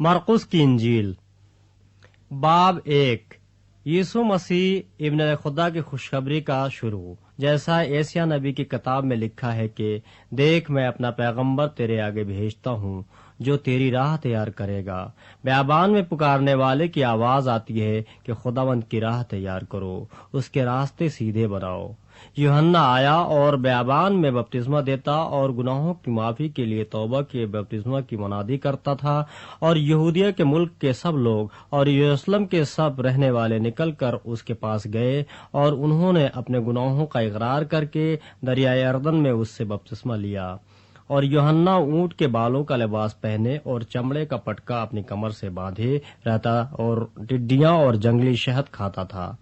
مرقس کی انجیل باب 1 یسوع مسیح ابن خدا کی خوشخبری کا شروع۔ جیسا ایسیا نبی کی کتاب میں لکھا ہے کہ دیکھ میں اپنا پیغمبر تیرے آگے بھیجتا ہوں جو تیری راہ تیار کرے گا۔ بیابان میں پکارنے والے کی آواز آتی ہے کہ خداوند کی راہ تیار کرو، اس کے راستے سیدھے بناؤ۔ یوحنا آیا اور بیابان میں بپتسمہ دیتا اور گناہوں کی معافی کے لیے توبہ کے بپتسمہ کی منادی کرتا تھا، اور یہودیہ کے ملک کے سب لوگ اور یروشلم کے سب رہنے والے نکل کر اس کے پاس گئے، اور انہوں نے اپنے گناہوں کا اقرار کر کے دریائے اردن میں اس سے بپتسمہ لیا۔ اور یوحنا اونٹ کے بالوں کا لباس پہنے اور چمڑے کا پٹکا اپنی کمر سے باندھے رہتا اور ٹڈیاں اور جنگلی شہد کھاتا تھا،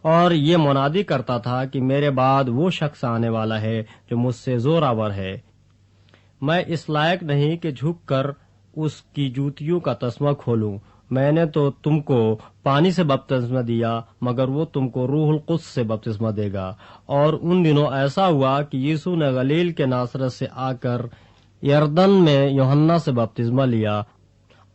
اور یہ منادی کرتا تھا کہ میرے بعد وہ شخص آنے والا ہے جو مجھ سے زوراور ہے، میں اس لائق نہیں کہ جھک کر اس کی جوتیوں کا تسمہ کھولوں۔ میں نے تو تم کو پانی سے بپتسمہ دیا، مگر وہ تم کو روح القدس سے بپتسمہ دے گا۔ اور ان دنوں ایسا ہوا کہ یسوع نے گلیل کے ناصرت سے آ کر یردن میں یوحنا سے بپتسمہ لیا،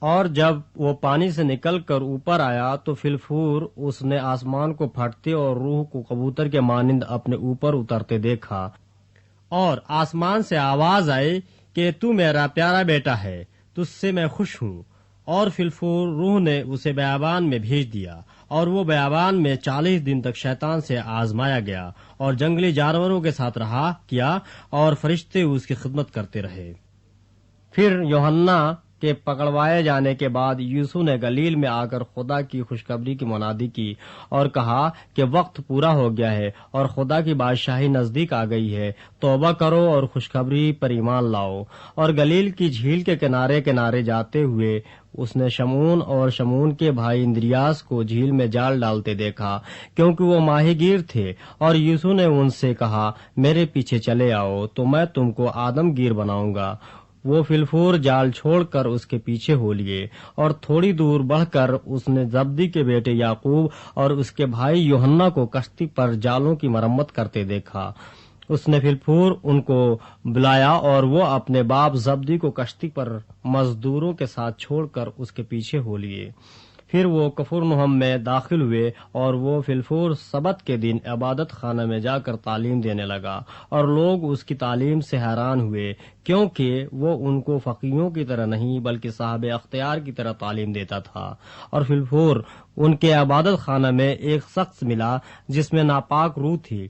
اور جب وہ پانی سے نکل کر اوپر آیا تو فی الفور اس نے آسمان کو پھٹتے اور روح کو کبوتر کے مانند اپنے اوپر اترتے دیکھا، اور آسمان سے آواز آئی کہ تو میرا پیارا بیٹا ہے، تجھ سے میں خوش ہوں۔ اور فی الفور روح نے اسے بیابان میں بھیج دیا، اور وہ بیابان میں 40 دن تک شیطان سے آزمایا گیا، اور جنگلی جانوروں کے ساتھ رہا کیا، اور فرشتے اس کی خدمت کرتے رہے۔ پھر یوحنا کے پکڑوائے جانے کے بعد یسوع نے گلیل میں آ کر خدا کی خوشخبری کی منادی کی اور کہا کہ وقت پورا ہو گیا ہے اور خدا کی بادشاہی نزدیک آ گئی ہے، توبہ کرو اور خوشخبری پر ایمان لاؤ۔ اور گلیل کی جھیل کے کنارے کنارے جاتے ہوئے اس نے شمعون اور شمعون کے بھائی اندریاس کو جھیل میں جال ڈالتے دیکھا، کیونکہ وہ ماہی گیر تھے، اور یسوع نے ان سے کہا میرے پیچھے چلے آؤ تو میں تم کو آدم گیر بناؤں گا۔ وہ فی الفور جال چھوڑ کر اس کے پیچھے ہو لیے، اور تھوڑی دور بڑھ کر اس نے زبدی کے بیٹے یعقوب اور اس کے بھائی یوحنا کو کشتی پر جالوں کی مرمت کرتے دیکھا۔ اس نے فی الفور ان کو بلایا، اور وہ اپنے باپ زبدی کو کشتی پر مزدوروں کے ساتھ چھوڑ کر اس کے پیچھے ہو لیے۔ پھر وہ کفرنہم میں داخل ہوئے، اور وہ فی الفور سبت کے دن عبادت خانہ میں جا کر تعلیم دینے لگا، اور لوگ اس کی تعلیم سے حیران ہوئے، کیونکہ وہ ان کو فقیہوں کی طرح نہیں بلکہ صاحب اختیار کی طرح تعلیم دیتا تھا۔ اور فی الفور ان کے عبادت خانہ میں ایک شخص ملا جس میں ناپاک روح تھی۔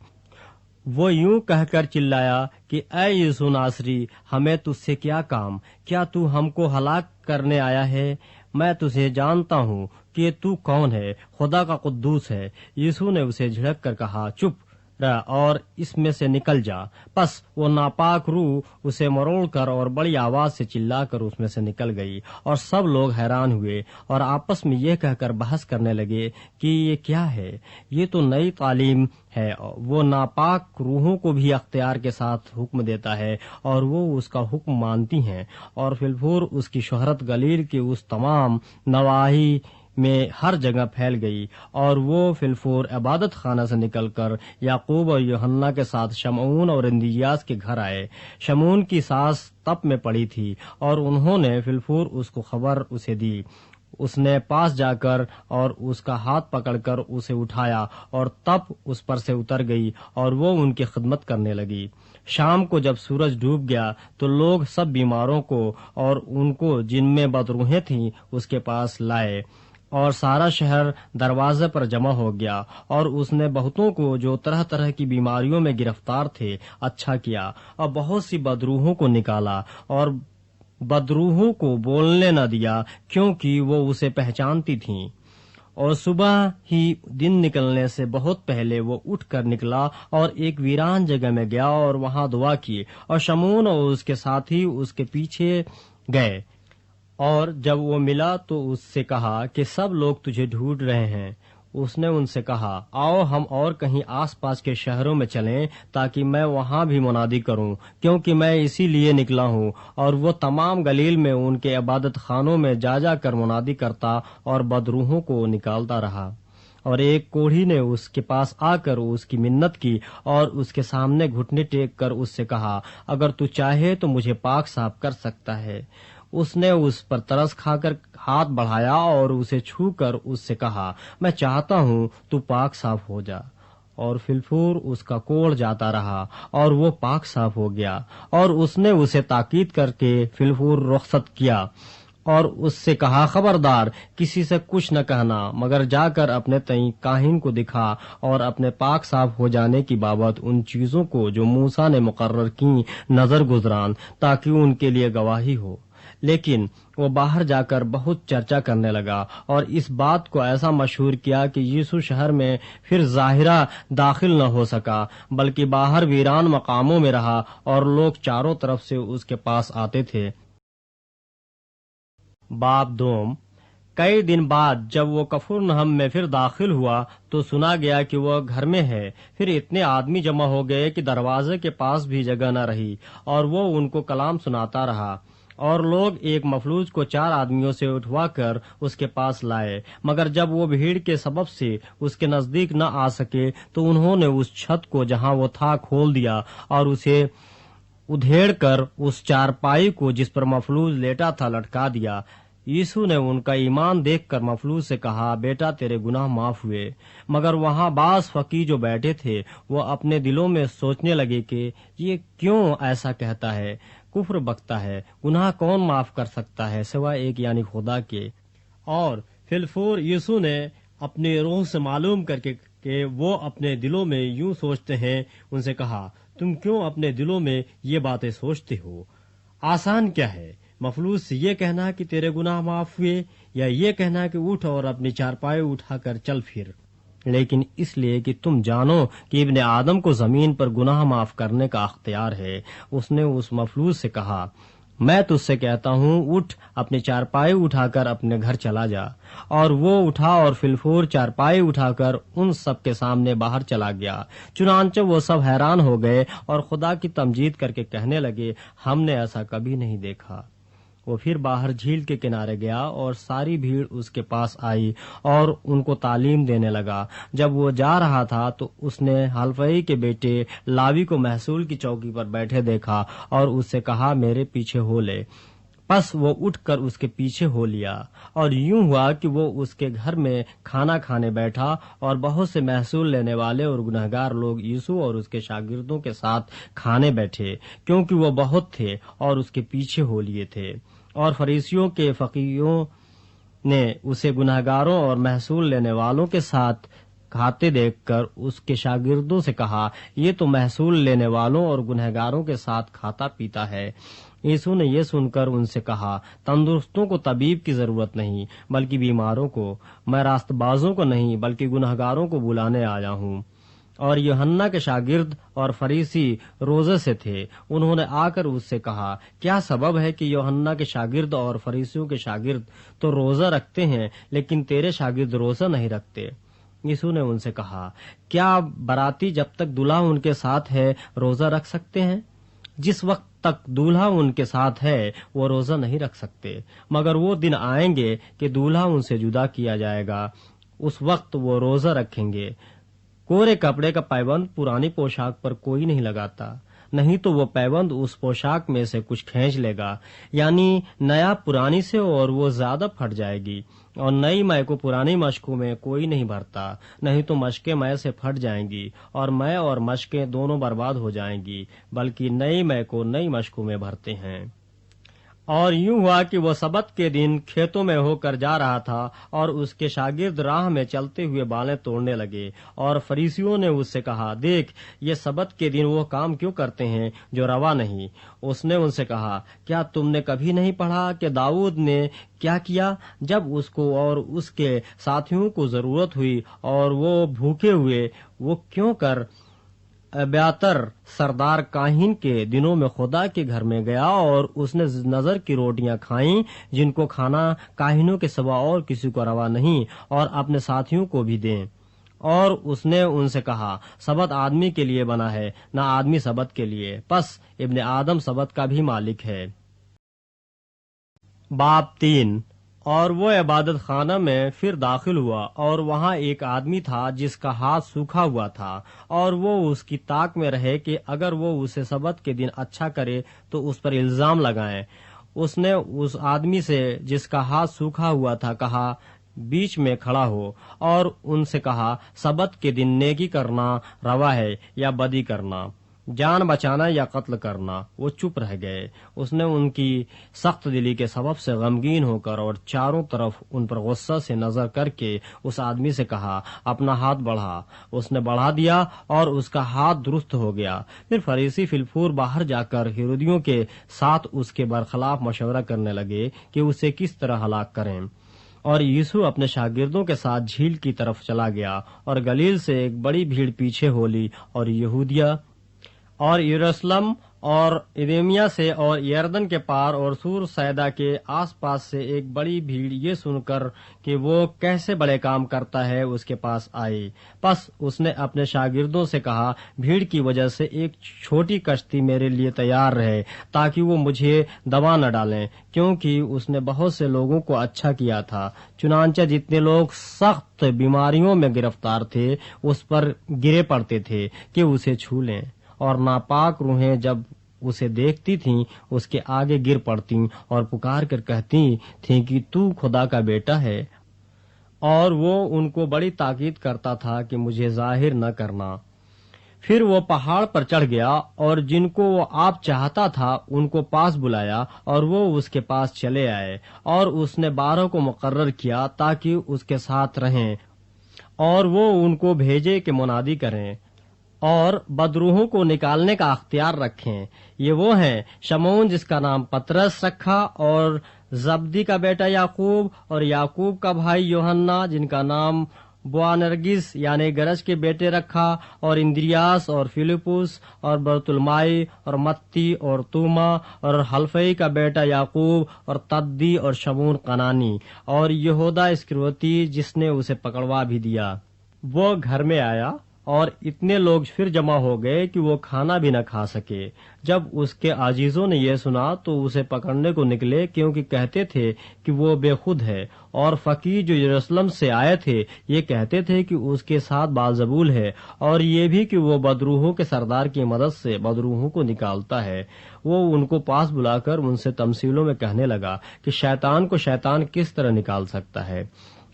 وہ یوں کہہ کر چلایا کہ اے یسوع ناصری، ہمیں تجھ سے کیا کام؟ کیا تو ہم کو ہلاک کرنے آیا ہے؟ میں تجھے جانتا ہوں کہ تو کون ہے، خدا کا قدوس ہے۔ یسوع نے اسے جھڑک کر کہا چپ رہ اور اس میں سے نکل جا۔ پس وہ ناپاک روح اسے مروڑ کر اور بڑی آواز سے چلا کر اس میں سے نکل گئی، اور سب لوگ حیران ہوئے اور آپس میں یہ کہہ کر بحث کرنے لگے کہ یہ کیا ہے، یہ تو نئی تعلیم ہے، وہ ناپاک روحوں کو بھی اختیار کے ساتھ حکم دیتا ہے اور وہ اس کا حکم مانتی ہیں۔ اور فی الفور اس کی شہرت گلیل کے اس تمام نواحی میں ہر جگہ پھیل گئی، اور وہ فی الفور عبادت خانہ سے نکل کر یعقوب اور یوحنا کے ساتھ شمعون اور اندریاس کے گھر آئے۔ شمعون کی سانس تپ میں پڑی تھی، اور انہوں نے فی الفور اس کو خبر اسے دی۔ اس نے پاس جا کر اور اس کا ہاتھ پکڑ کر اسے اٹھایا، اور تپ اس پر سے اتر گئی، اور وہ ان کی خدمت کرنے لگی۔ شام کو جب سورج ڈوب گیا تو لوگ سب بیماروں کو اور ان کو جن میں بدروحیں تھیں اس کے پاس لائے، اور سارا شہر دروازے پر جمع ہو گیا، اور اس نے بہتوں کو جو طرح طرح کی بیماریوں میں گرفتار تھے اچھا کیا، اور بہت سی بدروحوں کو نکالا، اور بدروحوں کو بولنے نہ دیا کیونکہ وہ اسے پہچانتی تھیں۔ اور صبح ہی دن نکلنے سے بہت پہلے وہ اٹھ کر نکلا اور ایک ویران جگہ میں گیا اور وہاں دعا کی، اور شمعون اور اس کے ساتھی اس کے پیچھے گئے۔ اور جب وہ ملا تو اس سے کہا کہ سب لوگ تجھے ڈھونڈ رہے ہیں۔ اس نے ان سے کہا آؤ ہم اور کہیں آس پاس کے شہروں میں چلیں تاکہ میں وہاں بھی منادی کروں، کیونکہ میں اسی لیے نکلا ہوں۔ اور وہ تمام گلیل میں ان کے عبادت خانوں میں جا جا کر منادی کرتا اور بدروحوں کو نکالتا رہا۔ اور ایک کوڑھی نے اس کے پاس آ کر اس کی منت کی اور اس کے سامنے گھٹنے ٹیک کر اس سے کہا اگر تو چاہے تو مجھے پاک صاف کر سکتا ہے۔ اس نے اس پر ترس کھا کر ہاتھ بڑھایا اور اسے چھو کر اس سے کہا، میں چاہتا ہوں تو پاک صاف ہو جا۔ اور فلفور اس کا کوڑ جاتا رہا اور وہ پاک صاف ہو گیا۔ اور اس نے اسے تاکید کر کے فلفور رخصت کیا اور اس سے کہا، خبردار کسی سے کچھ نہ کہنا، مگر جا کر اپنے تئیں کاہن کو دکھا اور اپنے پاک صاف ہو جانے کی بابت ان چیزوں کو جو موسیٰ نے مقرر کیں نظر گزران، تاکہ ان کے لیے گواہی ہو۔ لیکن وہ باہر جا کر بہت چرچا کرنے لگا اور اس بات کو ایسا مشہور کیا کہ یسوع شہر میں پھر ظاہرہ داخل نہ ہو سکا، بلکہ باہر ویران مقاموں میں رہا اور لوگ چاروں طرف سے اس کے پاس آتے تھے۔ باب دوم۔ کئی دن بعد جب وہ کفرنہم میں پھر داخل ہوا تو سنا گیا کہ وہ گھر میں ہے۔ پھر اتنے آدمی جمع ہو گئے کہ دروازے کے پاس بھی جگہ نہ رہی، اور وہ ان کو کلام سناتا رہا۔ اور لوگ ایک مفلوج کو 4 آدمیوں سے اٹھوا کر اس کے پاس لائے، مگر جب وہ بھیڑ کے سبب سے اس کے نزدیک نہ آ سکے تو انہوں نے اس چھت کو جہاں وہ تھا کھول دیا اور اسے ادھیڑ کر اس چارپائی کو جس پر مفلوج لیٹا تھا لٹکا دیا۔ یسوع نے ان کا ایمان دیکھ کر مفلوج سے کہا، بیٹا تیرے گناہ معاف ہوئے۔ مگر وہاں بعض فقیہ جو بیٹھے تھے وہ اپنے دلوں میں سوچنے لگے کہ یہ کیوں ایسا کہتا ہے، کفر بکتا ہے، گناہ کون معاف کر سکتا ہے سوائے ایک یعنی خدا کے۔ اور فلفور یسوع نے اپنے روح سے معلوم کر کے کہ وہ اپنے دلوں میں یوں سوچتے ہیں، ان سے کہا، تم کیوں اپنے دلوں میں یہ باتیں سوچتے ہو؟ آسان کیا ہے، مفلوج سے یہ کہنا کہ تیرے گناہ معاف ہوئے، یا یہ کہنا کہ اٹھ اور اپنی چارپائی اٹھا کر چل پھر؟ لیکن اس لیے کہ تم جانو کہ ابن آدم کو زمین پر گناہ معاف کرنے کا اختیار ہے۔ اس نے اس مفلوج سے کہا، میں تجھ سے کہتا ہوں، اٹھ اپنی چارپائی اٹھا کر اپنے گھر چلا جا۔ اور وہ اٹھا اور فلفور چارپائی اٹھا کر ان سب کے سامنے باہر چلا گیا۔ چنانچہ وہ سب حیران ہو گئے اور خدا کی تمجید کر کے کہنے لگے، ہم نے ایسا کبھی نہیں دیکھا۔ وہ پھر باہر جھیل کے کنارے گیا اور ساری بھیڑ اس کے پاس آئی اور ان کو تعلیم دینے لگا۔ جب وہ جا رہا تھا تو اس نے حلفئی کے بیٹے لاوی کو محصول کی چوکی پر بیٹھے دیکھا اور اس سے کہا، میرے پیچھے ہو لے۔ پس وہ اٹھ کر اس کے پیچھے ہو لیا، اور یوں ہوا کہ وہ اس کے گھر میں کھانا کھانے بیٹھا، اور بہت سے محصول لینے والے اور گنہگار لوگ یسوع اور اس کے شاگردوں کے ساتھ کھانے بیٹھے، کیونکہ وہ بہت تھے اور اس کے پیچھے ہو لیے تھے۔ اور فریسیوں کے فقیہوں نے اسے گنہگاروں اور محصول لینے والوں کے ساتھ کھاتے دیکھ کر اس کے شاگردوں سے کہا، یہ تو محصول لینے والوں اور گنہگاروں کے ساتھ کھاتا پیتا ہے۔ یسوع نے یہ سن کر ان سے کہا، تندرستوں کو طبیب کی ضرورت نہیں بلکہ بیماروں کو، میں راست بازوں کو نہیں بلکہ گنہگاروں کو بلانے آیا ہوں۔ اور یوحنا کے شاگرد اور فریسی روزے سے تھے۔ انہوں نے آ کر اس سے کہا، کیا سبب ہے کہ یوحنا کے شاگرد اور فریسیوں کے شاگرد تو روزہ رکھتے ہیں لیکن تیرے شاگرد روزہ نہیں رکھتے؟ یسوع نے ان سے کہا، کیا باراتی جب تک دولہا ان کے ساتھ ہے روزہ رکھ سکتے ہیں؟ جس وقت تک دولہا ان کے ساتھ ہے وہ روزہ نہیں رکھ سکتے، مگر وہ دن آئیں گے کہ دولہا ان سے جدا کیا جائے گا، اس وقت وہ روزہ رکھیں گے۔ کورے کپڑے کا پیبند پرانی پوشاک پر کوئی نہیں لگاتا، نہیں تو وہ پیبند اس پوشاک میں سے کچھ کھینچ لے گا، یعنی نیا پرانی سے، اور وہ زیادہ پھٹ جائے گی۔ اور نئی مے کو پرانی مشکوں میں کوئی نہیں بھرتا، نہیں تو مشکیں مے سے پھٹ جائیں گی اور مے اور مشکیں دونوں برباد ہو جائیں گی، بلکہ نئی مے کو نئی مشکوں میں بھرتے ہیں۔ اور یوں ہوا کہ وہ سبت کے دن کھیتوں میں ہو کر جا رہا تھا، اور اس کے شاگرد راہ میں چلتے ہوئے بالیں توڑنے لگے، اور فریسیوں نے اس سے کہا، دیکھ یہ سبت کے دن وہ کام کیوں کرتے ہیں جو روا نہیں۔ اس نے ان سے کہا، کیا تم نے کبھی نہیں پڑھا کہ داؤد نے کیا کیا جب اس کو اور اس کے ساتھیوں کو ضرورت ہوئی اور وہ بھوکے ہوئے؟ وہ کیوں کر ابیاتر سردار کاہن کے دنوں میں خدا کے گھر میں گیا، اور اس نے نظر کی روٹیاں کھائیں جن کو کھانا کاہنوں کے سوا اور کسی کو روا نہیں، اور اپنے ساتھیوں کو بھی دیں۔ اور اس نے ان سے کہا، سبت آدمی کے لیے بنا ہے، نہ آدمی سبت کے لیے، پس ابن آدم سبت کا بھی مالک ہے۔ باب 3۔ اور وہ عبادت خانہ میں پھر داخل ہوا، اور وہاں ایک آدمی تھا جس کا ہاتھ سوکھا ہوا تھا، اور وہ اس کی طاق میں رہے کہ اگر وہ اسے سبت کے دن اچھا کرے تو اس پر الزام لگائیں۔ اس نے اس آدمی سے جس کا ہاتھ سوکھا ہوا تھا کہا بیچ میں کھڑا ہو، اور ان سے کہا سبت کے دن نیکی کرنا روا ہے یا بدی کرنا، جان بچانا یا قتل کرنا؟ وہ چپ رہ گئے۔ اس نے ان کی سخت دلی کے سبب سے غمگین ہو کر اور چاروں طرف ان پر غصہ سے نظر کر کے اس آدمی سے کہا اپنا ہاتھ بڑھا۔ اس نے بڑھا دیا اور اس کا ہاتھ درست ہو گیا۔ پھر فریسی فلفور باہر جا کر ہیرودیوں کے ساتھ اس کے برخلاف مشورہ کرنے لگے کہ اسے کس طرح ہلاک کریں، اور یسوع اپنے شاگردوں کے ساتھ جھیل کی طرف چلا گیا، اور گلیل سے ایک بڑی بھیڑ پیچھے ہو لی، اور یہودیہ اور یروشلم اور ادومیہ سے اور یردن کے پار اور سور سیدا کے آس پاس سے ایک بڑی بھیڑ یہ سن کر کہ وہ کیسے بڑے کام کرتا ہے اس کے پاس آئی۔ پس اس نے اپنے شاگردوں سے کہا بھیڑ کی وجہ سے ایک چھوٹی کشتی میرے لیے تیار رہے تاکہ وہ مجھے دبا نہ ڈالیں، کیونکہ اس نے بہت سے لوگوں کو اچھا کیا تھا۔ چنانچہ جتنے لوگ سخت بیماریوں میں گرفتار تھے اس پر گرے پڑتے تھے کہ اسے چھو لیں، اور ناپاک روحیں جب اسے دیکھتی تھیں اس کے آگے گر پڑتی اور پکار کر کہتی تھیں کہ تو خدا کا بیٹا ہے، اور وہ ان کو بڑی تاکید کرتا تھا کہ مجھے ظاہر نہ کرنا۔ پھر وہ پہاڑ پر چڑھ گیا، اور جن کو وہ آپ چاہتا تھا ان کو پاس بلایا، اور وہ اس کے پاس چلے آئے، اور اس نے 12 کو مقرر کیا تاکہ اس کے ساتھ رہیں، اور وہ ان کو بھیجے کہ منادی کریں اور بدروحوں کو نکالنے کا اختیار رکھیں۔ یہ وہ ہیں شمعون جس کا نام پترس رکھا، اور زبدی کا بیٹا یعقوب، اور یعقوب کا بھائی یوحنا جن کا نام بوانرگس یعنی گرج کے بیٹے رکھا، اور اندریاس اور فیلپس اور برتلمائی اور متی اور توما، اور حلفئی کا بیٹا یعقوب، اور تدی اور شمعون قنانی، اور یہودا اسکریوتی جس نے اسے پکڑوا بھی دیا۔ وہ گھر میں آیا، اور اتنے لوگ پھر جمع ہو گئے کہ وہ کھانا بھی نہ کھا سکے۔ جب اس کے عزیزوں نے یہ سنا تو اسے پکڑنے کو نکلے، کیونکہ کہتے تھے کہ وہ بے خود ہے، اور فقیر جو یروشلم سے آئے تھے یہ کہتے تھے کہ اس کے ساتھ بازبول ہے، اور یہ بھی کہ وہ بدروحوں کے سردار کی مدد سے بدروحوں کو نکالتا ہے۔ وہ ان کو پاس بلا کر ان سے تمثیلوں میں کہنے لگا کہ شیطان کو شیطان کس طرح نکال سکتا ہے،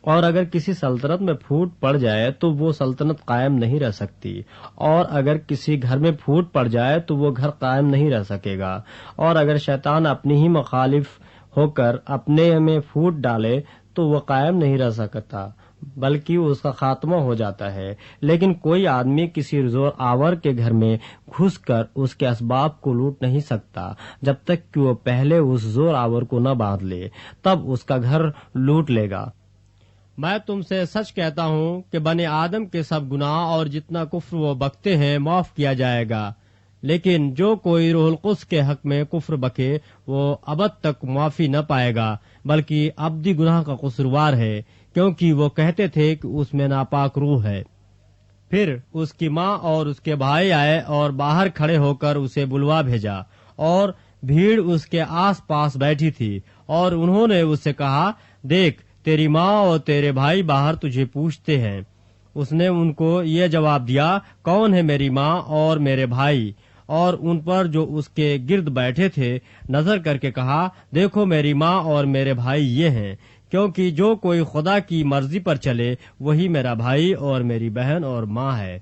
اور اگر کسی سلطنت میں پھوٹ پڑ جائے تو وہ سلطنت قائم نہیں رہ سکتی، اور اگر کسی گھر میں پھوٹ پڑ جائے تو وہ گھر قائم نہیں رہ سکے گا، اور اگر شیطان اپنی ہی مخالف ہو کر اپنے میں پھوٹ ڈالے تو وہ قائم نہیں رہ سکتا بلکہ اس کا خاتمہ ہو جاتا ہے۔ لیکن کوئی آدمی کسی زور آور کے گھر میں گھس کر اس کے اسباب کو لوٹ نہیں سکتا جب تک کہ وہ پہلے اس زور آور کو نہ باندھ لے، تب اس کا گھر لوٹ لے گا۔ میں تم سے سچ کہتا ہوں کہ بنی آدم کے سب گناہ اور جتنا کفر وہ بکتے ہیں معاف کیا جائے گا، لیکن جو کوئی روح القدس کے حق میں کفر بکے وہ ابد تک معافی نہ پائے گا، بلکہ ابدی گناہ کا قصوروار ہے، کیونکہ وہ کہتے تھے کہ اس میں ناپاک روح ہے۔ پھر اس کی ماں اور اس کے بھائی آئے اور باہر کھڑے ہو کر اسے بلوا بھیجا، اور بھیڑ اس کے آس پاس بیٹھی تھی، اور انہوں نے اس سے کہا دیکھ تیری ماں اور تیرے بھائی باہر تجھے پوچھتے ہیں۔ اس نے ان کو یہ جواب دیا کون ہے میری ماں اور میرے بھائی؟ اور ان پر جو اس کے گرد بیٹھے تھے نظر کر کے کہا دیکھو میری ماں اور میرے بھائی یہ ہیں، کیونکہ جو کوئی خدا کی مرضی پر چلے وہی میرا بھائی اور میری بہن اور ماں ہے۔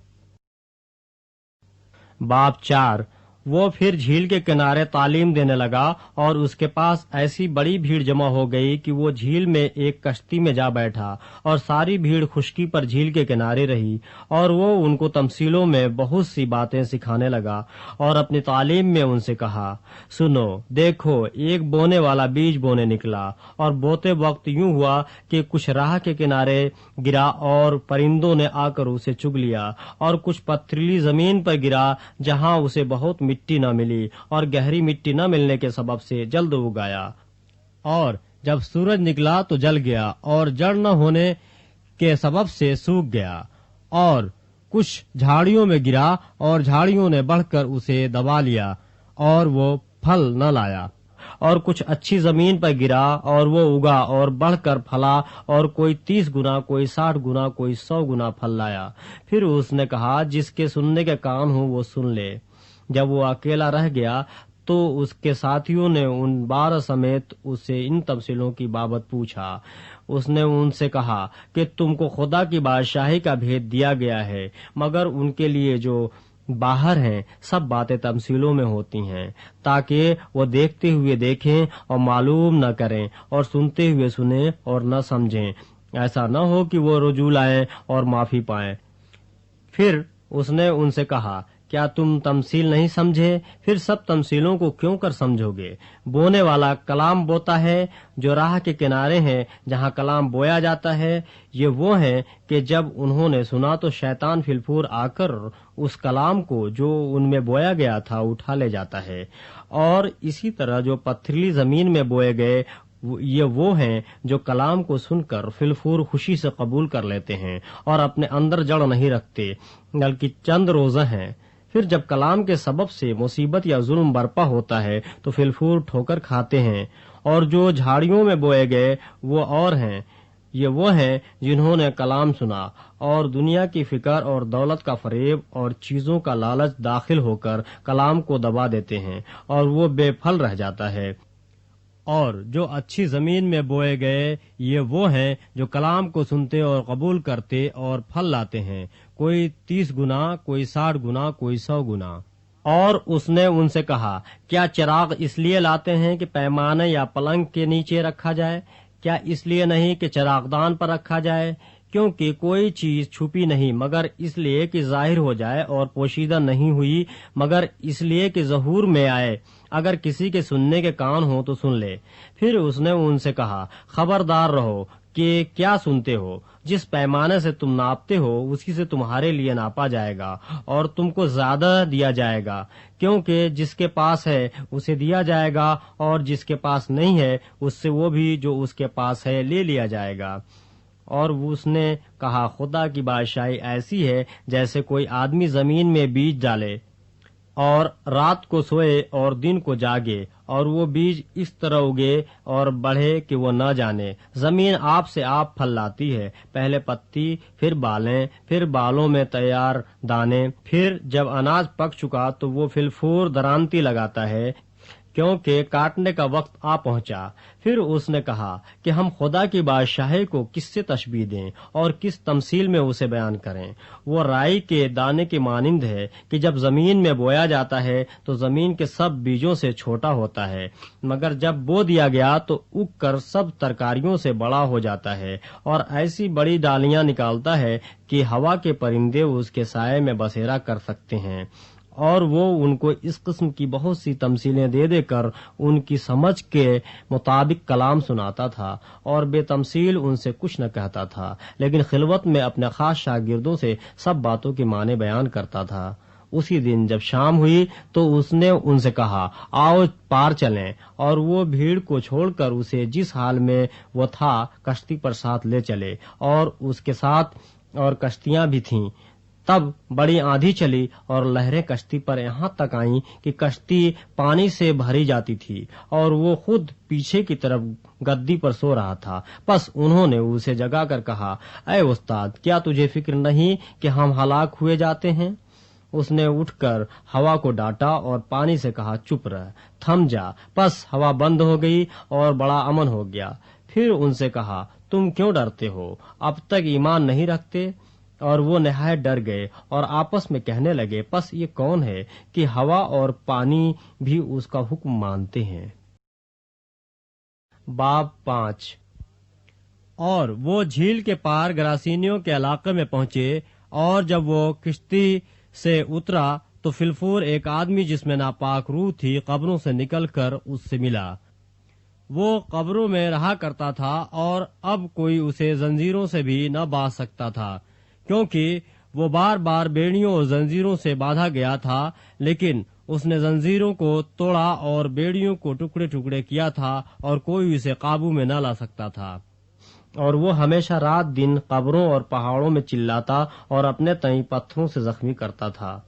باب 4۔ وہ پھر جھیل کے کنارے تعلیم دینے لگا، اور اس کے پاس ایسی بڑی بھیڑ جمع ہو گئی کہ وہ جھیل میں ایک کشتی میں جا بیٹھا، اور ساری بھیڑ خشکی پر جھیل کے کنارے رہی، اور وہ ان کو تمثیلوں میں بہت سی باتیں سکھانے لگا، اور اپنی تعلیم میں ان سے کہا سنو دیکھو ایک بونے والا بیج بونے نکلا، اور بوتے وقت یوں ہوا کہ کچھ راہ کے کنارے گرا اور پرندوں نے آ کر اسے چگ لیا، اور کچھ پتھریلی زمین پر گرا جہاں اسے بہت مٹی نہ ملی، اور گہری مٹی نہ ملنے کے سبب سے جلد اگایا، اور جب سورج نکلا تو جل گیا، اور جڑ نہ ہونے کے سبب سے سوکھ گیا۔ اور کچھ جھاڑیوں میں گرا، اور جھاڑیوں نے بڑھ کر اسے دبا لیا، اور وہ پھل نہ لایا۔ اور کچھ اچھی زمین پر گرا، اور وہ اگا اور بڑھ کر پھلا، اور کوئی 30 گنا، کوئی 60 گنا، کوئی 100 گنا پھل لایا۔ پھر اس نے کہا جس کے سننے کے کان ہوں وہ سن لے۔ جب وہ اکیلا رہ گیا تو اس کے ساتھیوں نے ان 12 سمیت اس سے ان تفصیلوں کی بابت پوچھا۔ اس نے ان سے کہا کہ تم کو خدا کی بادشاہی کا بھید دیا گیا ہے، مگر ان کے لیے جو باہر ہیں سب باتیں تمثیلوں میں ہوتی ہیں، تاکہ وہ دیکھتے ہوئے دیکھیں اور معلوم نہ کریں، اور سنتے ہوئے سنیں اور نہ سمجھیں، ایسا نہ ہو کہ وہ رجوع لائیں اور معافی پائیں۔ پھر اس نے ان سے کہا، کیا تم تمثیل نہیں سمجھے؟ پھر سب تمثیلوں کو کیوں کر سمجھو گے؟ بونے والا کلام بوتا ہے جو راہ کے کنارے ہیں جہاں کلام بویا جاتا ہے، یہ وہ ہیں کہ جب انہوں نے سنا تو شیطان فی الفور آ کر اس کلام کو جو ان میں بویا گیا تھا اٹھا لے جاتا ہے۔ اور اسی طرح جو پتھریلی زمین میں بوئے گئے یہ وہ ہیں جو کلام کو سن کر فی الفور خوشی سے قبول کر لیتے ہیں اور اپنے اندر جڑ نہیں رکھتے، بلکہ چند روزہ ہیں۔ پھر جب کلام کے سبب سے مصیبت یا ظلم برپا ہوتا ہے تو فی الفور ٹھوکر کھاتے ہیں۔ اور جو جھاڑیوں میں بوئے گئے وہ اور ہیں، یہ وہ ہیں جنہوں نے کلام سنا اور دنیا کی فکر اور دولت کا فریب اور چیزوں کا لالچ داخل ہو کر کلام کو دبا دیتے ہیں اور وہ بے پھل رہ جاتا ہے۔ اور جو اچھی زمین میں بوئے گئے یہ وہ ہیں جو کلام کو سنتے اور قبول کرتے اور پھل لاتے ہیں، کوئی 30 گنا، کوئی 60 گنا، کوئی 100 گنا۔ اور اس نے ان سے کہا، کیا چراغ اس لیے لاتے ہیں کہ پیمانے یا پلنگ کے نیچے رکھا جائے؟ کیا اس لیے نہیں کہ چراغدان پر رکھا جائے؟ کیونکہ کوئی چیز چھپی نہیں مگر اس لیے کہ ظاہر ہو جائے، اور پوشیدہ نہیں ہوئی مگر اس لیے کہ ظہور میں آئے۔ اگر کسی کے سننے کے کان ہوں تو سن لے۔ پھر اس نے ان سے کہا، خبردار رہو کہ کیا سنتے ہو، جس پیمانے سے تم ناپتے ہو اسی سے تمہارے لیے ناپا جائے گا اور تم کو زیادہ دیا جائے گا، کیونکہ جس کے پاس ہے اسے دیا جائے گا، اور جس کے پاس نہیں ہے اس سے وہ بھی جو اس کے پاس ہے لے لیا جائے گا۔ اور اس نے کہا، خدا کی بادشاہی ایسی ہے جیسے کوئی آدمی زمین میں بیج ڈالے اور رات کو سوئے اور دن کو جاگے، اور وہ بیج اس طرح اگے اور بڑھے کہ وہ نہ جانے۔ زمین آپ سے آپ پھل لاتی ہے، پہلے پتی، پھر بالیں، پھر بالوں میں تیار دانے۔ پھر جب اناج پک چکا تو وہ فی الفور درانتی لگاتا ہے، کیونکہ کاٹنے کا وقت آ پہنچا۔ پھر اس نے کہا کہ ہم خدا کی بادشاہی کو کس سے تشبیہ دیں اور کس تمثیل میں اسے بیان کریں؟ وہ رائی کے دانے کے مانند ہے کہ جب زمین میں بویا جاتا ہے تو زمین کے سب بیجوں سے چھوٹا ہوتا ہے، مگر جب بو دیا گیا تو اگ کر سب ترکاریوں سے بڑا ہو جاتا ہے اور ایسی بڑی ڈالیاں نکالتا ہے کہ ہوا کے پرندے اس کے سائے میں بسیرا کر سکتے ہیں۔ اور وہ ان کو اس قسم کی بہت سی تمثیلیں دے دے کر ان کی سمجھ کے مطابق کلام سناتا تھا، اور بے تمثیل ان سے کچھ نہ کہتا تھا، لیکن خلوت میں اپنے خاص شاگردوں سے سب باتوں کے معنی بیان کرتا تھا۔ اسی دن جب شام ہوئی تو اس نے ان سے کہا، آؤ پار چلیں، اور وہ بھیڑ کو چھوڑ کر اسے جس حال میں وہ تھا کشتی پر ساتھ لے چلے، اور اس کے ساتھ اور کشتیاں بھی تھیں۔ تب بڑی آندھی چلی اور لہریں کشتی پر یہاں تک آئیں کہ کشتی پانی سے بھری جاتی تھی، اور وہ خود پیچھے کی طرف گدی پر سو رہا تھا۔ پس انہوں نے اسے جگا کر کہا، اے استاد، کیا تجھے فکر نہیں کہ ہم ہلاک ہوئے جاتے ہیں؟ اس نے اٹھ کر ہوا کو ڈانٹا اور پانی سے کہا، چپ رہ، تھم جا۔ پس ہوا بند ہو گئی اور بڑا امن ہو گیا۔ پھر ان سے کہا، تم کیوں ڈرتے ہو؟ اب تک ایمان نہیں رکھتے؟ اور وہ نہایت ڈر گئے اور آپس میں کہنے لگے، پس یہ کون ہے کہ ہوا اور پانی بھی اس کا حکم مانتے ہیں؟ باب 5۔ اور وہ جھیل کے پار گراسینیوں کے علاقے میں پہنچے، اور جب وہ کشتی سے اترا تو فی الفور ایک آدمی جس میں ناپاک روح تھی قبروں سے نکل کر اس سے ملا۔ وہ قبروں میں رہا کرتا تھا، اور اب کوئی اسے زنجیروں سے بھی نہ باندھ سکتا تھا، کیونکہ وہ بار بار بیڑیوں اور زنجیروں سے باندھا گیا تھا، لیکن اس نے زنجیروں کو توڑا اور بیڑیوں کو ٹکڑے ٹکڑے کیا تھا، اور کوئی اسے قابو میں نہ لا سکتا تھا۔ اور وہ ہمیشہ رات دن قبروں اور پہاڑوں میں چلاتا اور اپنے تئیں پتھروں سے زخمی کرتا تھا۔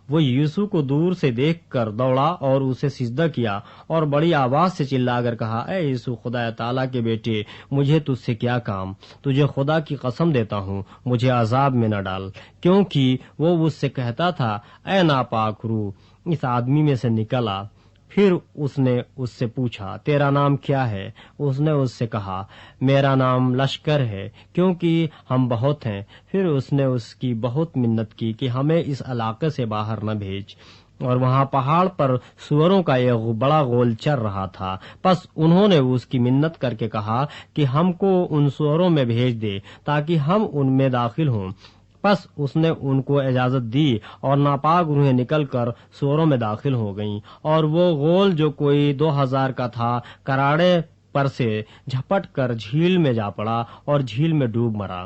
وہ یسوع کو دور سے دیکھ کر دوڑا اور اسے سجدہ کیا اور بڑی آواز سے چلا کر کہا، اے یسوع خدا تعالیٰ کے بیٹے، مجھے تجھ سے کیا کام؟ تجھے خدا کی قسم دیتا ہوں، مجھے عذاب میں نہ ڈال۔ کیونکہ وہ اس سے کہتا تھا، اے ناپاک روح، اس آدمی میں سے نکل آ۔ پھر اس نے اس سے پوچھا تیرا نام کیا ہے؟ اس نے اس سے کہا میرا نام لشکر ہے کیونکہ ہم بہت ہیں۔ پھر اس نے اس کی بہت منت کی کہ ہمیں اس علاقے سے باہر نہ بھیج، اور وہاں پہاڑ پر سوروں کا ایک بڑا غول چر رہا تھا۔ پس انہوں نے اس کی منت کر کے کہا کہ ہم کو ان سوروں میں بھیج دے تاکہ ہم ان میں داخل ہوں۔ پس اس نے ان کو اجازت دی اور ناپاک روحیں نکل کر سوروں میں داخل ہو گئیں، اور وہ غول جو کوئی 2000 کا تھا کراڑے پر سے جھپٹ کر جھیل میں جا پڑا اور جھیل میں ڈوب مرا،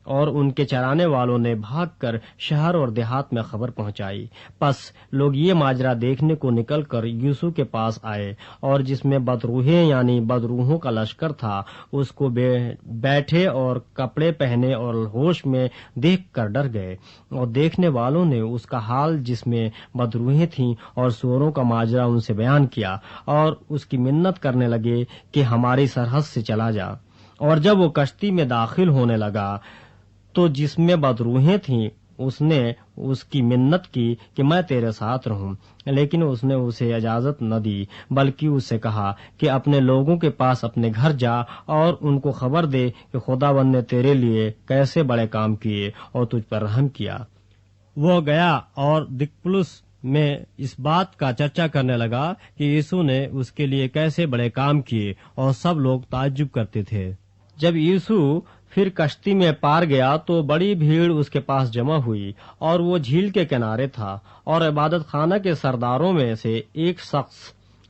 اور ان کے چرانے والوں نے بھاگ کر شہر اور دیہات میں خبر پہنچائی۔ پس لوگ یہ ماجرا دیکھنے کو نکل کر یوسف کے پاس آئے، اور جس میں بدروحیں یعنی بدروحوں کا لشکر تھا اس کو بیٹھے اور کپڑے پہنے اور ہوش میں دیکھ کر ڈر گئے، اور دیکھنے والوں نے اس کا حال جس میں بدروحیں تھیں اور سوروں کا ماجرا ان سے بیان کیا، اور اس کی منت کرنے لگے کہ ہماری سرحد سے چلا جا۔ اور جب وہ کشتی میں داخل ہونے لگا تو جس میں بدروحیں تھیں اس نے اس کی منت کی کہ میں تیرے ساتھ رہوں، لیکن اس نے اسے اجازت نہ دی، بلکہ اس سے کہا کہ اپنے لوگوں کے پاس اپنے گھر جا اور ان کو خبر دے کہ خداوند نے تیرے لیے کیسے بڑے کام کیے اور تجھ پر رحم کیا۔ وہ گیا اور دکپلس میں اس بات کا چرچا کرنے لگا کہ یسوع نے اس کے لیے کیسے بڑے کام کیے، اور سب لوگ تعجب کرتے تھے۔ جب یسوع پھر کشتی میں پار گیا تو بڑی بھیڑ اس کے پاس جمع ہوئی، اور وہ جھیل کے کنارے تھا، اور عبادت خانہ کے سرداروں میں سے ایک شخص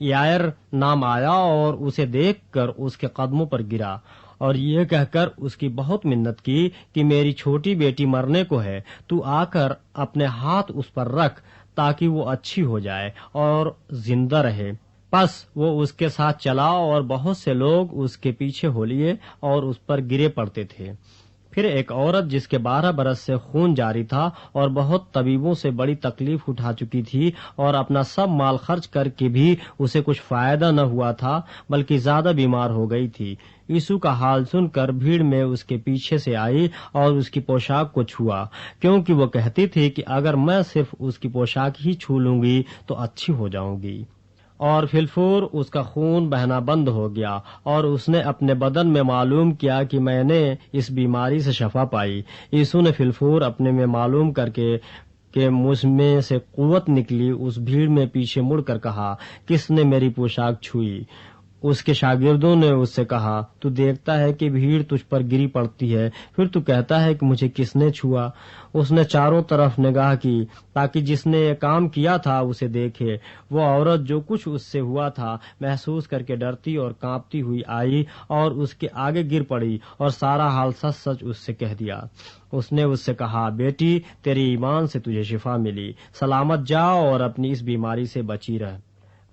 یائر نام آیا اور اسے دیکھ کر اس کے قدموں پر گرا، اور یہ کہہ کر اس کی بہت منت کی کہ میری چھوٹی بیٹی مرنے کو ہے، تو آ کر اپنے ہاتھ اس پر رکھ تاکہ وہ اچھی ہو جائے اور زندہ رہے۔ پس وہ اس کے ساتھ چلا، اور بہت سے لوگ اس کے پیچھے ہو لیے اور اس پر گرے پڑتے تھے۔ پھر ایک عورت جس کے 12 برس سے خون جاری تھا اور بہت طبیبوں سے بڑی تکلیف اٹھا چکی تھی، اور اپنا سب مال خرچ کر کے بھی اسے کچھ فائدہ نہ ہوا تھا بلکہ زیادہ بیمار ہو گئی تھی، یسوع کا حال سن کر بھیڑ میں اس کے پیچھے سے آئی اور اس کی پوشاک کو چھوا، کیونکہ وہ کہتی تھی کہ اگر میں صرف اس کی پوشاک ہی چھو لوں گی تو اچھی ہو جاؤں گی۔ اور فلفور اس کا خون بہنا بند ہو گیا، اور اس نے اپنے بدن میں معلوم کیا کہ میں نے اس بیماری سے شفا پائی۔ یسوع نے فلفور اپنے میں معلوم کر کے کہ مجھ میں سے قوت نکلی، اس بھیڑ میں پیچھے مڑ کر کہا کس نے میری پوشاک چھوئی؟ اس کے شاگردوں نے اس سے کہا تو دیکھتا ہے کہ بھیڑ تجھ پر گری پڑتی ہے، پھر تو کہتا ہے کہ مجھے کس نے چھوا؟ اس نے چاروں طرف نگاہ کی تاکہ جس نے یہ کام کیا تھا اسے دیکھے۔ وہ عورت جو کچھ اس سے ہوا تھا محسوس کر کے ڈرتی اور کانپتی ہوئی آئی اور اس کے آگے گر پڑی اور سارا حال سچ سچ اس سے کہہ دیا۔ اس نے اس سے کہا بیٹی تیرے ایمان سے تجھے شفا ملی، سلامت جا اور اپنی اس بیماری سے بچی رہ۔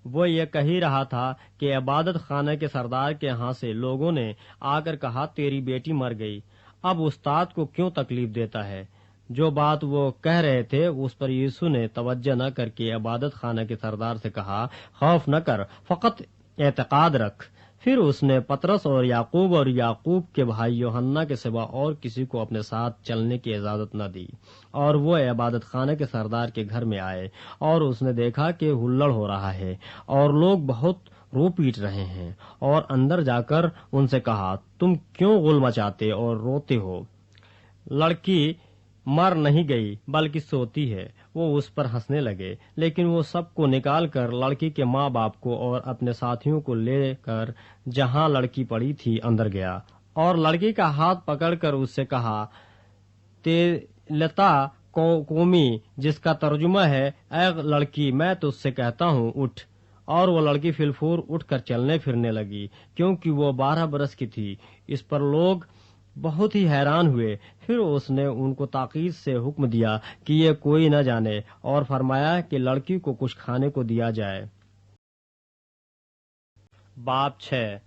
وہ یہ کہہ ہی رہا تھا کہ عبادت خانہ کے سردار کے ہاں سے لوگوں نے آ کر کہا تیری بیٹی مر گئی، اب استاد کو کیوں تکلیف دیتا ہے؟ جو بات وہ کہہ رہے تھے اس پر یسوع نے توجہ نہ کر کے عبادت خانہ کے سردار سے کہا خوف نہ کر، فقط اعتقاد رکھ۔ پھر اس نے پطرس اور یعقوب کے بھائی یوحنا کے سوا اور کسی کو اپنے ساتھ چلنے کی اجازت نہ دی، اور وہ عبادت خانہ کے سردار کے گھر میں آئے، اور اس نے دیکھا کہ ہلڑ ہو رہا ہے اور لوگ بہت رو پیٹ رہے ہیں، اور اندر جا کر ان سے کہا تم کیوں غل مچاتے اور روتے ہو؟ لڑکی مر نہیں گئی بلکہ سوتی ہے۔ وہ اس پر ہنسنے لگے، لیکن وہ سب کو نکال کر لڑکی کے ماں باپ کو اور اپنے ساتھیوں کو لے کر جہاں لڑکی پڑی تھی اندر گیا، اور لڑکی کا ہاتھ پکڑ کر اس سے کہا تیلتا کومی، جس کا ترجمہ ہے اے لڑکی میں تجھ سے کہتا ہوں اٹھ۔ اور وہ لڑکی فلفور اٹھ کر چلنے پھرنے لگی، کیونکہ وہ 12 برس کی تھی۔ اس پر لوگ بہت ہی حیران ہوئے۔ پھر اس نے ان کو تاکید سے حکم دیا کہ یہ کوئی نہ جانے، اور فرمایا کہ لڑکی کو کچھ کھانے کو دیا جائے۔ باب 6۔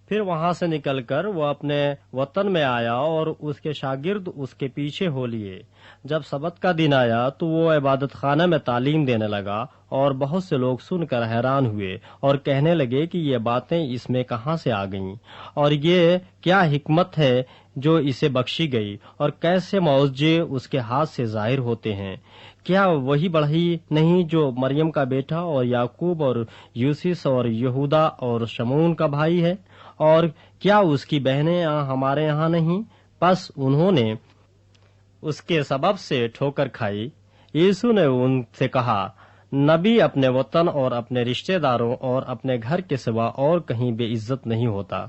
پھر وہاں سے نکل کر وہ اپنے وطن میں آیا اور اس کے شاگرد اس کے پیچھے ہو لیے۔ جب سبت کا دن آیا تو وہ عبادت خانہ میں تعلیم دینے لگا، اور بہت سے لوگ سن کر حیران ہوئے اور کہنے لگے کہ یہ باتیں اس میں کہاں سے آ گئیں، اور یہ کیا حکمت ہے جو اسے بخشی گئی، اور کیسے معجزے اس کے ہاتھ سے ظاہر ہوتے ہیں۔ کیا وہی بڑھئی نہیں جو مریم کا بیٹا اور یعقوب اور یوسف اور یہودا اور شمعون کا بھائی ہے؟ اور کیا اس کی بہنیں ہمارے یہاں نہیں؟ پس انہوں نے اس کے سبب سے ٹھوکر کھائی۔ یسوع نے ان سے کہا، نبی اپنے وطن اور اپنے رشتہ داروں اور اپنے گھر کے سوا اور کہیں بے عزت نہیں ہوتا۔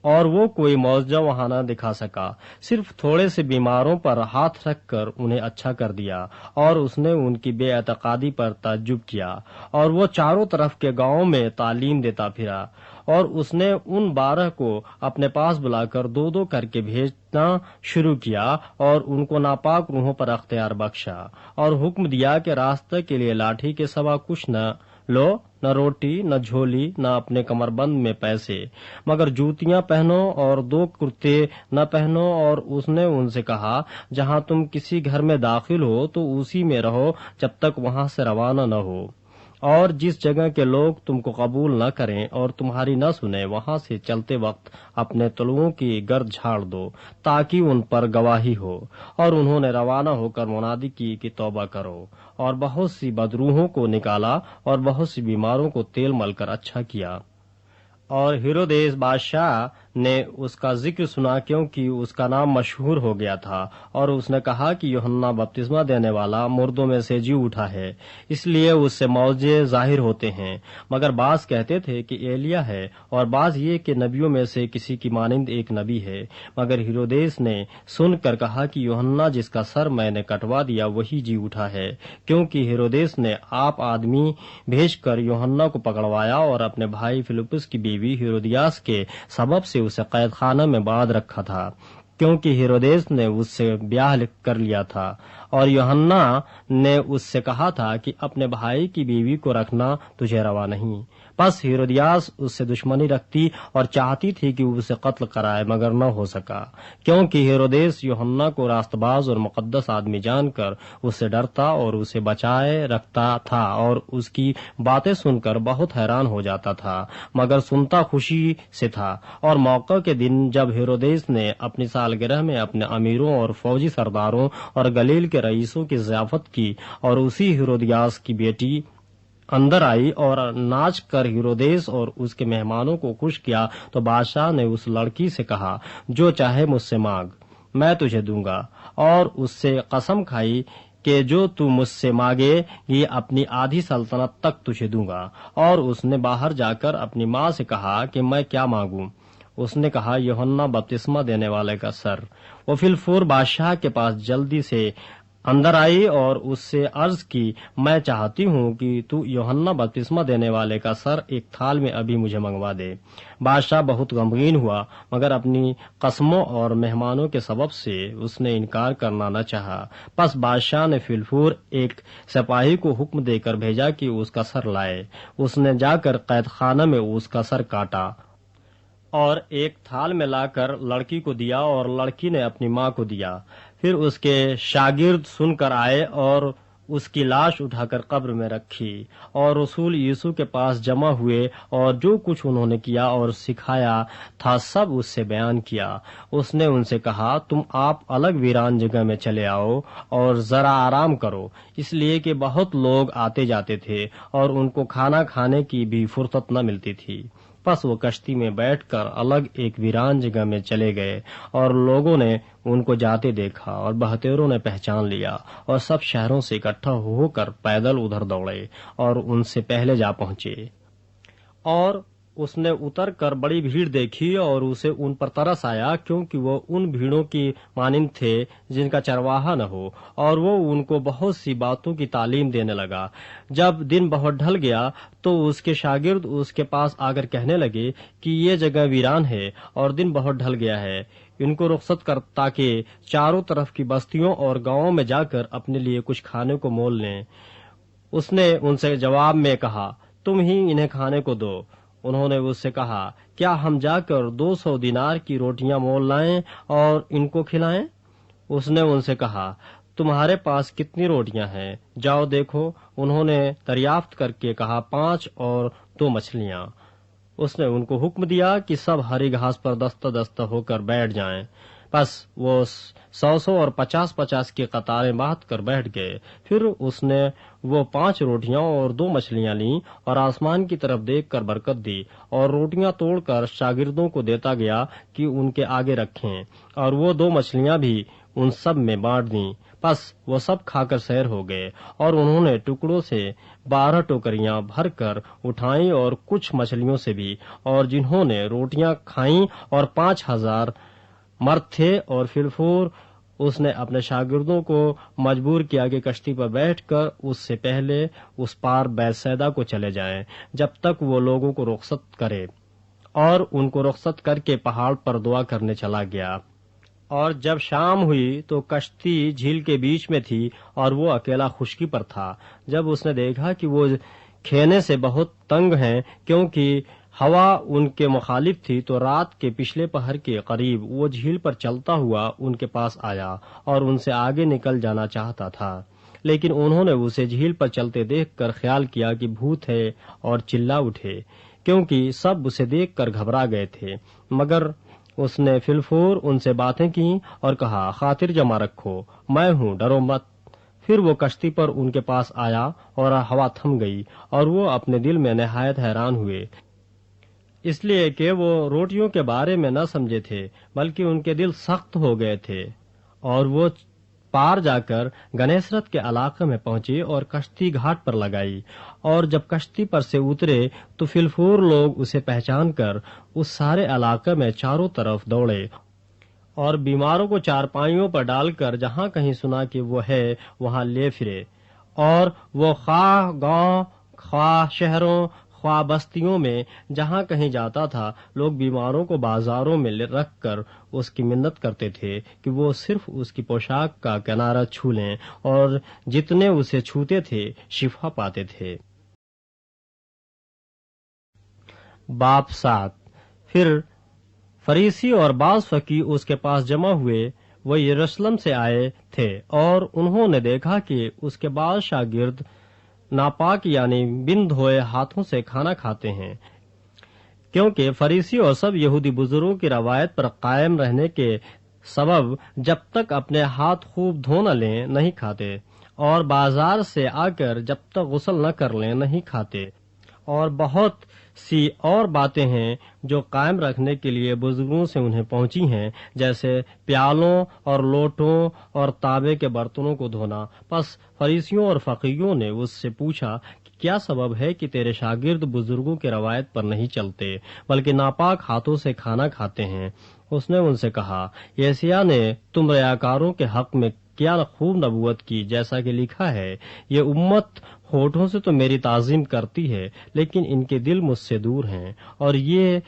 اور وہ کوئی معجزہ وہاں نہ دکھا سکا، صرف تھوڑے سے بیماروں پر ہاتھ رکھ کر انہیں اچھا کر دیا، اور اس نے ان کی بے اعتقادی پر تعجب کیا۔ اور وہ چاروں طرف کے گاؤں میں تعلیم دیتا پھرا، اور اس نے ان 12 کو اپنے پاس بلا کر 2 کر کے بھیجنا شروع کیا، اور ان کو ناپاک روحوں پر اختیار بخشا، اور حکم دیا کہ راستے کے لیے لاٹھی کے سوا کچھ نہ لو، نہ روٹی، نہ جھولی، نہ اپنے کمر بند میں پیسے، مگر جوتیاں پہنو اور 2 کرتے نہ پہنو۔ اور اس نے ان سے کہا، جہاں تم کسی گھر میں داخل ہو تو اسی میں رہو جب تک وہاں سے روانہ نہ ہو، اور جس جگہ کے لوگ تم کو قبول نہ کریں اور تمہاری نہ سنیں، وہاں سے چلتے وقت اپنے تلوؤں کی گرد جھاڑ دو تاکہ ان پر گواہی ہو۔ اور انہوں نے روانہ ہو کر منادی کی کہ توبہ کرو، اور بہت سی بدروحوں کو نکالا اور بہت سی بیماروں کو تیل مل کر اچھا کیا۔ اور ہیرودیس بادشاہ نے اس کا ذکر سنا کیونکہ اس کا نام مشہور ہو گیا تھا، اور اس نے کہا کہ یوحنا بپتسمہ دینے والا مردوں میں سے جی اٹھا ہے، اس لیے اس سے معجزے ظاہر ہوتے ہیں۔ مگر بعض کہتے تھے کہ ایلیا ہے، اور بعض یہ کہ نبیوں میں سے کسی کی مانند ایک نبی ہے۔ مگر ہیرودیس نے سن کر کہا کہ یوحنا جس کا سر میں نے کٹوا دیا وہی جی اٹھا ہے، کیونکہ ہیرودیس نے آپ آدمی بھیج کر یوحنا کو پکڑوایا اور اپنے بھائی فلپس کی بیوی ہیرودیاس کے سبب سے اسے قید خانہ میں باندھ رکھا تھا، کیونکہ ہیرودیس نے اس سے بیاہ کر لیا تھا، اور یوحنا نے اس سے کہا تھا کہ اپنے بھائی کی بیوی کو رکھنا تجھے روا نہیں۔ پس ہیرودیاس اس سے دشمنی رکھتی اور چاہتی تھی کہ اسے قتل کرائے، مگر نہ ہو سکا، کیونکہ ہیرودیس یوحنا کو راست باز اور مقدس آدمی جان کر اس سے ڈرتا اور اسے بچائے رکھتا تھا، اور اس کی باتیں سن کر بہت حیران ہو جاتا تھا، مگر سنتا خوشی سے تھا۔ اور موقع کے دن جب ہیرودیس نے اپنی سالگرہ میں اپنے امیروں اور فوجی سرداروں اور گلیل کے رئیسوں کی ضیافت کی، اور اسی ہیرودیاس کی بیٹی اندر آئی اور ناچ کر ہیرودیس اور اس کے مہمانوں کو خوش کیا، تو بادشاہ نے اس لڑکی سے کہا، جو چاہے مجھ سے مانگ، میں تجھے دوں گا۔ اور اس سے قسم کھائی کہ جو تو مجھ سے مانگے یہ اپنی آدھی سلطنت تک تجھے دوں گا۔ اور اس نے باہر جا کر اپنی ماں سے کہا کہ میں کیا مانگوں؟ اس نے کہا، یوحنا بپتسمہ دینے والے کا سر۔ وہ فی الفور بادشاہ کے پاس جلدی سے اندر آئی اور اس سے عرض کی، میں چاہتی ہوں کہ تو یوحنا بپتسمہ دینے والے کا سر ایک تھال میں ابھی مجھے منگوا دے۔ بادشاہ بہت غمگین ہوا، مگر اپنی قسموں اور مہمانوں کے سبب سے اس نے انکار کرنا نہ چاہا۔ پس بادشاہ نے فی الفور ایک سپاہی کو حکم دے کر بھیجا کہ اس کا سر لائے۔ اس نے جا کر قید خانہ میں اس کا سر کاٹا اور ایک تھال میں لا کر لڑکی کو دیا، اور لڑکی نے اپنی ماں کو دیا۔ پھر اس کے شاگرد سن کر آئے اور اس کی لاش اٹھا کر قبر میں رکھی، اور رسول یسوع کے پاس جمع ہوئے، اور جو کچھ انہوں نے کیا اور سکھایا تھا سب اس سے بیان کیا۔ اس نے ان سے کہا، تم آپ الگ ویران جگہ میں چلے آؤ اور ذرا آرام کرو، اس لیے کہ بہت لوگ آتے جاتے تھے اور ان کو کھانا کھانے کی بھی فرصت نہ ملتی تھی۔ پس وہ کشتی میں بیٹھ کر الگ ایک ویران جگہ میں چلے گئے، اور لوگوں نے ان کو جاتے دیکھا، اور بہتیروں نے پہچان لیا، اور سب شہروں سے اکٹھا ہو کر پیدل ادھر دوڑے اور ان سے پہلے جا پہنچے۔ اور اس نے اتر کر بڑی بھیڑ دیکھی اور اسے ان پر ترس آیا، کیونکہ وہ ان بھیڑوں کی مانند تھے جن کا چرواہا نہ ہو، اور وہ ان کو بہت سی باتوں کی تعلیم دینے لگا۔ جب دن بہت ڈھل گیا تو اس کے شاگرد اس کے پاس آ کر کہنے لگے کہ یہ جگہ ویران ہے اور دن بہت ڈھل گیا ہے، ان کو رخصت کر تاکہ چاروں طرف کی بستیوں اور گاؤں میں جا کر اپنے لیے کچھ کھانے کو مول لیں۔ اس نے ان سے جواب میں کہا، تم ہی انہیں کھانے کو دو۔ انہوں نے اس سے کہا کیا ہم جا کر 200 دینار کی روٹیاں مول لائیں اور ان کو کھلائیں؟ اس نے ان سے کہا تمہارے پاس کتنی روٹیاں ہیں؟ جاؤ دیکھو۔ انہوں نے دریافت کر کے کہا 5 اور 2 مچھلیاں۔ اس نے ان کو حکم دیا کہ سب ہری گھاس پر دستہ دستہ ہو کر بیٹھ جائیں۔ بس وہ 100 اور 50 کی قطاریں باندھ کر بیٹھ گئے۔ پھر اس نے وہ 5 روٹیاں اور 2 مچھلیاں لیں اور آسمان کی طرف دیکھ کر برکت دی اور روٹیاں توڑ کر شاگردوں کو دیتا گیا کہ ان کے آگے رکھیں، اور وہ 2 مچھلیاں بھی ان سب میں بانٹ دیں۔ بس وہ سب کھا کر سیر ہو گئے، اور انہوں نے ٹکڑوں سے 12 ٹوکریاں بھر کر اٹھائیں اور کچھ مچھلیوں سے بھی، اور جنہوں نے روٹیاں کھائیں اور 5000 مرد تھے۔ اور فلفور اس نے اپنے شاگردوں کو مجبور کیا کہ کشتی پر بیٹھ کر اس سے پہلے اس پار بیتسیدا کو چلے جائیں جب تک وہ لوگوں کو رخصت کرے، اور ان کو رخصت کر کے پہاڑ پر دعا کرنے چلا گیا۔ اور جب شام ہوئی تو کشتی جھیل کے بیچ میں تھی اور وہ اکیلا خشکی پر تھا۔ جب اس نے دیکھا کہ وہ کھینے سے بہت تنگ ہیں کیونکہ ہوا ان کے مخالف تھی، تو رات کے پچھلے پہر کے قریب وہ جھیل پر چلتا ہوا ان کے پاس آیا اور ان سے آگے نکل جانا چاہتا تھا، لیکن انہوں نے اسے جھیل پر چلتے دیکھ کر خیال کیا کہ بھوت ہے اور چلا اٹھے، کیونکہ سب اسے دیکھ کر گھبرا گئے تھے۔ مگر اس نے فلفور ان سے باتیں کی اور کہا خاطر جمع رکھو، میں ہوں، ڈرو مت۔ پھر وہ کشتی پر ان کے پاس آیا اور ہوا تھم گئی، اور وہ اپنے دل میں نہایت حیران ہوئے، اس لیے کہ وہ روٹیوں کے بارے میں نہ سمجھے تھے بلکہ ان کے دل سخت ہو گئے تھے۔ اور وہ پار جا کر گنیسرت کے علاقے میں پہنچے اور کشتی گھاٹ پر لگائی، اور جب کشتی پر سے اترے تو فلفور لوگ اسے پہچان کر اس سارے علاقے میں چاروں طرف دوڑے اور بیماروں کو چارپائیوں پر ڈال کر جہاں کہیں سنا کہ وہ ہے وہاں لے پھرے، اور وہ خواہ گاؤں خواہ شہروں خواہ بستیوں میں جہاں کہیں جاتا تھا، لوگ بیماروں کو بازاروں میں رکھ کر اس کی منت کرتے تھے کہ وہ صرف اس کی پوشاک کا کنارہ چھو لیں، اور جتنے اسے چھوتے تھے شفا پاتے تھے۔ باب 7۔ پھر فریسی اور بعض فقیہ اس کے پاس جمع ہوئے، وہ یروشلم سے آئے تھے، اور انہوں نے دیکھا کہ اس کے بعض شاگرد ناپاک یعنی بن دھوئے ہاتھوں سے کھانا کھاتے ہیں، کیونکہ فریسی اور سب یہودی بزرگوں کی روایت پر قائم رہنے کے سبب جب تک اپنے ہاتھ خوب دھو نہ لیں نہیں کھاتے، اور بازار سے آ کر جب تک غسل نہ کر لیں نہیں کھاتے۔ اور بہت سی اور باتیں ہیں جو قائم رکھنے کے لیے بزرگوں سے انہیں پہنچی ہیں، جیسے پیالوں اور لوٹوں اور تانبے کے برتنوں کو دھونا۔ پس فریسیوں اور فقیہوں نے اس سے پوچھا کہ کیا سبب ہے کہ تیرے شاگرد بزرگوں کی روایت پر نہیں چلتے بلکہ ناپاک ہاتھوں سے کھانا کھاتے ہیں؟ اس نے ان سے کہا یسیاہ نے تم ریاکاروں کے حق میں کیا خوب نبوت کی، جیسا کہ لکھا ہے، یہ امت ہونٹوں سے تو میری تعظیم کرتی ہے لیکن ان کے دل مجھ سے دور ہیں، اور یہ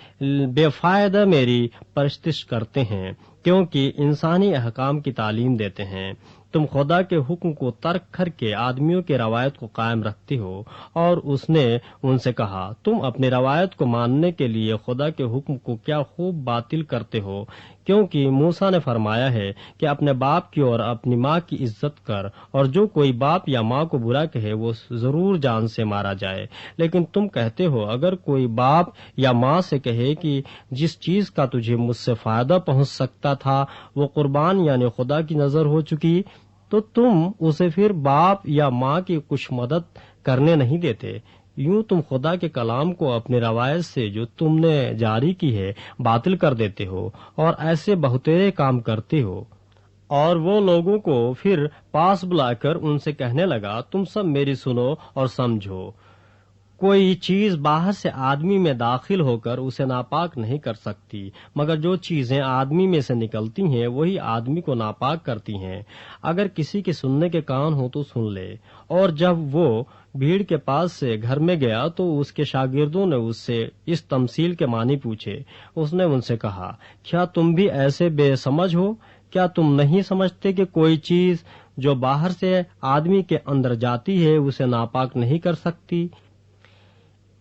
بے فائدہ میری پرستش کرتے ہیں کیونکہ انسانی احکام کی تعلیم دیتے ہیں۔ تم خدا کے حکم کو ترک کر کے آدمیوں کی روایت کو قائم رکھتے ہو۔ اور اس نے ان سے کہا تم اپنی روایت کو ماننے کے لیے خدا کے حکم کو کیا خوب باطل کرتے ہو، کیونکہ موسیٰ نے فرمایا ہے کہ اپنے باپ کی اور اپنی ماں کی عزت کر، اور جو کوئی باپ یا ماں کو برا کہے وہ ضرور جان سے مارا جائے۔ لیکن تم کہتے ہو اگر کوئی باپ یا ماں سے کہے کہ جس چیز کا تجھے مجھ سے فائدہ پہنچ سکتا تھا وہ قربان یعنی خدا کی نظر ہو چکی، تو تم اسے پھر باپ یا ماں کی کچھ مدد کرنے نہیں دیتے۔ یوں تم خدا کے کلام کو اپنی روایت سے جو تم نے جاری کی ہے باطل کر دیتے ہو، اور ایسے بہترے کام کرتے ہو۔ اور وہ لوگوں کو پھر پاس بلا کر ان سے کہنے لگا تم سب میری سنو اور سمجھو، کوئی چیز باہر سے آدمی میں داخل ہو کر اسے ناپاک نہیں کر سکتی، مگر جو چیزیں آدمی میں سے نکلتی ہیں وہی آدمی کو ناپاک کرتی ہیں۔ اگر کسی کے سننے کے کان ہو تو سن لے۔ اور جب وہ بھیڑ کے پاس سے گھر میں گیا تو اس کے شاگردوں نے اس سے اس تمثیل کے معنی پوچھے۔ اس نے ان سے کہا کیا تم بھی ایسے بے سمجھ ہو؟ کیا تم نہیں سمجھتے کہ کوئی چیز جو باہر سے آدمی کے اندر جاتی ہے اسے ناپاک نہیں کر سکتی؟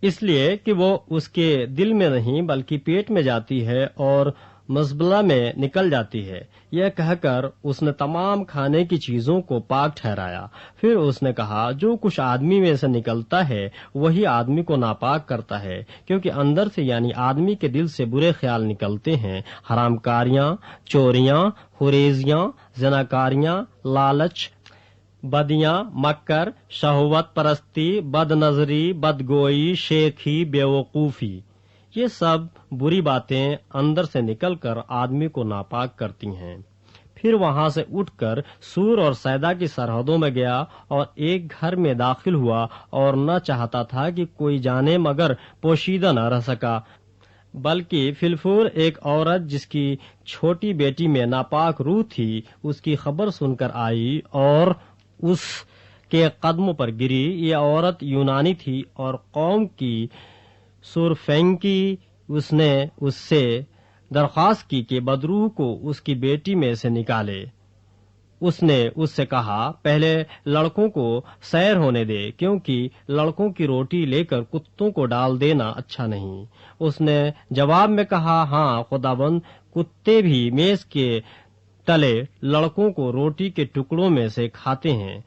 اس لیے کہ وہ اس کے دل میں نہیں بلکہ پیٹ میں جاتی ہے اور مزبلہ میں نکل جاتی ہے۔ یہ کہہ کر اس نے تمام کھانے کی چیزوں کو پاک ٹھہرایا۔ پھر اس نے کہا، جو کچھ آدمی میں سے نکلتا ہے وہی آدمی کو ناپاک کرتا ہے، کیونکہ اندر سے یعنی آدمی کے دل سے برے خیال نکلتے ہیں، حرام کاریاں، چوریاں، خریزیاں، زناکاریاں، لالچ، بدیاں، مکر، شہوت پرستی، بد نظری، بدگوئی، شیخی، بیوقوفی۔ یہ سب بری باتیں اندر سے نکل کر آدمی کو ناپاک کرتی ہیں۔ پھر وہاں سے اٹھ کر سور اور سیدا کی سرحدوں میں گیا اور ایک گھر میں داخل ہوا اور نہ چاہتا تھا کہ کوئی جانے مگر پوشیدہ نہ رہ سکا، بلکہ فلفور ایک عورت جس کی چھوٹی بیٹی میں ناپاک روح تھی اس کی خبر سن کر آئی اور اس کے قدموں پر گری۔ یہ عورت یونانی تھی اور قوم کی سورفینکی۔ اس نے اس سے درخواست کی کہ بدروح کو اس کی بیٹی میں سے نکالے۔ اس نے اس سے کہا، پہلے لڑکوں کو سیر ہونے دے، کیونکہ لڑکوں کی روٹی لے کر کتوں کو ڈال دینا اچھا نہیں۔ اس نے جواب میں کہا، ہاں خداوند، کتے بھی میز کے تلے لڑکوں کو روٹی کے ٹکڑوں میں سے کھاتے ہیں۔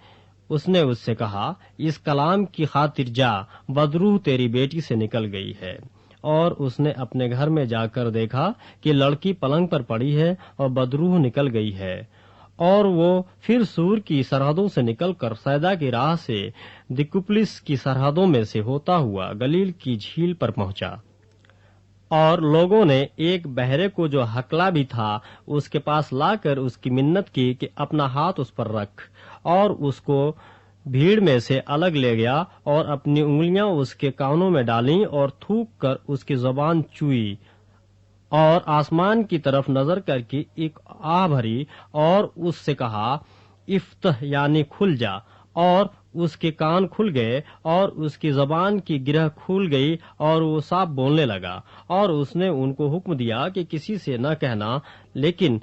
اس نے اس سے کہا، اس کلام کی خاطر جا، بدروح تیری بیٹی سے نکل گئی ہے۔ اور اس نے اپنے گھر میں جا کر دیکھا کہ لڑکی پلنگ پر پڑی ہے اور بدروح نکل گئی ہے۔ اور وہ پھر سور کی سرحدوں سے نکل کر سیدا کی راہ سے دکوپلس کی سرحدوں میں سے ہوتا ہوا گلیل کی جھیل پر پہنچا۔ اور لوگوں نے ایک بہرے کو جو ہکلا بھی تھا اس کے پاس لا کر اس کی منت کی کہ اپنا ہاتھ اس پر رکھ، اور اس کو بھیڑ میں سے الگ لے گیا اور اپنی انگلیاں اس کے کانوں میں ڈالیں اور تھوک کر اس کی زبان چوئی، اور آسمان کی طرف نظر کر کے ایک آہ بھری اور اس سے کہا، افتح یعنی کھل جا، اور اس کے کان کھل گئے اور اس کی زبان کی گرہ کھل گئی اور وہ صاف بولنے لگا۔ اور اس نے ان کو حکم دیا کہ کسی سے نہ کہنا، لیکن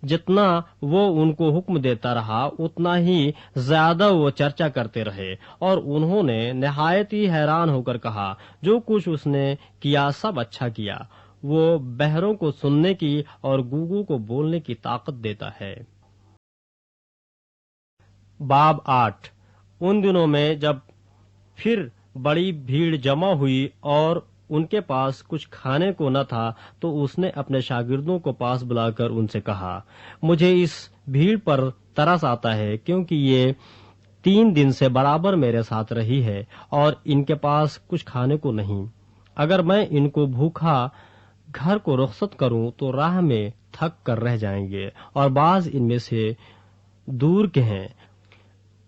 جتنا وہ ان کو حکم دیتا رہا اتنا ہی زیادہ وہ چرچا کرتے رہے، اور انہوں نے نہایت ہی حیران ہو کر کہا، جو کچھ اس نے کیا سب اچھا کیا۔ وہ بہروں کو سننے کی اور گونگوں کو بولنے کی طاقت دیتا ہے۔ باب 8۔ ان دنوں میں جب پھر بڑی بھیڑ جمع ہوئی اور ان کے پاس کچھ کھانے کو نہ تھا تو اس نے اپنے شاگردوں کو پاس بلا کر ان سے کہا، مجھے اس بھیڑ پر ترس آتا ہے، کیونکہ یہ 3 دن سے برابر میرے ساتھ رہی ہے اور ان کے پاس کچھ کھانے کو نہیں۔ اگر میں ان کو بھوکھا گھر کو رخصت کروں تو راہ میں تھک کر رہ جائیں گے، اور بعض ان میں سے دور کے ہیں۔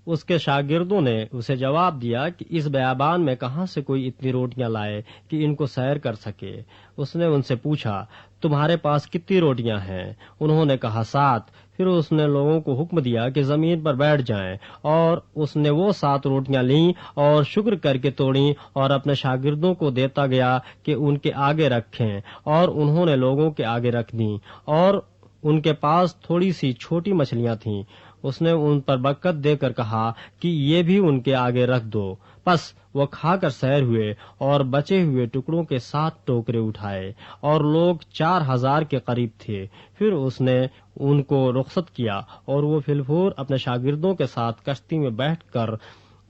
اس کے شاگردوں نے اسے جواب دیا کہ اس بیابان میں کہاں سے کوئی اتنی روٹیاں لائے کہ ان کو سیر کر سکے۔ اس نے ان سے پوچھا، تمہارے پاس کتنی روٹیاں ہیں؟ انہوں نے کہا، 7۔ پھر اس نے لوگوں کو حکم دیا کہ زمین پر بیٹھ جائیں، اور اس نے وہ 7 روٹیاں لیں اور شکر کر کے توڑیں اور اپنے شاگردوں کو دیتا گیا کہ ان کے آگے رکھیں، اور انہوں نے لوگوں کے آگے رکھ دیں، اور ان کے پاس تھوڑی سی چھوٹی مچھلیاں تھیں۔ اس نے ان پر برکت دے کر کہا کہ یہ بھی ان کے آگے رکھ دو۔ پس وہ کھا کر سیر ہوئے اور بچے ہوئے ٹکڑوں کے 7 ٹوکرے اٹھائے، اور لوگ 4000 کے قریب تھے۔ پھر اس نے ان کو رخصت کیا اور وہ فلفور اپنے شاگردوں کے ساتھ کشتی میں بیٹھ کر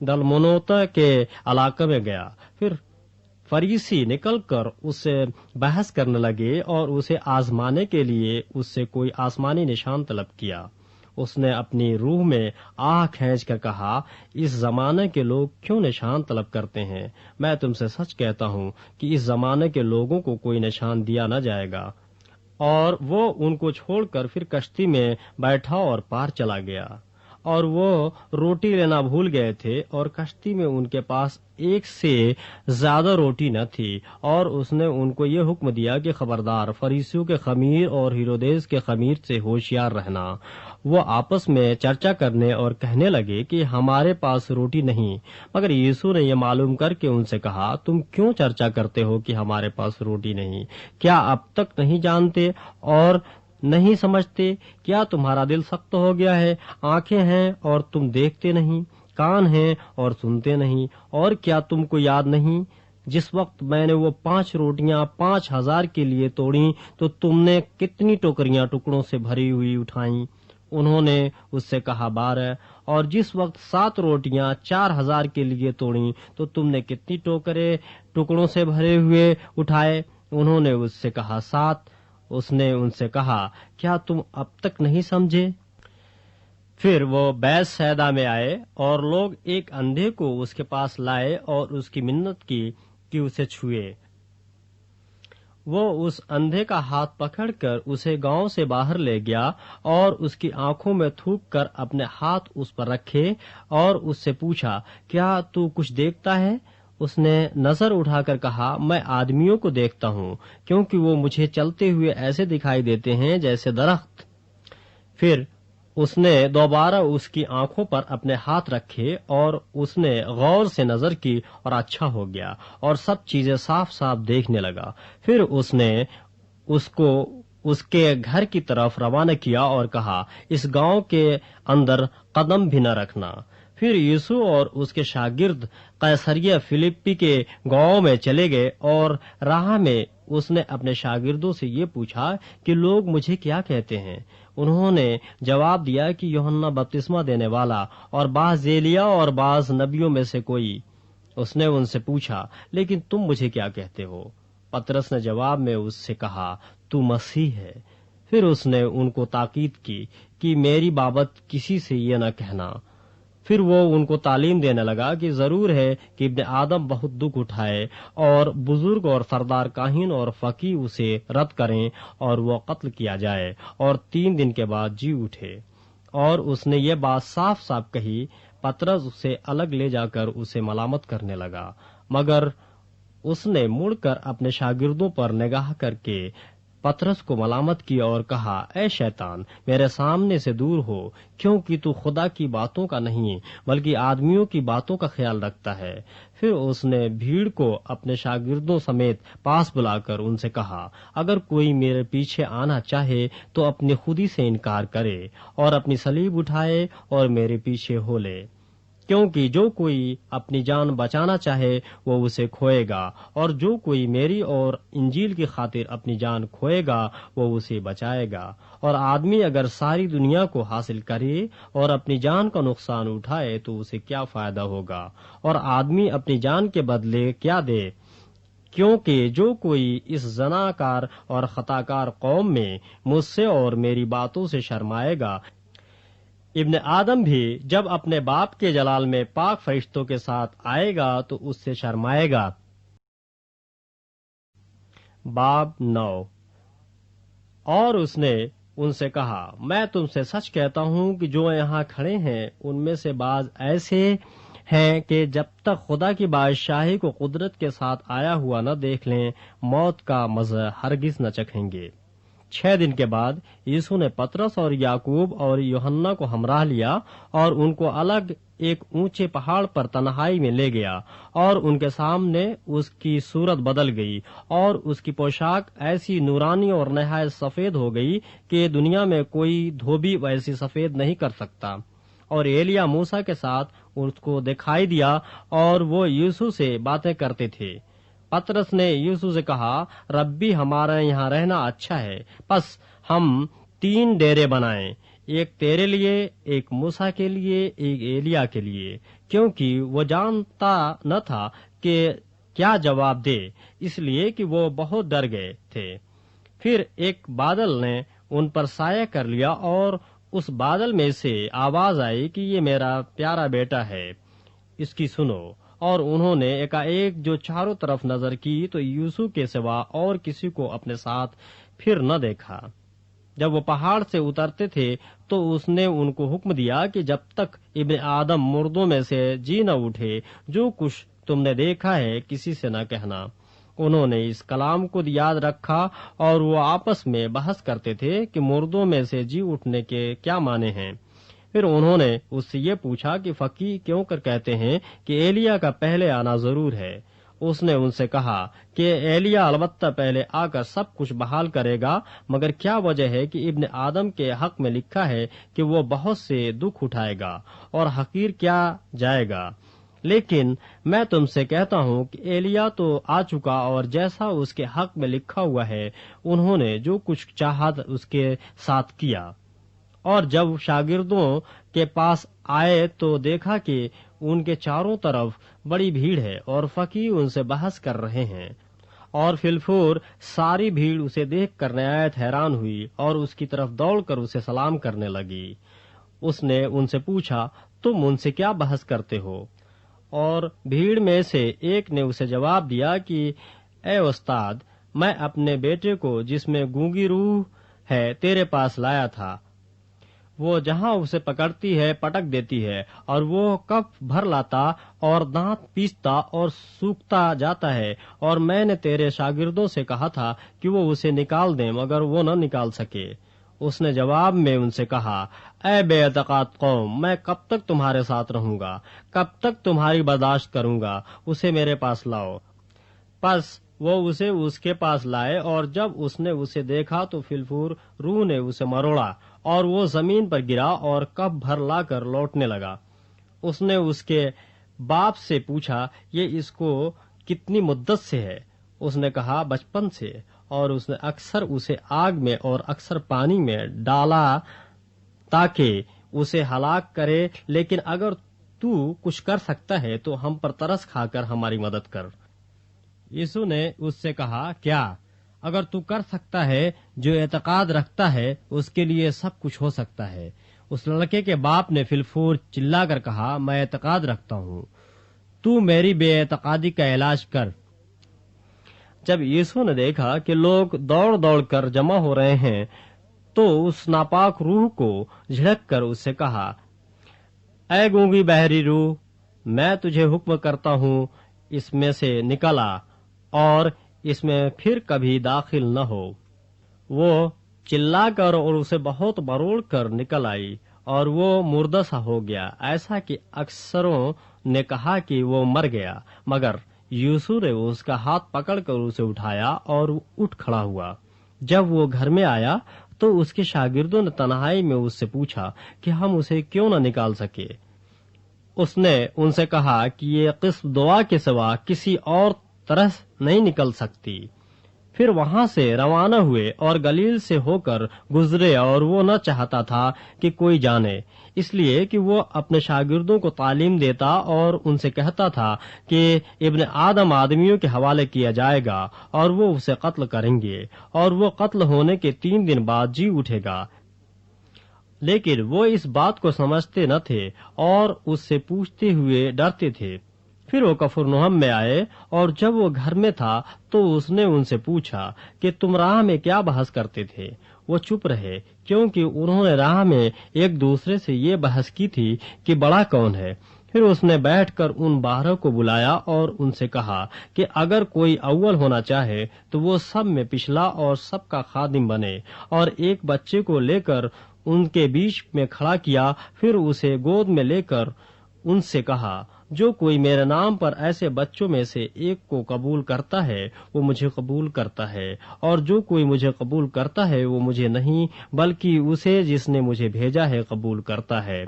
دلمنوتا کے علاقے میں گیا۔ پھر فریسی نکل کر اس سے بحث کرنے لگے اور اسے آزمانے کے لیے اس سے کوئی آسمانی نشان طلب کیا۔ اس نے اپنی روح میں آہ کھینچ کر کہا، اس زمانے کے لوگ کیوں نشان طلب کرتے ہیں؟ میں تم سے سچ کہتا ہوں کہ اس زمانے کے لوگوں کو کوئی نشان دیا نہ جائے گا۔ اور وہ ان کو چھوڑ کر پھر کشتی میں بیٹھا اور پار چلا گیا۔ اور وہ روٹی لینا بھول گئے تھے اور کشتی میں ان کے پاس 1 سے زیادہ روٹی نہ تھی۔ اور اس نے ان کو یہ حکم دیا کہ خبردار، فریسیوں کے خمیر اور ہیرودیس کے خمیر سے ہوشیار رہنا۔ وہ آپس میں چرچا کرنے اور کہنے لگے کہ ہمارے پاس روٹی نہیں۔ مگر یسوع نے یہ معلوم کر کے ان سے کہا، تم کیوں چرچا کرتے ہو کہ ہمارے پاس روٹی نہیں؟ کیا اب تک نہیں جانتے اور نہیں سمجھتے؟ کیا تمہارا دل سخت ہو گیا ہے؟ آنکھیں ہیں اور تم دیکھتے نہیں، کان ہیں اور سنتے نہیں، اور کیا تم کو یاد نہیں؟ جس وقت میں نے وہ 5 روٹیاں 5,000 کے لیے توڑی تو تم نے کتنی ٹوکریاں ٹکڑوں سے بھری ہوئی اٹھائیں؟ انہوں نے اس سے کہا 12۔ اور جس وقت 7 روٹیاں 4,000 کے لیے توڑیں تو تم نے کتنی ٹوکرے ٹکڑوں سے بھرے ہوئے اٹھائے؟ انہوں نے اس سے کہا 7۔ اس نے ان سے کہا کیا تم اب تک نہیں سمجھے؟ پھر وہ بیت سیدا میں آئے اور لوگ ایک اندھے کو اس کے پاس لائے اور اس کی منت کی کہ اسے چھوئے۔ وہ اس اندھے کا ہاتھ پکڑ کر اسے گاؤں سے باہر لے گیا اور اس کی آنکھوں میں تھوک کر اپنے ہاتھ اس پر رکھے اور اس سے پوچھا کیا تو کچھ دیکھتا ہے؟ اس نے نظر اٹھا کر کہا میں آدمیوں کو دیکھتا ہوں، کیونکہ وہ مجھے چلتے ہوئے ایسے دکھائی دیتے ہیں جیسے درخت۔ پھر اس نے دوبارہ اس کی آنکھوں پر اپنے ہاتھ رکھے اور اس نے غور سے نظر کی اور اچھا ہو گیا اور سب چیزیں صاف صاف دیکھنے لگا۔ پھر اس نے اس کو اس کے گھر کی طرف روانہ کیا اور کہا اس گاؤں کے اندر قدم بھی نہ رکھنا۔ پھر یسوع اور اس کے شاگرد قیصریہ فلپی کے گاؤں میں چلے گئے اور راہ میں اس نے اپنے شاگردوں سے یہ پوچھا کہ لوگ مجھے کیا کہتے ہیں؟ انہوں نے جواب دیا کہ یوحنا بپتسمہ دینے والا، اور بعض ایلیا اور بعض نبیوں میں سے کوئی۔ اس نے ان سے پوچھا لیکن تم مجھے کیا کہتے ہو؟ پطرس نے جواب میں اس سے کہا تو مسیح ہے۔ پھر اس نے ان کو تاکید کی کہ میری بابت کسی سے یہ نہ کہنا۔ پھر وہ ان کو تعلیم دینے لگا کہ ضرور ہے کہ ابن آدم بہت دکھ اٹھائے اور بزرگ اور سردار کاہن اور فقیہ اسے رد کریں اور وہ قتل کیا جائے اور 3 دن کے بعد جی اٹھے۔ اور اس نے یہ بات صاف صاف کہی۔ پطرس اسے الگ لے جا کر اسے ملامت کرنے لگا، مگر اس نے مڑ کر اپنے شاگردوں پر نگاہ کر کے پطرس کو ملامت کیا اور کہا اے شیطان، میرے سامنے سے دور ہو، کیونکہ تو خدا کی باتوں کا نہیں بلکہ آدمیوں کی باتوں کا خیال رکھتا ہے۔ پھر اس نے بھیڑ کو اپنے شاگردوں سمیت پاس بلا کر ان سے کہا اگر کوئی میرے پیچھے آنا چاہے تو اپنی خودی سے انکار کرے اور اپنی صلیب اٹھائے اور میرے پیچھے ہو لے۔ کیونکہ جو کوئی اپنی جان بچانا چاہے وہ اسے کھوئے گا، اور جو کوئی میری اور انجیل کی خاطر اپنی جان کھوئے گا وہ اسے بچائے گا۔ اور آدمی اگر ساری دنیا کو حاصل کرے اور اپنی جان کا نقصان اٹھائے تو اسے کیا فائدہ ہوگا؟ اور آدمی اپنی جان کے بدلے کیا دے؟ کیونکہ جو کوئی اس زناکار اور خطاکار قوم میں مجھ سے اور میری باتوں سے شرمائے گا، ابن آدم بھی جب اپنے باپ کے جلال میں پاک فرشتوں کے ساتھ آئے گا تو اس سے شرمائے گا۔ باب 9۔ اور اس نے ان سے کہا میں تم سے سچ کہتا ہوں کہ جو یہاں کھڑے ہیں ان میں سے بعض ایسے ہیں کہ جب تک خدا کی بادشاہی کو قدرت کے ساتھ آیا ہوا نہ دیکھ لیں موت کا مزہ ہرگز نہ چکھیں گے۔ 6 دن کے بعد یسوع نے پطرس اور یعقوب اور یوحنا کو ہمراہ لیا اور ان کو الگ ایک اونچے پہاڑ پر تنہائی میں لے گیا، اور ان کے سامنے اس کی صورت بدل گئی اور اس کی پوشاک ایسی نورانی اور نہایت سفید ہو گئی کہ دنیا میں کوئی دھوبی ویسی سفید نہیں کر سکتا۔ اور ایلیا موسیٰ کے ساتھ اس کو دکھائی دیا اور وہ یسوع سے باتیں کرتے تھے۔ پطرس نے یسوع سے کہا ربی، ہمارا یہاں رہنا اچھا ہے، پس ہم 3 ڈیرے بنائیں، ایک تیرے لیے، ایک موسیٰ کے لیے، ایک ایلیا کے لیے۔ کیونکہ وہ جانتا نہ تھا کہ کیا جواب دے، اس لیے کہ وہ بہت ڈر گئے تھے۔ پھر ایک بادل نے ان پر سایہ کر لیا اور اس بادل میں سے آواز آئی کہ یہ میرا پیارا بیٹا ہے، اس کی سنو۔ اور انہوں نے ایک جو چاروں طرف نظر کی تو یسوع کے سوا اور کسی کو اپنے ساتھ پھر نہ دیکھا۔ جب وہ پہاڑ سے اترتے تھے تو اس نے ان کو حکم دیا کہ جب تک ابن آدم مردوں میں سے جی نہ اٹھے جو کچھ تم نے دیکھا ہے کسی سے نہ کہنا۔ انہوں نے اس کلام کو یاد رکھا اور وہ آپس میں بحث کرتے تھے کہ مردوں میں سے جی اٹھنے کے کیا معنی ہیں۔ پھر انہوں نے اس سے یہ پوچھا کہ فقیہ کیوں کر کہتے ہیں کہ ایلیا کا پہلے آنا ضرور ہے۔ اس نے ان سے کہا کہ ایلیا البتہ پہلے آ کر سب کچھ بحال کرے گا، مگر کیا وجہ ہے کہ ابن آدم کے حق میں لکھا ہے کہ وہ بہت سے دکھ اٹھائے گا اور حقیر کیا جائے گا۔ لیکن میں تم سے کہتا ہوں کہ ایلیا تو آ چکا اور جیسا اس کے حق میں لکھا ہوا ہے انہوں نے جو کچھ چاہا اس کے ساتھ کیا۔ اور جب شاگردوں کے پاس آئے تو دیکھا کہ ان کے چاروں طرف بڑی بھیڑ ہے اور فقیہ ان سے بحث کر رہے ہیں، اور فی الفور ساری بھیڑ اسے دیکھ کر نہایت حیران ہوئی اور اس کی طرف دوڑ کر اسے سلام کرنے لگی۔ اس نے ان سے پوچھا، تم ان سے کیا بحث کرتے ہو؟ اور بھیڑ میں سے ایک نے اسے جواب دیا کہ اے استاد، میں اپنے بیٹے کو جس میں گونگی روح ہے تیرے پاس لایا تھا۔ وہ جہاں اسے پکڑتی ہے پٹک دیتی ہے، اور وہ کف بھر لاتا اور دانت پیستا اور سوکھتا جاتا ہے، اور میں نے تیرے شاگردوں سے کہا تھا کہ وہ اسے نکال دیں مگر وہ نہ نکال سکے۔ اس نے جواب میں ان سے کہا، اے بے اعتقاد قوم، میں کب تک تمہارے ساتھ رہوں گا؟ کب تک تمہاری برداشت کروں گا؟ اسے میرے پاس لاؤ۔ پس وہ اسے اس کے پاس لائے، اور جب اس نے اسے دیکھا تو فی الفور روح نے اسے مروڑا اور وہ زمین پر گرا اور کف بھر لا کر لوٹنے لگا۔ اس نے اس کے باپ سے پوچھا، یہ اس کو کتنی مدت سے ہے؟ اس نے کہا، بچپن سے، اور اس نے اکثر اسے آگ میں اور اکثر پانی میں ڈالا تاکہ اسے ہلاک کرے، لیکن اگر تو کچھ کر سکتا ہے تو ہم پر ترس کھا کر ہماری مدد کر۔ یسوع نے اس سے کہا، کیا اگر تو کر سکتا ہے؟ جو اعتقاد رکھتا ہے اس کے لیے سب کچھ ہو سکتا ہے۔ اس لڑکے کے باپ نے فی الفور چلا کر کہا، میں اعتقاد رکھتا ہوں، تو میری بے اعتقادی کا علاج کر۔ جب یسوع نے دیکھا کہ لوگ دوڑ دوڑ کر جمع ہو رہے ہیں تو اس ناپاک روح کو جھڑک کر اس سے کہا، اے گونگی بحری روح، میں تجھے حکم کرتا ہوں، اس میں سے نکل آ اور اس میں پھر کبھی داخل نہ ہو۔ وہ چلا کر اور اسے بہت مروڑ کر نکل آئی، اور وہ مردہ سا ہو گیا، ایسا کہ اکثروں نے کہا کہ وہ مر گیا، مگر یسوع نے اس کا ہاتھ پکڑ کر اسے اٹھایا اور وہ اٹھ کھڑا ہوا۔ جب وہ گھر میں آیا تو اس کے شاگردوں نے تنہائی میں اس سے پوچھا کہ ہم اسے کیوں نہ نکال سکے۔ اس نے ان سے کہا کہ یہ قسم دعا کے سوا کسی اور طرح نہیں نکل سکتی۔ پھر وہاں سے روانہ ہوئے اور گلیل سے ہو کر گزرے، اور وہ نہ چاہتا تھا کہ کوئی جانے، اس لیے کہ وہ اپنے شاگردوں کو تعلیم دیتا اور ان سے کہتا تھا کہ ابن آدم آدمیوں کے حوالے کیا جائے گا اور وہ اسے قتل کریں گے، اور وہ قتل ہونے کے 3 دن بعد جی اٹھے گا۔ لیکن وہ اس بات کو سمجھتے نہ تھے اور اس سے پوچھتے ہوئے ڈرتے تھے۔ پھر وہ کفرنہم میں آئے، اور جب وہ گھر میں تھا تو اس نے ان سے پوچھا کہ تم راہ میں کیا بحث کرتے تھے؟ وہ چپ رہے، کیونکہ انہوں نے راہ میں ایک دوسرے سے یہ بحث کی تھی کہ بڑا کون ہے۔ پھر اس نے بیٹھ کر ان 12 کو بلایا اور ان سے کہا کہ اگر کوئی اول ہونا چاہے تو وہ سب میں پچھلا اور سب کا خادم بنے، اور ایک بچے کو لے کر ان کے بیچ میں کھڑا کیا۔ پھر اسے گود میں لے کر ان سے کہا، جو کوئی میرے نام پر ایسے بچوں میں سے ایک کو قبول کرتا ہے وہ مجھے قبول کرتا ہے، اور جو کوئی مجھے قبول کرتا ہے وہ مجھے نہیں بلکہ اسے جس نے مجھے بھیجا ہے قبول کرتا ہے۔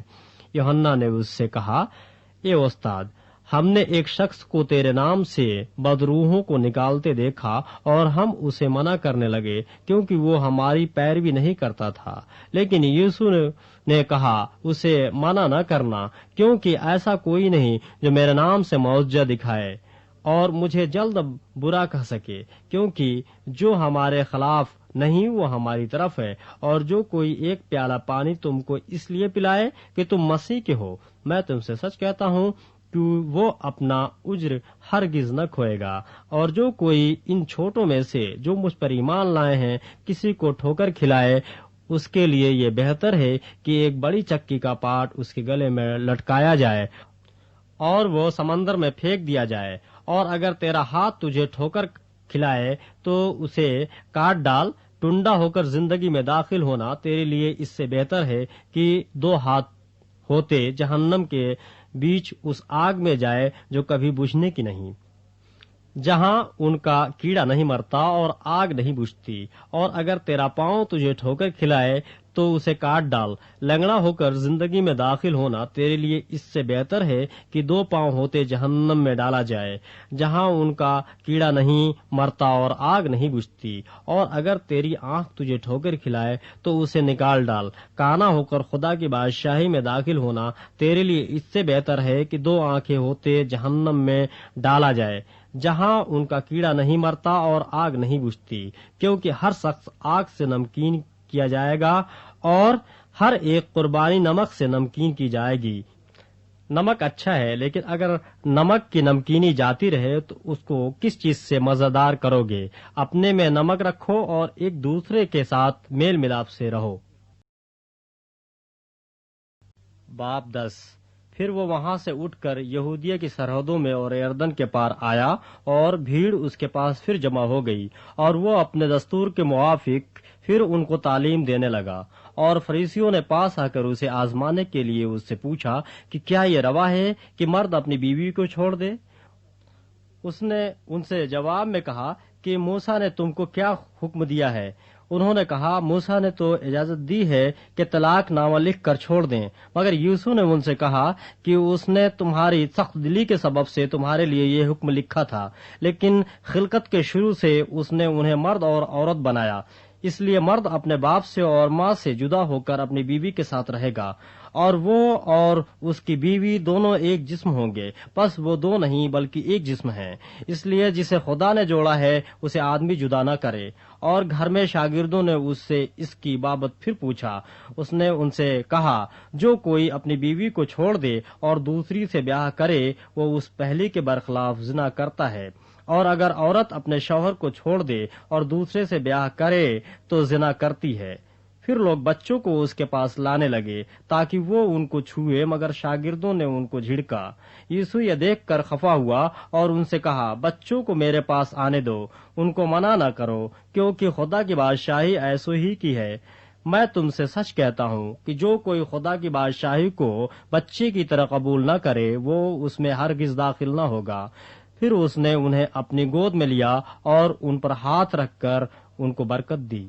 یوحنا نے اس سے کہا، اے استاد، ہم نے ایک شخص کو تیرے نام سے بدروحوں کو نکالتے دیکھا اور ہم اسے منع کرنے لگے کیونکہ وہ ہماری پیروی نہیں کرتا تھا۔ لیکن یسوع نے کہا، اسے منع نہ کرنا، کیونکہ ایسا کوئی نہیں جو میرے نام سے معجزہ دکھائے اور مجھے جلد برا کہہ سکے، کیونکہ جو ہمارے خلاف نہیں وہ ہماری طرف ہے۔ اور جو کوئی ایک پیالہ پانی تم کو اس لیے پلائے کہ تم مسیح کے ہو، میں تم سے سچ کہتا ہوں کہ وہ اپنا اجر ہرگز نہ کھوئے گا۔ اور جو کوئی ان چھوٹوں میں سے جو مجھ پر ایمان لائے ہیں کسی کو ٹھوکر کھلائے، اس کے لیے یہ بہتر ہے کہ ایک بڑی چکی کا پاٹ اس کے گلے میں لٹکایا جائے اور وہ سمندر میں پھینک دیا جائے۔ اور اگر تیرا ہاتھ تجھے ٹھوکر کھلائے تو اسے کاٹ ڈال۔ ٹنڈا ہو کر زندگی میں داخل ہونا تیرے لیے اس سے بہتر ہے کہ 2 ہاتھ ہوتے جہنم کے بیچ اس آگ میں جائے جو کبھی بجھنے کی نہیں۔ جہاں ان کا کیڑا نہیں مرتا اور آگ نہیں بجھتی، اور اگر تیرا پاؤں تجھے ٹھوکر کھلائے تو اسے کاٹ ڈال۔ لنگڑا ہو کر زندگی میں داخل ہونا تیرے لیے اس سے بہتر ہے کہ 2 پاؤں ہوتے جہنم میں ڈالا جائے، جہاں ان کا کیڑا نہیں مرتا اور آگ نہیں بجھتی۔ اور اگر تیری آنکھ تجھے ٹھوکر کھلائے تو اسے نکال ڈال۔ کانا ہو کر خدا کی بادشاہی میں داخل ہونا تیرے لیے اس سے بہتر ہے کہ 2 آنکھیں ہوتے جہنم میں ڈالا جائے، جہاں ان کا کیڑا نہیں مرتا اور آگ نہیں بجھتی، کیونکہ ہر شخص آگ سے نمکین کیا جائے گا اور ہر ایک قربانی نمک سے نمکین کی جائے گی۔ نمک اچھا ہے، لیکن اگر نمک کی نمکینی جاتی رہے تو اس کو کس چیز سے مزیدار کرو گے؟ اپنے میں نمک رکھو اور ایک دوسرے کے ساتھ میل ملاپ سے رہو۔ باب 10۔ پھر وہ وہاں سے اٹھ کر یہودیہ کی سرحدوں میں اور یردن کے پار آیا، اور بھیڑ اس کے پاس پھر جمع ہو گئی، اور وہ اپنے دستور کے موافق پھر ان کو تعلیم دینے لگا۔ اور فریسیوں نے پاس آ کر اسے آزمانے کے لیے اس سے پوچھا کہ کیا یہ روا ہے کہ مرد اپنی بیوی کو چھوڑ دے؟ اس نے ان سے جواب میں کہا کہ موسیٰ نے تم کو کیا حکم دیا ہے؟ انہوں نے کہا، موسیٰ نے تو اجازت دی ہے کہ طلاق نامہ لکھ کر چھوڑ دیں۔ مگر یوسف نے ان سے کہا کہ اس نے تمہاری سخت دلی کے سبب سے تمہارے لیے یہ حکم لکھا تھا، لیکن خلقت کے شروع سے اس نے انہیں مرد اور عورت بنایا۔ اس لیے مرد اپنے باپ سے اور ماں سے جدا ہو کر اپنی بیوی کے ساتھ رہے گا، اور وہ اور اس کی بیوی دونوں ایک جسم ہوں گے۔ پس وہ 2 نہیں بلکہ ایک جسم ہیں۔ اس لیے جسے خدا نے جوڑا ہے اسے آدمی جدا نہ کرے۔ اور گھر میں شاگردوں نے اس سے اس کی بابت پھر پوچھا۔ اس نے ان سے کہا، جو کوئی اپنی بیوی کو چھوڑ دے اور دوسری سے بیاہ کرے وہ اس پہلی کے برخلاف زنا کرتا ہے، اور اگر عورت اپنے شوہر کو چھوڑ دے اور دوسرے سے بیاہ کرے تو زنا کرتی ہے۔ پھر لوگ بچوں کو اس کے پاس لانے لگے تاکہ وہ ان کو چھوئے، مگر شاگردوں نے ان کو جھڑکا۔ یسوع یہ دیکھ کر خفا ہوا اور ان سے کہا، بچوں کو میرے پاس آنے دو، ان کو منع نہ کرو، کیونکہ خدا کی بادشاہی ایسو ہی کی ہے۔ میں تم سے سچ کہتا ہوں کہ جو کوئی خدا کی بادشاہی کو بچے کی طرح قبول نہ کرے وہ اس میں ہرگز داخل نہ ہوگا۔ پھر اس نے انہیں اپنی گود میں لیا اور ان پر ہاتھ رکھ کر ان کو برکت دی۔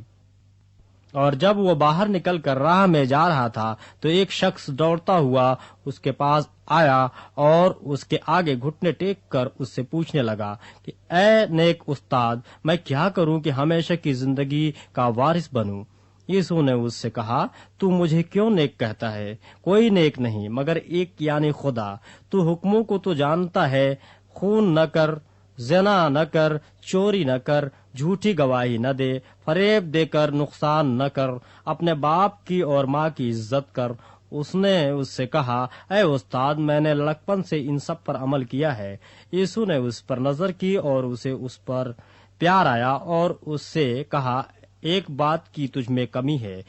اور جب وہ باہر نکل کر راہ میں جا رہا تھا تو ایک شخص دوڑتا ہوا اس کے پاس آیا اور اس کے آگے گھٹنے ٹیک کر اس سے پوچھنے لگا کہ اے نیک استاد، میں کیا کروں کہ ہمیشہ کی زندگی کا وارث بنوں؟ یسوع نے اس سے کہا، تو مجھے کیوں نیک کہتا ہے؟ کوئی نیک نہیں مگر ایک یعنی خدا۔ تو حکموں کو تو جانتا ہے، خون نہ کر، زنا نہ کر، چوری نہ کر، جھوٹی گواہی نہ دے، فریب دے کر نقصان نہ کر، اپنے باپ کی اور ماں کی عزت کر۔ اس نے اس سے کہا، اے استاد، میں نے لڑکپن سے ان سب پر عمل کیا ہے۔ یسوع نے اس پر نظر کی اور اسے اس پر پیار آیا اور اس سے کہا، ایک بات کی تجھ میں کمی ہے،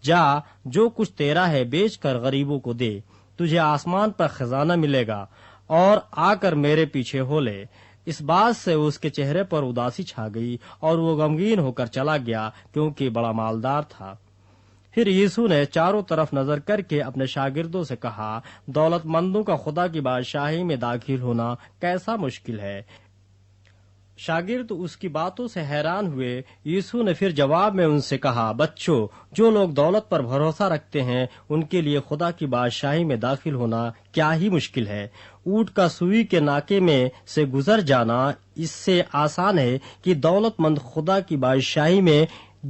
جا جو کچھ تیرا ہے بیچ کر غریبوں کو دے، تجھے آسمان پر خزانہ ملے گا، اور آ کر میرے پیچھے ہو لے۔ اس بات سے اس کے چہرے پر اداسی چھا گئی اور وہ غمگین ہو کر چلا گیا، کیونکہ بڑا مالدار تھا۔ پھر یسوع نے چاروں طرف نظر کر کے اپنے شاگردوں سے کہا، دولت مندوں کا خدا کی بادشاہی میں داخل ہونا کیسا مشکل ہے۔ شاگرد اس کی باتوں سے حیران ہوئے۔ یسوع نے پھر جواب میں ان سے کہا، بچوں، جو لوگ دولت پر بھروسہ رکھتے ہیں ان کے لیے خدا کی بادشاہی میں داخل ہونا کیا ہی مشکل ہے۔ اونٹ کا سوئی کے ناکے میں سے گزر جانا اس سے آسان ہے کہ دولت مند خدا کی بادشاہی میں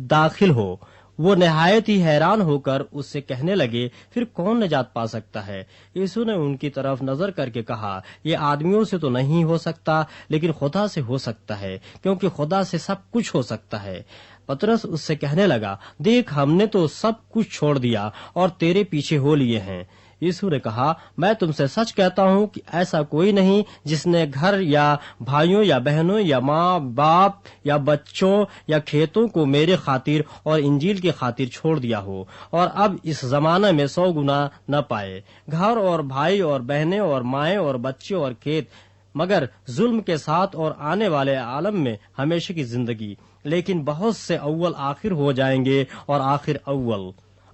داخل ہو۔ وہ نہایت ہی حیران ہو کر اس سے کہنے لگے، پھر کون نجات پا سکتا ہے؟ یسوع نے ان کی طرف نظر کر کے کہا، یہ آدمیوں سے تو نہیں ہو سکتا لیکن خدا سے ہو سکتا ہے، کیونکہ خدا سے سب کچھ ہو سکتا ہے۔ پترس اس سے کہنے لگا، دیکھ، ہم نے تو سب کچھ چھوڑ دیا اور تیرے پیچھے ہو لیے ہیں۔ یسوع نے کہا، میں تم سے سچ کہتا ہوں کہ ایسا کوئی نہیں جس نے گھر یا بھائیوں یا بہنوں یا ماں باپ یا بچوں یا کھیتوں کو میرے خاطر اور انجیل کی خاطر چھوڑ دیا ہو اور اب اس زمانے میں 100 گنا نہ پائے، گھر اور بھائی اور بہنیں اور مائیں اور بچے اور کھیت، مگر ظلم کے ساتھ اور آنے والے عالم میں ہمیشہ کی زندگی۔ لیکن بہت سے اول آخر ہو جائیں گے اور آخر اول۔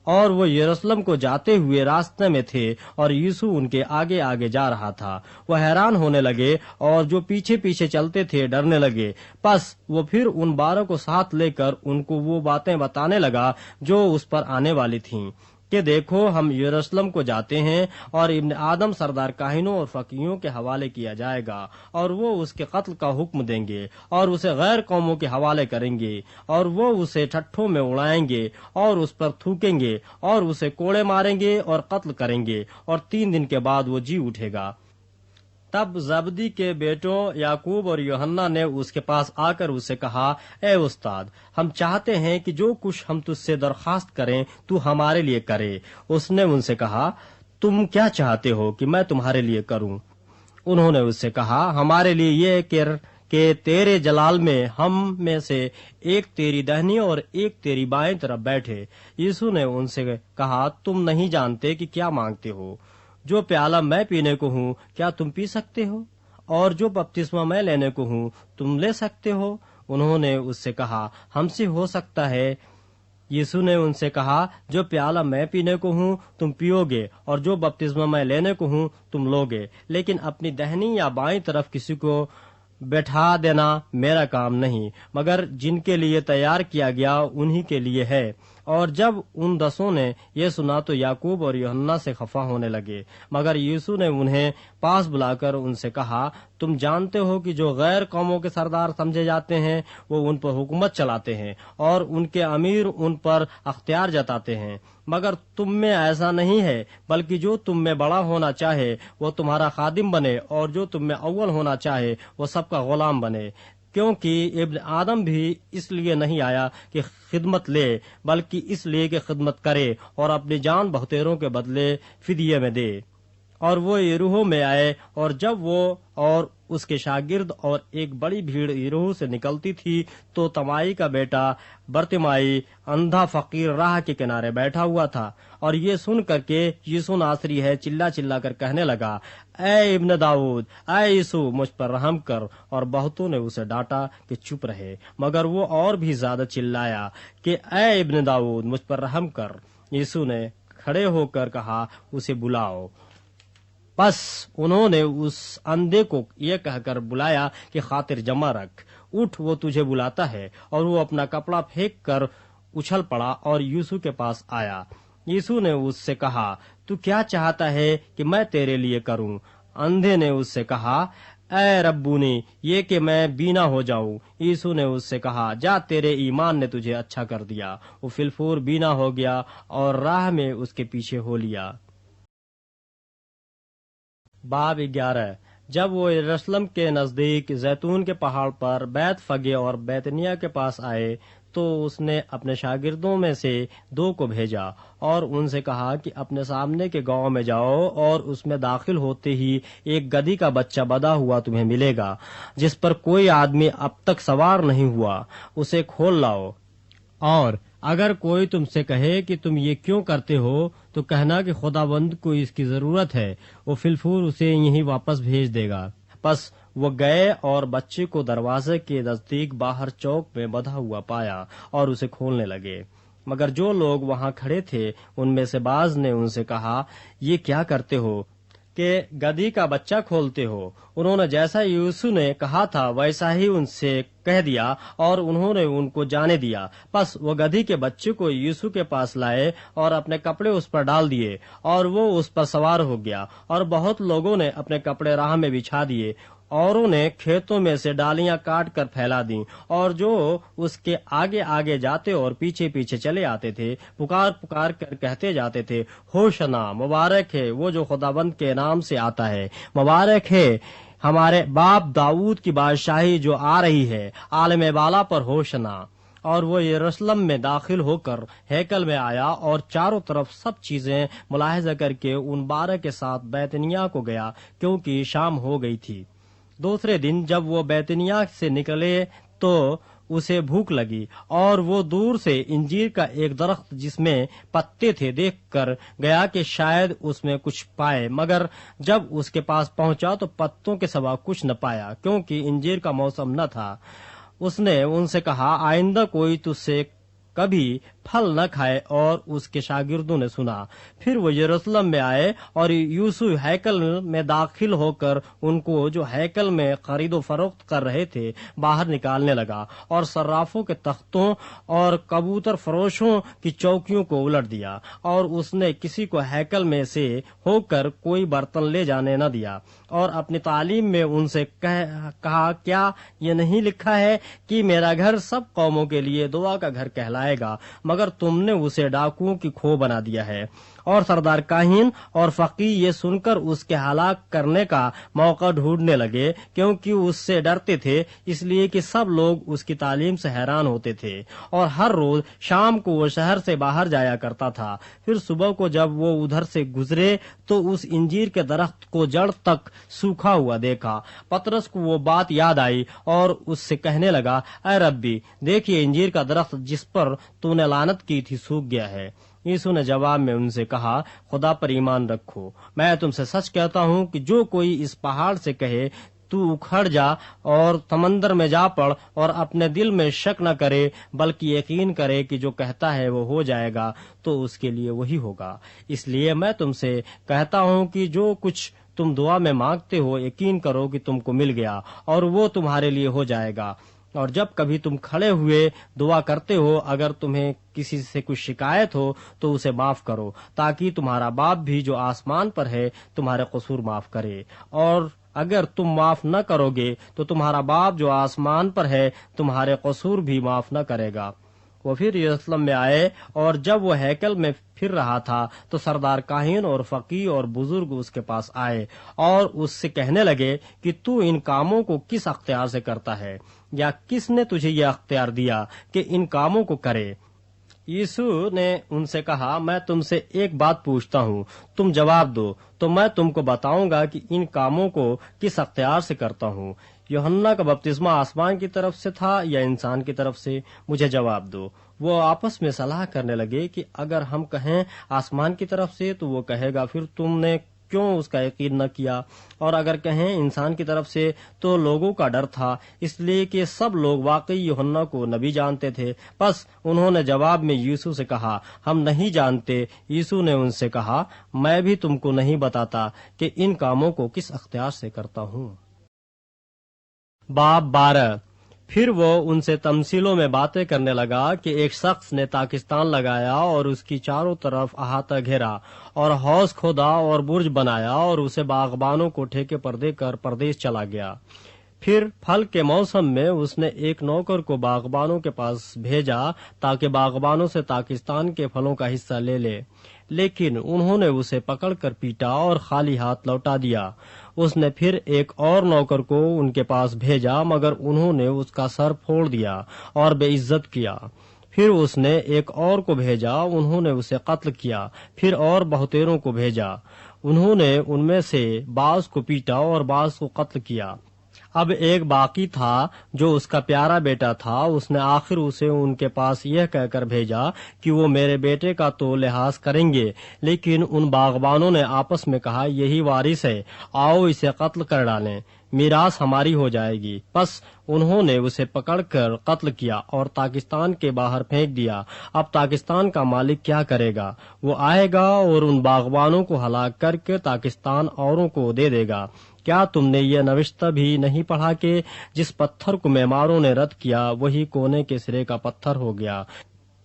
اور وہ یروشلم کو جاتے ہوئے راستے میں تھے اور یسوع ان کے آگے آگے جا رہا تھا۔ وہ حیران ہونے لگے اور جو پیچھے پیچھے چلتے تھے ڈرنے لگے۔ پس وہ پھر ان 12 کو ساتھ لے کر ان کو وہ باتیں بتانے لگا جو اس پر آنے والی تھیں کہ دیکھو ہم یروشلم کو جاتے ہیں اور ابن آدم سردار کاہنوں اور فقیہوں کے حوالے کیا جائے گا اور وہ اس کے قتل کا حکم دیں گے اور اسے غیر قوموں کے حوالے کریں گے اور وہ اسے ٹھٹھوں میں اڑائیں گے اور اس پر تھوکیں گے اور اسے کوڑے ماریں گے اور قتل کریں گے اور 3 دن کے بعد وہ جی اٹھے گا۔ تب زبدی کے بیٹوں یعقوب اور یوحنا نے اس کے پاس آ کر اسے کہا، اے استاد، ہم چاہتے ہیں کہ جو کچھ ہم تجھ سے درخواست کریں تو ہمارے لیے کرے۔ اس نے ان سے کہا، تم کیا چاہتے ہو کہ میں تمہارے لیے کروں؟ انہوں نے اس سے کہا، ہمارے لیے یہ کہ تیرے جلال میں ہم میں سے ایک تیری دہنی اور ایک تیری بائیں طرف بیٹھے۔ یسوع نے ان سے کہا، تم نہیں جانتے کہ کیا مانگتے ہو۔ جو پیالہ میں پینے کو ہوں کیا تم پی سکتے ہو؟ اور جو بپتسمہ میں لینے کو ہوں تم لے سکتے ہو؟ انہوں نے اس سے کہا، ہم سے ہو سکتا ہے۔ یسوع نے ان سے کہا، جو پیالہ میں پینے کو ہوں تم پیو گے اور جو بپتسمہ میں لینے کو ہوں تم لو گے، لیکن اپنی دہنی یا بائیں طرف کسی کو بیٹھا دینا میرا کام نہیں، مگر جن کے لیے تیار کیا گیا انہی کے لیے ہے۔ اور جب ان 10 نے یہ سنا تو یعقوب اور یوحنا سے خفا ہونے لگے، مگر یسوع نے انہیں پاس بلا کر ان سے کہا، تم جانتے ہو کہ جو غیر قوموں کے سردار سمجھے جاتے ہیں وہ ان پر حکومت چلاتے ہیں اور ان کے امیر ان پر اختیار جتاتے ہیں، مگر تم میں ایسا نہیں ہے، بلکہ جو تم میں بڑا ہونا چاہے وہ تمہارا خادم بنے اور جو تم میں اول ہونا چاہے وہ سب کا غلام بنے، کیونکہ ابن آدم بھی اس لیے نہیں آیا کہ خدمت لے بلکہ اس لیے کہ خدمت کرے اور اپنی جان بہتےروں کے بدلے فدیے میں دے۔ اور وہ یریحو میں آئے، اور جب وہ اور اس کے شاگرد اور ایک بڑی بھیڑ یریحو سے نکلتی تھی تو تمائی کا بیٹا برتمائی اندھا فقیر راہ کے کنارے بیٹھا ہوا تھا، اور یہ سن کر کے یسوع ناصری ہے چلا چلا کر کہنے لگا، اے ابن داؤد، اے یسوع مجھ پر رحم کر۔ اور بہتوں نے اسے ڈانٹا کہ چپ رہے، مگر وہ اور بھی زیادہ چلایا کہ اے ابن داؤد مجھ پر رحم کر۔ یسوع نے کھڑے ہو کر کہا، اسے بلاؤ۔ پس انہوں نے اس اندھے کو یہ کہہ کر بلایا کہ خاطر جمع رکھ، اٹھ، وہ تجھے بلاتا ہے۔ اور وہ اپنا کپڑا پھینک کر اچھل پڑا اور یسوع کے پاس آیا۔ یسوع نے اس سے کہا، تو کیا چاہتا ہے کہ میں تیرے لیے کروں؟ اندھے نے اس سے کہا، اے ربونی، یہ کہ میں بینا ہو جاؤں۔ یسوع نے اس سے کہا، جا، تیرے ایمان نے تجھے اچھا کر دیا۔ وہ فی الفور بینا ہو گیا اور راہ میں اس کے پیچھے ہو لیا۔ باب 11۔ جب وہ یروشلم کے نزدیک زیتون کے پہاڑ پر بیت فگے اور بیتنیا کے پاس آئے تو اس نے اپنے شاگردوں میں سے 2 کو بھیجا اور ان سے کہا کہ اپنے سامنے کے گاؤں میں جاؤ اور اس میں داخل ہوتے ہی ایک گدھی کا بچہ بدھا ہوا تمہیں ملے گا جس پر کوئی آدمی اب تک سوار نہیں ہوا، اسے کھول لاؤ۔ اور اگر کوئی تم سے کہے کہ تم یہ کیوں کرتے ہو تو کہنا کہ خداوند کو اس کی ضرورت ہے، وہ فی الفور اسے یہیں واپس بھیج دے گا۔ پس وہ گئے اور بچے کو دروازے کے نزدیک باہر چوک میں بندھا ہوا پایا اور اسے کھولنے لگے۔ مگر جو لوگ وہاں کھڑے تھے ان میں سے بعض نے ان سے کہا، یہ کیا کرتے ہو کہ گدھی کا بچہ کھولتے ہو؟ انہوں نے جیسا یسوع نے کہا تھا ویسا ہی ان سے کہہ دیا اور انہوں نے ان کو جانے دیا۔ پس وہ گدھی کے بچے کو یسوع کے پاس لائے اور اپنے کپڑے اس پر ڈال دیے اور وہ اس پر سوار ہو گیا، اور بہت لوگوں نے اپنے کپڑے راہ میں بچھا دیے، اوروں نے کھیتوں میں سے ڈالیاں کاٹ کر پھیلا دیں، اور جو اس کے آگے آگے جاتے اور پیچھے پیچھے چلے آتے تھے پکار پکار کر کہتے جاتے تھے، ہوشنا، مبارک ہے وہ جو خداوند کے نام سے آتا ہے، مبارک ہے ہمارے باپ داؤد کی بادشاہی جو آ رہی ہے، عالم بالا پر ہوشنا۔ اور وہ یروشلم میں داخل ہو کر ہیکل میں آیا اور چاروں طرف سب چیزیں ملاحظہ کر کے ان 12 کے ساتھ بیتنیا کو گیا، کیونکہ شام ہو گئی تھی۔ دوسرے دن جب وہ بیتنیا سے نکلے تو اسے بھوک لگی، اور وہ دور سے انجیر کا ایک درخت جس میں پتے تھے دیکھ کر گیا کہ شاید اس میں کچھ پائے، مگر جب اس کے پاس پہنچا تو پتوں کے سوا کچھ نہ پایا، کیونکہ انجیر کا موسم نہ تھا۔ اس نے ان سے کہا، آئندہ کوئی تجھ سے کبھی پھل نہ کھائے، اور اس کے شاگردوں نے سنا۔ پھر وہ یروشلم میں آئے اور یوسف ہیکل میں داخل ہو کر ان کو جو ہیکل میں خرید و فروخت کر رہے تھے باہر نکالنے لگا، اور صرافوں کے تختوں اور کبوتر فروشوں کی چوکیوں کو الٹ دیا، اور اس نے کسی کو ہیکل میں سے ہو کر کوئی برتن لے جانے نہ دیا، اور اپنی تعلیم میں ان سے کہا، کیا یہ نہیں لکھا ہے کہ میرا گھر سب قوموں کے لیے دعا کا گھر کہلائے گا، مگر تم نے اسے ڈاکوؤں کی کھو بنا دیا ہے۔ اور سردار کاہن اور فقی یہ سن کر اس کے ہلاک کرنے کا موقع ڈھونڈنے لگے، کیونکہ اس سے ڈرتے تھے، اس لیے کہ سب لوگ اس کی تعلیم سے حیران ہوتے تھے، اور ہر روز شام کو وہ شہر سے باہر جایا کرتا تھا۔ پھر صبح کو جب وہ ادھر سے گزرے تو اس انجیر کے درخت کو جڑ تک سوکھا ہوا دیکھا۔ پطرس کو وہ بات یاد آئی اور اس سے کہنے لگا، اے ربی، دیکھیے انجیر کا درخت جس پر تو نے لعنت کی تھی سوکھ گیا ہے۔ یسوع نے جواب میں ان سے کہا، خدا پر ایمان رکھو، میں تم سے سچ کہتا ہوں کہ جو کوئی اس پہاڑ سے کہے تو اکھڑ جا اور سمندر میں جا پڑ، اور اپنے دل میں شک نہ کرے بلکہ یقین کرے کہ جو کہتا ہے وہ ہو جائے گا، تو اس کے لیے وہی ہوگا۔ اس لیے میں تم سے کہتا ہوں کہ جو کچھ تم دعا میں مانگتے ہو، یقین کرو کہ تم کو مل گیا، اور وہ تمہارے لیے ہو جائے گا۔ اور جب کبھی تم کھڑے ہوئے دعا کرتے ہو، اگر تمہیں کسی سے کچھ شکایت ہو تو اسے معاف کرو، تاکہ تمہارا باپ بھی جو آسمان پر ہے تمہارے قصور معاف کرے۔ اور اگر تم معاف نہ کرو گے تو تمہارا باپ جو آسمان پر ہے تمہارے قصور بھی معاف نہ کرے گا۔ وہ پھر یروشلم میں آئے، اور جب وہ ہیکل میں پھر رہا تھا تو سردار کاہن اور فقی اور بزرگ اس کے پاس آئے اور اس سے کہنے لگے کہ تو ان کاموں کو کس اختیار سے کرتا ہے، یا کس نے تجھے یہ اختیار دیا کہ ان کاموں کو کرے؟ یسوع نے ان سے کہا، میں تم سے ایک بات پوچھتا ہوں، تم جواب دو، تو میں تم کو بتاؤں گا کہ ان کاموں کو کس اختیار سے کرتا ہوں۔ یوحنا کا بپتسمہ آسمان کی طرف سے تھا یا انسان کی طرف سے؟ مجھے جواب دو۔ وہ آپس میں صلاح کرنے لگے کہ اگر ہم کہیں آسمان کی طرف سے تو وہ کہے گا، پھر تم نے کیوں اس کا یقین نہ کیا؟ اور اگر کہیں انسان کی طرف سے تو لوگوں کا ڈر تھا، اس لیے کہ سب لوگ واقعی یوحنا کو نبی جانتے تھے۔ بس انہوں نے جواب میں یسوع سے کہا، ہم نہیں جانتے۔ یسوع نے ان سے کہا، میں بھی تم کو نہیں بتاتا کہ ان کاموں کو کس اختیار سے کرتا ہوں۔ باب 12۔ پھر وہ ان سے تمثیلوں میں باتیں کرنے لگا کہ ایک شخص نے تاکستان لگایا اور اس کی چاروں طرف احاطہ گھیرا، اور حوض کھودا اور برج بنایا، اور اسے باغبانوں کو ٹھیکے پر دے کر پردیس چلا گیا۔ پھر پھل کے موسم میں اس نے ایک نوکر کو باغبانوں کے پاس بھیجا تاکہ باغبانوں سے تاکستان کے پھلوں کا حصہ لے لے، لیکن انہوں نے اسے پکڑ کر پیٹا اور خالی ہاتھ لوٹا دیا۔ اس نے پھر ایک اور نوکر کو ان کے پاس بھیجا، مگر انہوں نے اس کا سر پھوڑ دیا اور بے عزت کیا۔ پھر اس نے ایک اور کو بھیجا، انہوں نے اسے قتل کیا۔ پھر اور بہتیروں کو بھیجا، انہوں نے ان میں سے بعض کو پیٹا اور بعض کو قتل کیا۔ اب ایک باقی تھا جو اس کا پیارا بیٹا تھا، اس نے آخر اسے ان کے پاس یہ کہہ کر بھیجا کہ وہ میرے بیٹے کا تو لحاظ کریں گے، لیکن ان باغبانوں نے آپس میں کہا، یہی وارث ہے، آؤ اسے قتل کر ڈالیں، میراث ہماری ہو جائے گی۔ بس انہوں نے اسے پکڑ کر قتل کیا اور تاکستان کے باہر پھینک دیا۔ اب تاکستان کا مالک کیا کرے گا؟ وہ آئے گا اور ان باغبانوں کو ہلاک کر کے تاکستان اوروں کو دے دے گا۔ کیا تم نے یہ نوشتہ بھی نہیں پڑھا کہ جس پتھر کو معماروں نے رد کیا وہی کونے کے سرے کا پتھر ہو گیا؟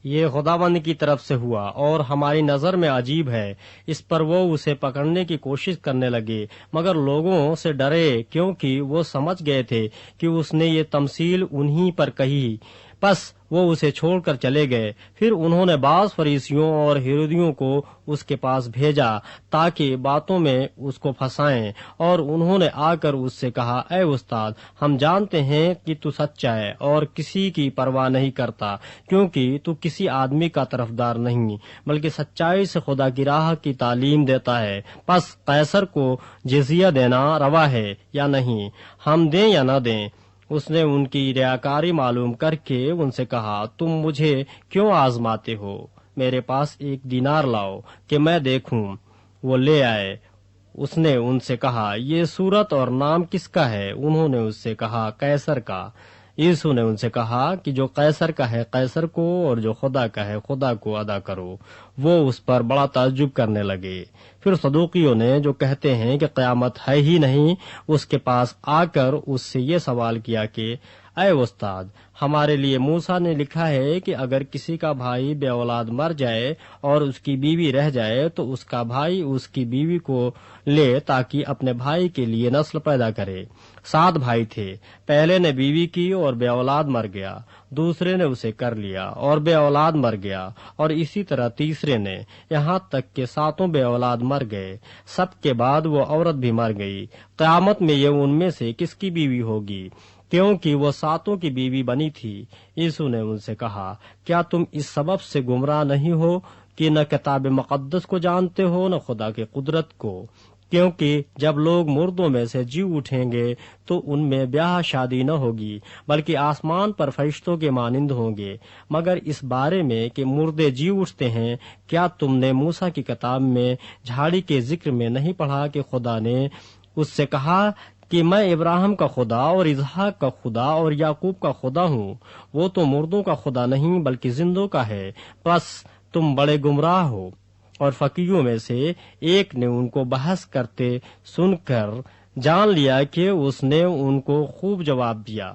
یہ خداوند کی طرف سے ہوا اور ہماری نظر میں عجیب ہے۔ اس پر وہ اسے پکڑنے کی کوشش کرنے لگے، مگر لوگوں سے ڈرے، کیونکہ وہ سمجھ گئے تھے کہ اس نے یہ تمثیل انہی پر کہی۔ بس وہ اسے چھوڑ کر چلے گئے۔ پھر انہوں نے بعض فریسیوں اور ہیرودیوں کو اس کے پاس بھیجا تاکہ باتوں میں اس کو پھنسائیں، اور انہوں نے آ کر اس سے کہا، اے استاد، ہم جانتے ہیں کہ تو سچا ہے اور کسی کی پرواہ نہیں کرتا، کیونکہ تو کسی آدمی کا طرفدار نہیں بلکہ سچائی سے خدا کی راہ کی تعلیم دیتا ہے۔ بس قیصر کو جزیہ دینا روا ہے یا نہیں، ہم دیں یا نہ دیں؟ اس نے ان کی ریاکاری معلوم کر کے ان سے کہا، تم مجھے کیوں آزماتے ہو؟ میرے پاس ایک دینار لاؤ کہ میں دیکھوں۔ وہ لے آئے۔ اس نے ان سے کہا، یہ صورت اور نام کس کا ہے؟ انہوں نے اس سے کہا، قیصر کا۔ یسوع نے ان سے کہا کہ جو قیصر کا ہے قیصر کو اور جو خدا کا ہے خدا کو ادا کرو۔ وہ اس پر بڑا تعجب کرنے لگے۔ پھر صدوقیوں نے جو کہتے ہیں کہ قیامت ہے ہی نہیں، اس کے پاس آ کر اس سے یہ سوال کیا کہ اے استاد، ہمارے لیے موسیٰ نے لکھا ہے کہ اگر کسی کا بھائی بے اولاد مر جائے اور اس کی بیوی رہ جائے تو اس کا بھائی اس کی بیوی کو لے تاکہ اپنے بھائی کے لیے نسل پیدا کرے۔ 7 بھائی تھے، پہلے نے بیوی کی اور بے اولاد مر گیا، دوسرے نے اسے کر لیا اور بے اولاد مر گیا، اور اسی طرح تیسرے نے، یہاں تک کہ 7 بے اولاد مر گئے۔ سب کے بعد وہ عورت بھی مر گئی۔ قیامت میں یہ ان میں سے کس کی بیوی ہوگی؟ کیونکہ وہ 7 کی بیوی بنی تھی۔ یسوع نے ان سے کہا، کیا تم اس سبب سے گمراہ نہیں ہو کہ نہ کتاب مقدس کو جانتے ہو نہ خدا کی قدرت کو؟ کیونکہ جب لوگ مردوں میں سے جی اٹھیں گے تو ان میں بیاہ شادی نہ ہوگی، بلکہ آسمان پر فرشتوں کے مانند ہوں گے۔ مگر اس بارے میں کہ مردے جی اٹھتے ہیں، کیا تم نے موسیٰ کی کتاب میں جھاڑی کے ذکر میں نہیں پڑھا کہ خدا نے اس سے کہا کہ میں ابراہیم کا خدا اور اسحاق کا خدا اور یعقوب کا خدا ہوں؟ وہ تو مردوں کا خدا نہیں بلکہ زندوں کا ہے۔ بس تم بڑے گمراہ ہو۔ اور فقیہوں میں سے ایک نے ان کو بحث کرتے سن کر جان لیا کہ اس نے ان کو خوب جواب دیا۔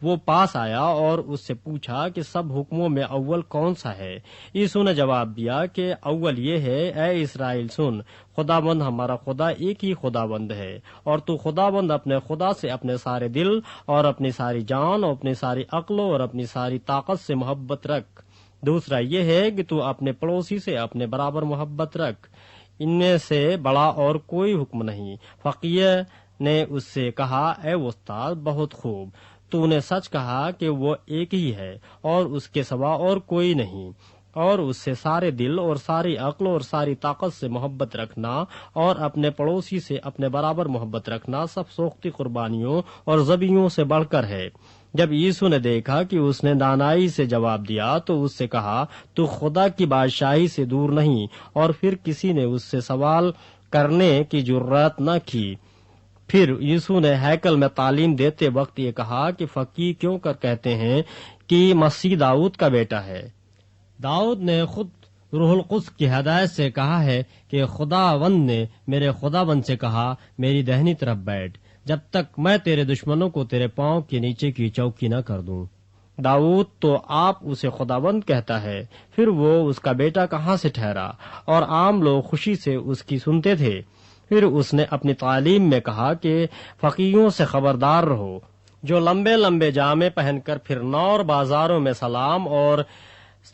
وہ پاس آیا اور اس سے پوچھا کہ سب حکموں میں اول کون سا ہے؟ یسوع نے جواب دیا کہ اول یہ ہے، اے اسرائیل سن، خداوند ہمارا خدا ایک ہی خداوند ہے، اور تو خداوند اپنے خدا سے اپنے سارے دل اور اپنی ساری جان اور اپنی ساری عقل اور اپنی ساری طاقت سے محبت رکھ۔ دوسرا یہ ہے کہ تو اپنے پڑوسی سے اپنے برابر محبت رکھ۔ ان میں سے بڑا اور کوئی حکم نہیں۔ فقیہ نے اس سے کہا، اے استاد، بہت خوب، تو نے سچ کہا کہ وہ ایک ہی ہے اور اس کے سوا اور کوئی نہیں، اور اس سے سارے دل اور ساری عقل اور ساری طاقت سے محبت رکھنا اور اپنے پڑوسی سے اپنے برابر محبت رکھنا سب سوختی قربانیوں اور ذبیحوں سے بڑھ کر ہے۔ جب یسوع نے دیکھا کہ اس نے دانائی سے جواب دیا تو اس سے کہا، تو خدا کی بادشاہی سے دور نہیں۔ اور پھر کسی نے اس سے سوال کرنے کی جرات نہ کی۔ پھر یسوع نے ہیکل میں تعلیم دیتے وقت یہ کہا کہ فقیہ کیوں کر کہتے ہیں کہ مسیح داؤد کا بیٹا ہے؟ داؤد نے خود روح القدس کی ہدایت سے کہا ہے کہ خداوند نے میرے خداوند سے کہا، میری دہنی طرف بیٹھ، جب تک میں تیرے دشمنوں کو تیرے پاؤں کے نیچے کی چوکی نہ کر دوں۔ داؤد تو آپ اسے خداوند کہتا ہے، پھر وہ اس کا بیٹا کہاں سے ٹھہرا؟ اور عام لوگ خوشی سے اس کی سنتے تھے۔ پھر اس نے اپنی تعلیم میں کہا کہ فقیہوں سے خبردار رہو، جو لمبے لمبے جامے پہن کر پھرنا اور بازاروں میں سلام اور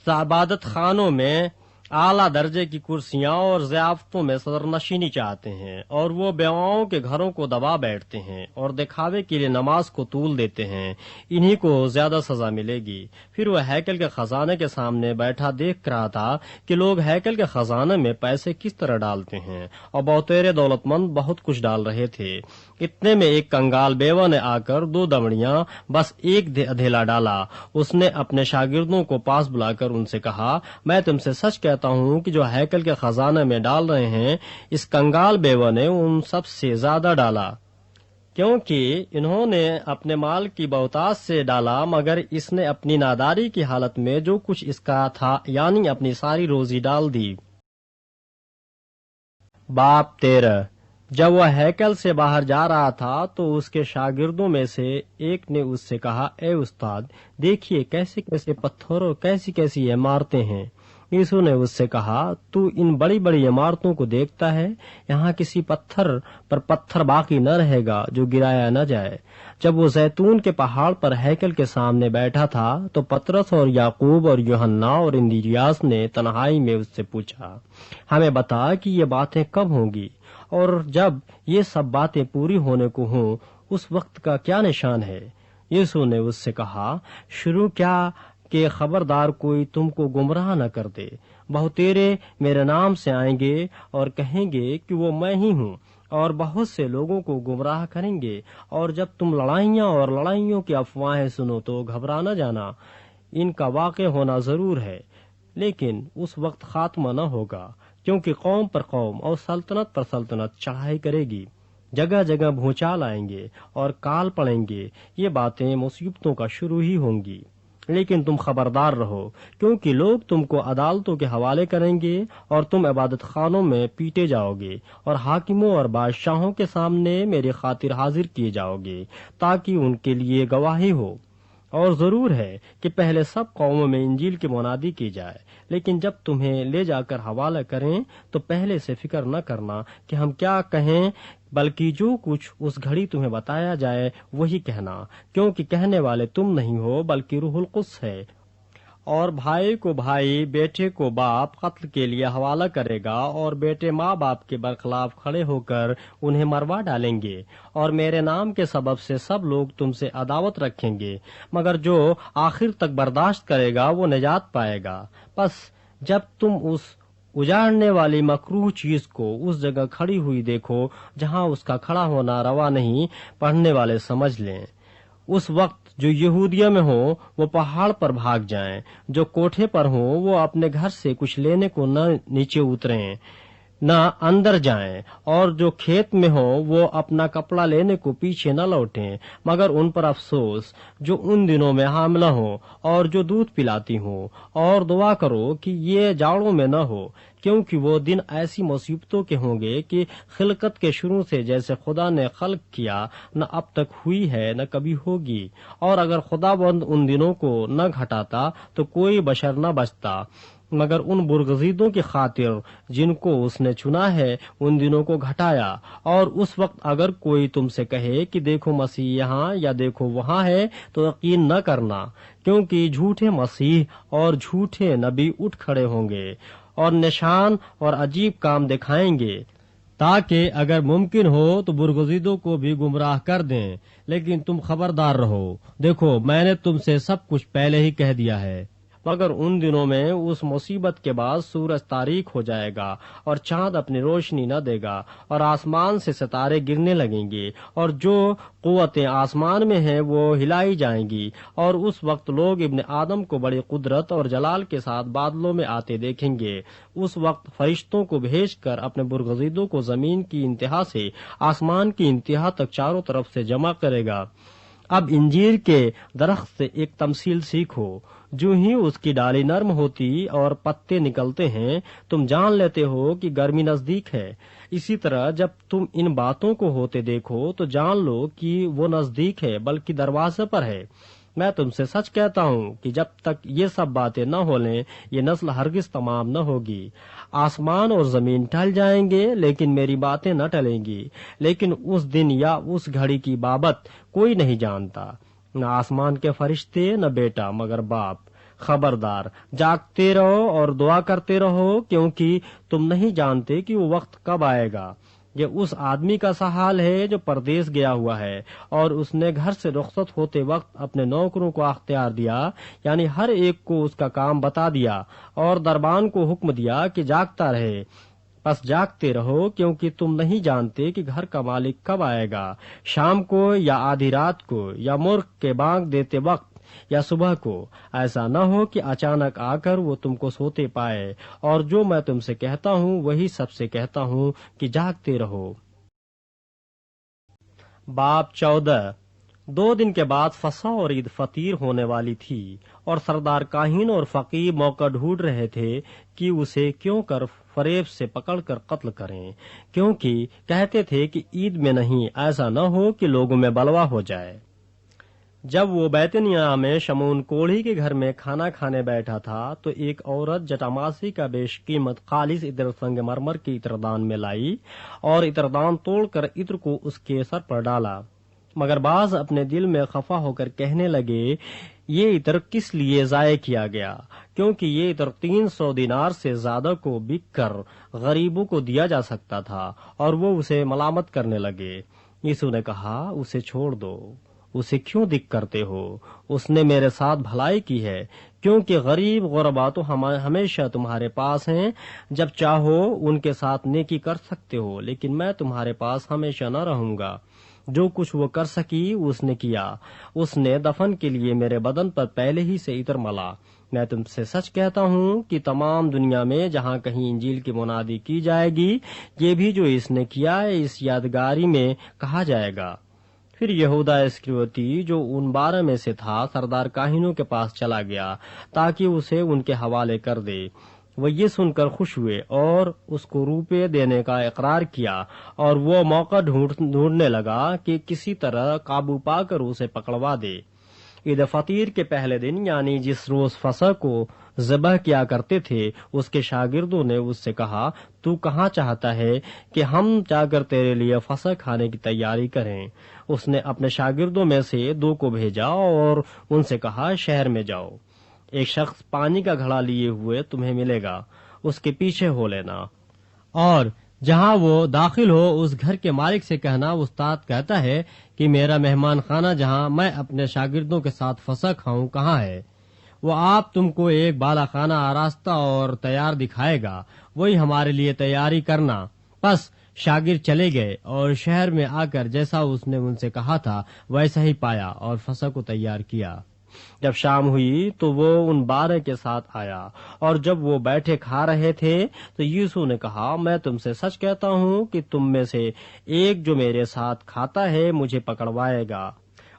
عبادت خانوں میں اعلیٰ درجے کی کرسیاں اور ضیافتوں میں صدر نشینی چاہتے ہیں، اور وہ بیواؤں کے گھروں کو دبا بیٹھتے ہیں اور دکھاوے کے لیے نماز کو طول دیتے ہیں، انہی کو زیادہ سزا ملے گی۔ پھر وہ ہیکل کے خزانے کے سامنے بیٹھا دیکھ رہا تھا کہ لوگ ہیکل کے خزانے میں پیسے کس طرح ڈالتے ہیں، اور بہتیرے دولت مند بہت کچھ ڈال رہے تھے۔ اتنے میں ایک کنگال بیوہ نے آ کر 2 دمڑیاں بس ایک ادھیلا ڈالا۔ اس نے اپنے شاگردوں کو پاس بلا کر ان سے کہا، میں تم سے سچ کہتا ہوں کہ جو ہیکل کے خزانے میں ڈال رہے ہیں، اس کنگال بیوہ نے ان سب سے زیادہ ڈالا، کیونکہ انہوں نے اپنے مال کی بہتات سے ڈالا، مگر اس نے اپنی ناداری کی حالت میں جو کچھ اس کا تھا یعنی اپنی ساری روزی ڈال دی۔ باب 13۔ جب وہ ہیکل سے باہر جا رہا تھا تو اس کے شاگردوں میں سے ایک نے اس سے کہا، اے استاد، دیکھیے کیسے کیسے پتھر اور کیسی کیسی عمارتیں ہیں۔ یسوع نے اس سے کہا، تو ان بڑی بڑی عمارتوں کو دیکھتا ہے؟ یہاں کسی پتھر پر پتھر باقی نہ رہے گا جو گرایا نہ جائے۔ جب وہ زیتون کے پہاڑ پر ہیکل کے سامنے بیٹھا تھا تو پطرس اور یعقوب اور یوحنا اور اندریاس نے تنہائی میں اس سے پوچھا، ہمیں بتا کہ یہ باتیں کب ہوں گی، اور جب یہ سب باتیں پوری ہونے کو ہوں اس وقت کا کیا نشان ہے؟ یسوع نے اس سے کہا، شروع کیا کہ خبردار کوئی تم کو گمراہ نہ کر دے۔ بہتیرے میرے نام سے آئیں گے اور کہیں گے کہ وہ میں ہی ہوں، اور بہت سے لوگوں کو گمراہ کریں گے۔ اور جب تم لڑائیاں اور لڑائیوں کی افواہیں سنو تو گھبرا نہ جانا، ان کا واقع ہونا ضرور ہے، لیکن اس وقت خاتمہ نہ ہوگا، کیونکہ قوم پر قوم اور سلطنت پر سلطنت چڑھائی کرے گی۔ جگہ جگہ بھونچال آئیں گے اور کال پڑیں گے، یہ باتیں مصیبتوں کا شروع ہی ہوں گی۔ لیکن تم خبردار رہو، کیونکہ لوگ تم کو عدالتوں کے حوالے کریں گے اور تم عبادت خانوں میں پیٹے جاؤ گے اور حاکموں اور بادشاہوں کے سامنے میری خاطر حاضر کیے جاؤ گے، تاکہ ان کے لیے گواہی ہو۔ اور ضرور ہے کہ پہلے سب قوموں میں انجیل کی منادی کی جائے، لیکن جب تمہیں لے جا کر حوالہ کریں تو پہلے سے فکر نہ کرنا کہ ہم کیا کہیں، بلکہ جو کچھ اس گھڑی تمہیں بتایا جائے وہی کہنا، کیونکہ کہنے والے تم نہیں ہو بلکہ روح القدس ہے۔ اور بھائی کو بھائی، بیٹے کو باپ قتل کے لیے حوالہ کرے گا، اور بیٹے ماں باپ کے برخلاف کھڑے ہو کر انہیں مروا ڈالیں گے، اور میرے نام کے سبب سے سب لوگ تم سے عداوت رکھیں گے، مگر جو آخر تک برداشت کرے گا وہ نجات پائے گا۔ پس جب تم اس اجاڑنے والی مکروہ چیز کو اس جگہ کھڑی ہوئی دیکھو جہاں اس کا کھڑا ہونا روا نہیں، پڑھنے والے سمجھ لیں۔ اس وقت جو یہودیہ میں ہوں وہ پہاڑ پر بھاگ جائیں، جو کوٹھے پر ہوں وہ اپنے گھر سے کچھ لینے کو نہ نیچے اتریں نہ اندر جائیں، اور جو کھیت میں ہوں وہ اپنا کپڑا لینے کو پیچھے نہ لوٹیں، مگر ان پر افسوس جو ان دنوں میں حاملہ ہوں اور جو دودھ پلاتی ہوں، اور دعا کرو کہ یہ جاڑوں میں نہ ہو، کیونکہ وہ دن ایسی مصیبتوں کے ہوں گے کہ خلقت کے شروع سے جیسے خدا نے خلق کیا نہ اب تک ہوئی ہے نہ کبھی ہوگی۔ اور اگر خدا بند ان دنوں کو نہ گھٹاتا تو کوئی بشر نہ بچتا، مگر ان برگزیدوں کی خاطر جن کو اس نے چنا ہے ان دنوں کو گھٹایا۔ اور اس وقت اگر کوئی تم سے کہے کہ دیکھو مسیح یہاں یا دیکھو وہاں ہے تو یقین نہ کرنا، کیونکہ جھوٹے مسیح اور جھوٹے نبی اٹھ کھڑے ہوں گے اور نشان اور عجیب کام دکھائیں گے، تاکہ اگر ممکن ہو تو برگزیدوں کو بھی گمراہ کر دیں۔ لیکن تم خبردار رہو، دیکھو میں نے تم سے سب کچھ پہلے ہی کہہ دیا ہے۔ مگر ان دنوں میں اس مصیبت کے بعد سورج تاریک ہو جائے گا اور چاند اپنی روشنی نہ دے گا، اور آسمان سے ستارے گرنے لگیں گے، اور جو قوتیں آسمان میں ہیں وہ ہلائی جائیں گی۔ اور اس وقت لوگ ابن آدم کو بڑی قدرت اور جلال کے ساتھ بادلوں میں آتے دیکھیں گے۔ اس وقت فرشتوں کو بھیج کر اپنے برگزیدوں کو زمین کی انتہا سے آسمان کی انتہا تک چاروں طرف سے جمع کرے گا۔ اب انجیر کے درخت سے ایک تمثیل سیکھو، جو ہی اس کی ڈالی نرم ہوتی اور پتے نکلتے ہیں تم جان لیتے ہو کہ گرمی نزدیک ہے۔ اسی طرح جب تم ان باتوں کو ہوتے دیکھو تو جان لو کہ وہ نزدیک ہے، بلکہ دروازے پر ہے۔ میں تم سے سچ کہتا ہوں کہ جب تک یہ سب باتیں نہ ہو لیں یہ نسل ہرگز تمام نہ ہوگی۔ آسمان اور زمین ٹل جائیں گے لیکن میری باتیں نہ ٹلیں گی۔ لیکن اس دن یا اس گھڑی کی بابت کوئی نہیں جانتا، نہ آسمان کے فرشتے نہ بیٹا مگر باپ۔ خبردار جاگتے رہو اور دعا کرتے رہو، کیونکہ تم نہیں جانتے کہ وہ وقت کب آئے گا۔ یہ اس آدمی کا سا حال ہے جو پردیس گیا ہوا ہے، اور اس نے گھر سے رخصت ہوتے وقت اپنے نوکروں کو اختیار دیا، یعنی ہر ایک کو اس کا کام بتا دیا، اور دربان کو حکم دیا کہ جاگتا رہے۔ بس جاگتے رہو، کیونکہ تم نہیں جانتے کہ گھر کا مالک کب آئے گا، شام کو یا آدھی رات کو یا مرغ کے بانگ دیتے وقت یا صبح کو۔ ایسا نہ ہو کہ اچانک آ کر وہ تم کو سوتے پائے۔ اور جو میں تم سے کہتا ہوں وہی سب سے کہتا ہوں کہ جاگتے رہو۔ باب 14۔ 2 دن کے بعد فسح اور عید فطیر ہونے والی تھی، اور سردار کاہن اور فقیہ موقع ڈھونڈ رہے تھے کہ اسے کیوں کر فریب سے پکڑ کر قتل کریں، کیونکہ کہتے تھے کہ عید میں نہیں، ایسا نہ ہو کہ لوگوں میں بلوا ہو جائے۔ جب وہ بیتنیہ میں شمعون کوڑھی کے گھر میں کھانا کھانے بیٹھا تھا تو ایک عورت جٹاماسی کا بیش قیمت خالص عطر سنگ مرمر کی عطردان میں لائی اور عطردان توڑ کر عطر کو اس کے سر پر ڈالا، مگر بعض اپنے دل میں خفا ہو کر کہنے لگے یہ عطر کس لیے ضائع کیا گیا، کیونکہ یہ عطر 300 دینار سے زیادہ کو بک کر غریبوں کو دیا جا سکتا تھا، اور وہ اسے ملامت کرنے لگے۔ یسوع نے کہا اسے چھوڑ دو، اسے کیوں دکھ کرتے ہو؟ اس نے میرے ساتھ بھلائی کی ہے، کیونکہ غریب غربا تو ہمیشہ تمہارے پاس ہیں، جب چاہو ان کے ساتھ نیکی کر سکتے ہو، لیکن میں تمہارے پاس ہمیشہ نہ رہوں گا۔ جو کچھ وہ کر سکی اس نے کیا، اس نے دفن کے لیے میرے بدن پر پہلے ہی سے عطر ملا۔ میں تم سے سچ کہتا ہوں کہ تمام دنیا میں جہاں کہیں انجیل کی منادی کی جائے گی، یہ بھی جو اس نے کیا ہے اس یادگاری میں کہا جائے گا۔ پھر یہودا اسکریوتی جو ان 12 میں سے تھا سردار کاہنوں کے پاس چلا گیا تاکہ اسے ان کے حوالے کر دے۔ وہ یہ سن کر خوش ہوئے اور اس کو روپے دینے کا اقرار کیا، اور وہ موقع ڈھونڈنے لگا کہ کسی طرح قابو پا کر اسے پکڑوا دے۔ عید فطیر کے پہلے دن یعنی جس روز فصح کو ذبح کیا کرتے تھے، اس کے شاگردوں نے اس سے کہا، تو کہاں چاہتا ہے کہ ہم جا کر تیرے لیے فصح کھانے کی تیاری کریں؟ اس نے اپنے شاگردوں میں سے 2 کو بھیجا اور ان سے کہا، شہر میں جاؤ، ایک شخص پانی کا گھڑا لیے ہوئے تمہیں ملے گا، اس کے پیچھے ہو لینا، اور جہاں وہ داخل ہو اس گھر کے مالک سے کہنا، استاد کہتا ہے کہ میرا مہمان خانہ جہاں میں اپنے شاگردوں کے ساتھ فصح کھاؤں کہاں ہے؟ وہ آپ تم کو ایک بالا خانہ آراستہ اور تیار دکھائے گا، وہی ہمارے لیے تیاری کرنا۔ پس شاگرد چلے گئے اور شہر میں آ کر جیسا اس نے ان سے کہا تھا ویسا ہی پایا اور فصح کو تیار کیا۔ جب شام ہوئی تو وہ ان 12 کے ساتھ آیا، اور جب وہ بیٹھے کھا رہے تھے تو یسوع نے کہا، میں تم سے سچ کہتا ہوں کہ تم میں سے ایک جو میرے ساتھ کھاتا ہے مجھے پکڑوائے گا۔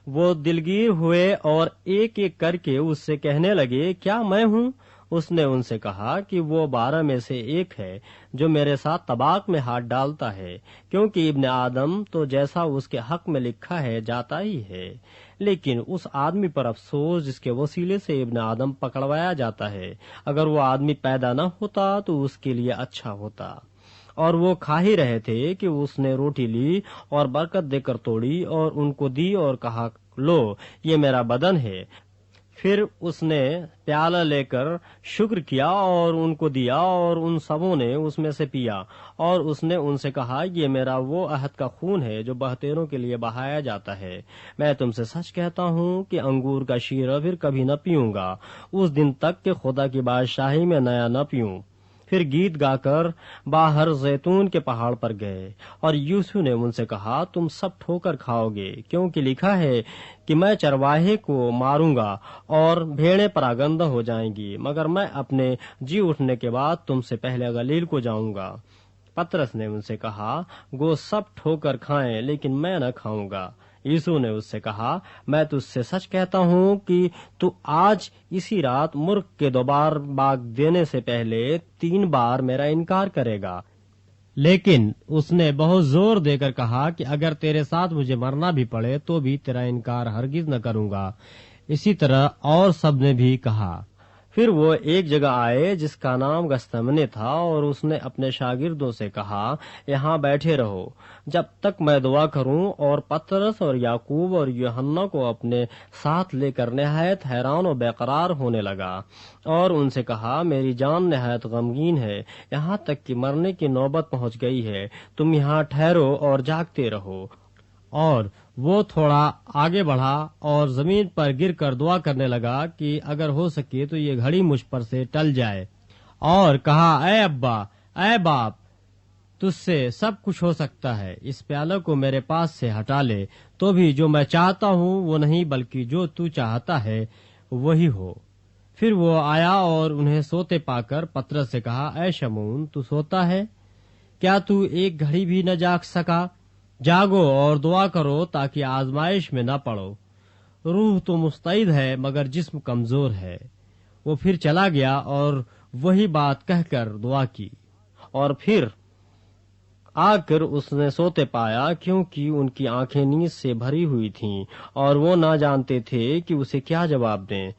وہ دلگیر ہوئے اور ایک ایک کر کے اس سے کہنے لگے، کیا میں ہوں؟ اس نے ان سے کہا کہ وہ 12 میں سے ایک ہے جو میرے ساتھ طباق میں ہاتھ ڈالتا ہے، کیونکہ ابن آدم تو جیسا اس کے حق میں لکھا ہے جاتا ہی ہے، لیکن اس آدمی پر افسوس جس کے وسیلے سے ابن آدم پکڑوایا جاتا ہے۔ اگر وہ آدمی پیدا نہ ہوتا تو اس کے لیے اچھا ہوتا۔ اور وہ کھا ہی رہے تھے کہ اس نے روٹی لی اور برکت دے کر توڑی اور ان کو دی اور کہا، لو، یہ میرا بدن ہے۔ پھر اس نے پیالہ لے کر شکر کیا اور ان کو دیا، اور ان سبوں نے اس میں سے پیا، اور اس نے ان سے کہا، یہ میرا وہ عہد کا خون ہے جو بہتےروں کے لیے بہایا جاتا ہے۔ میں تم سے سچ کہتا ہوں کہ انگور کا شیرہ پھر کبھی نہ پیوں گا اس دن تک کہ خدا کی بادشاہی میں نیا نہ پیوں۔ پھر گیت گا کر باہر زیتون کے پہاڑ پر گئے، اور یسوع نے ان سے کہا، تم سب ٹھوکر کھاؤ گے، کیونکہ لکھا ہے کہ میں چرواہے کو ماروں گا اور بھیڑیں پراگندہ ہو جائیں گی، مگر میں اپنے جی اٹھنے کے بعد تم سے پہلے گلیل کو جاؤں گا۔ پترس نے ان سے کہا، گو سب ٹھوکر کھائیں لیکن میں نہ کھاؤں گا۔ یسوع نے اس سے کہا، میں تجھ سے سچ کہتا ہوں کہ تو آج اسی رات مرغ کے دوبارہ باگ دینے سے پہلے 3 بار میرا انکار کرے گا۔ لیکن اس نے بہت زور دے کر کہا کہ اگر تیرے ساتھ مجھے مرنا بھی پڑے تو بھی تیرا انکار ہرگز نہ کروں گا۔ اسی طرح اور سب نے بھی کہا۔ پھر وہ ایک جگہ آئے جس کا نام گستمنے تھا، اور اس نے اپنے شاگردوں سے کہا، یہاں بیٹھے رہو جب تک میں دعا کروں، اور پترس اور یعقوب اور یوحنا کو اپنے ساتھ لے کر نہایت حیران و بے قرار ہونے لگا، اور ان سے کہا، میری جان نہایت غمگین ہے، یہاں تک کہ مرنے کی نوبت پہنچ گئی ہے، تم یہاں ٹھہرو اور جاگتے رہو۔ اور وہ تھوڑا آگے بڑھا اور زمین پر گر کر دعا کرنے لگا کہ اگر ہو سکے تو یہ گھڑی مجھ پر سے ٹل جائے، اور کہا، اے ابا، اے باپ، تجھ سے سب کچھ ہو سکتا ہے، اس پیالہ کو میرے پاس سے ہٹا لے، تو بھی جو میں چاہتا ہوں وہ نہیں بلکہ جو تو چاہتا ہے وہی ہو۔ پھر وہ آیا اور انہیں سوتے پا کر پترس سے کہا، اے شمعون، تو سوتا ہے؟ کیا تو ایک گھڑی بھی نہ جاگ سکا؟ جاگو اور دعا کرو تاکہ آزمائش میں نہ پڑو۔ روح تو مستعد ہے مگر جسم کمزور ہے۔ وہ پھر چلا گیا اور وہی بات کہہ کر دعا کی، اور پھر آ کر اس نے سوتے پایا، کیونکہ ان کی آنکھیں نیند سے بھری ہوئی تھیں اور وہ نہ جانتے تھے کہ اسے کیا جواب دیں۔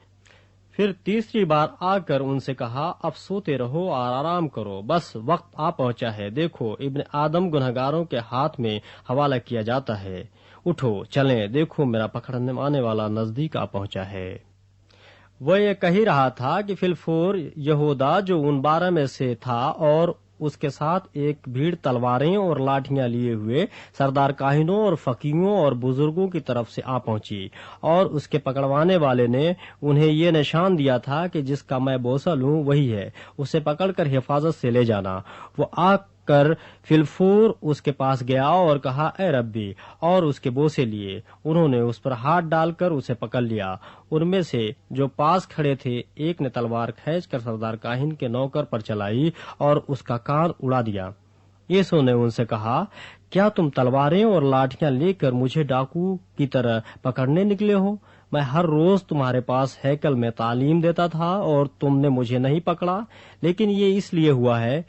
پھر تیسری بار آ کر ان سے کہا، اب سوتے رہو اور آرام کرو، بس وقت آ پہنچا ہے، دیکھو ابن آدم گنہگاروں کے ہاتھ میں حوالہ کیا جاتا ہے، اٹھو چلیں، دیکھو میرا پکڑنے آنے والا نزدیک آ پہنچا ہے۔ وہ یہ کہہ ہی رہا تھا کہ فی الفور یہودا جو ان 12 میں سے تھا اور اس کے ساتھ ایک بھیڑ تلواریں اور لاٹھیاں لیے ہوئے سردار کاہنوں اور فقیہوں اور بزرگوں کی طرف سے آ پہنچی، اور اس کے پکڑوانے والے نے انہیں یہ نشان دیا تھا کہ جس کا میں بوسل ہوں وہی ہے، اسے پکڑ کر حفاظت سے لے جانا۔ وہ آ کر فلفور اس کے پاس گیا اور کہا اے ربی، اور اس کے بوسے لیے۔ انہوں نے اس پر ہاتھ ڈال کر اسے پکڑ لیا۔ ان میں سے جو پاس کھڑے تھے ایک نے تلوار کھینچ کر سردار کاہن کے نوکر پر چلائی اور اس کا کان اڑا دیا۔ یسوع نے ان سے کہا، کیا تم تلواریں اور لاٹھیاں لے کر مجھے ڈاکو کی طرح پکڑنے نکلے ہو؟ میں ہر روز تمہارے پاس ہیکل میں تعلیم دیتا تھا اور تم نے مجھے نہیں پکڑا، لیکن یہ اس لیے ہوا ہے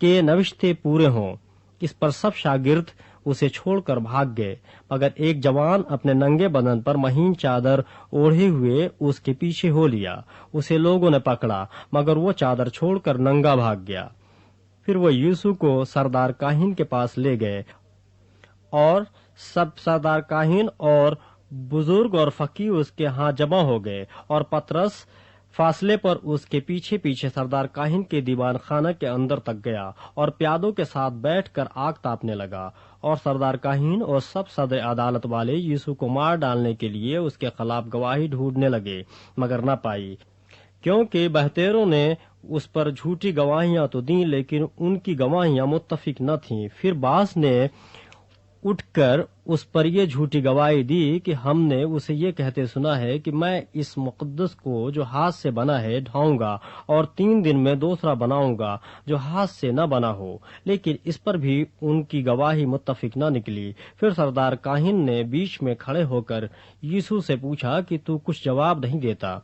کہ نوشتے پورے ہوں۔ اس پر سب شاگرد اسے چھوڑ کر بھاگ گئے، مگر ایک جوان اپنے ننگے بدن پر مہین چادر اوڑھے ہوئے اس کے پیچھے ہو لیا۔ اسے لوگوں نے پکڑا، مگر وہ چادر چھوڑ کر ننگا بھاگ گیا۔ پھر وہ یسوع کو سردار کاہن کے پاس لے گئے، اور سب سردار کاہن اور بزرگ اور فقیہ اس کے ہاں جمع ہو گئے، اور پطرس فاصلے پر اس کے پیچھے پیچھے سردار کاہن کے دیوان خانہ کے اندر تک گیا اور پیادوں کے ساتھ بیٹھ کر آگ تاپنے لگا۔ اور سردار کاہن اور سب صدر عدالت والے یسوع کو مار ڈالنے کے لیے اس کے خلاف گواہی ڈھونڈنے لگے، مگر نہ پائی، کیونکہ بہتیروں نے اس پر جھوٹی گواہیاں تو دیں، لیکن ان کی گواہیاں متفق نہ تھیں۔ پھر بعض نے اٹھ کر اس پر یہ جھوٹی گواہی دی کہ ہم نے اسے یہ کہتے سنا ہے کہ میں اس مقدس کو جو ہاتھ سے بنا ہے ڈھاؤں گا، اور 3 دن میں دوسرا بناؤں گا جو ہاتھ سے نہ بنا ہو۔ لیکن اس پر بھی ان کی گواہی متفق نہ نکلی۔ پھر سردار کاہن نے بیچ میں کھڑے ہو کر یسوع سے پوچھا کہ تو کچھ جواب نہیں دیتا،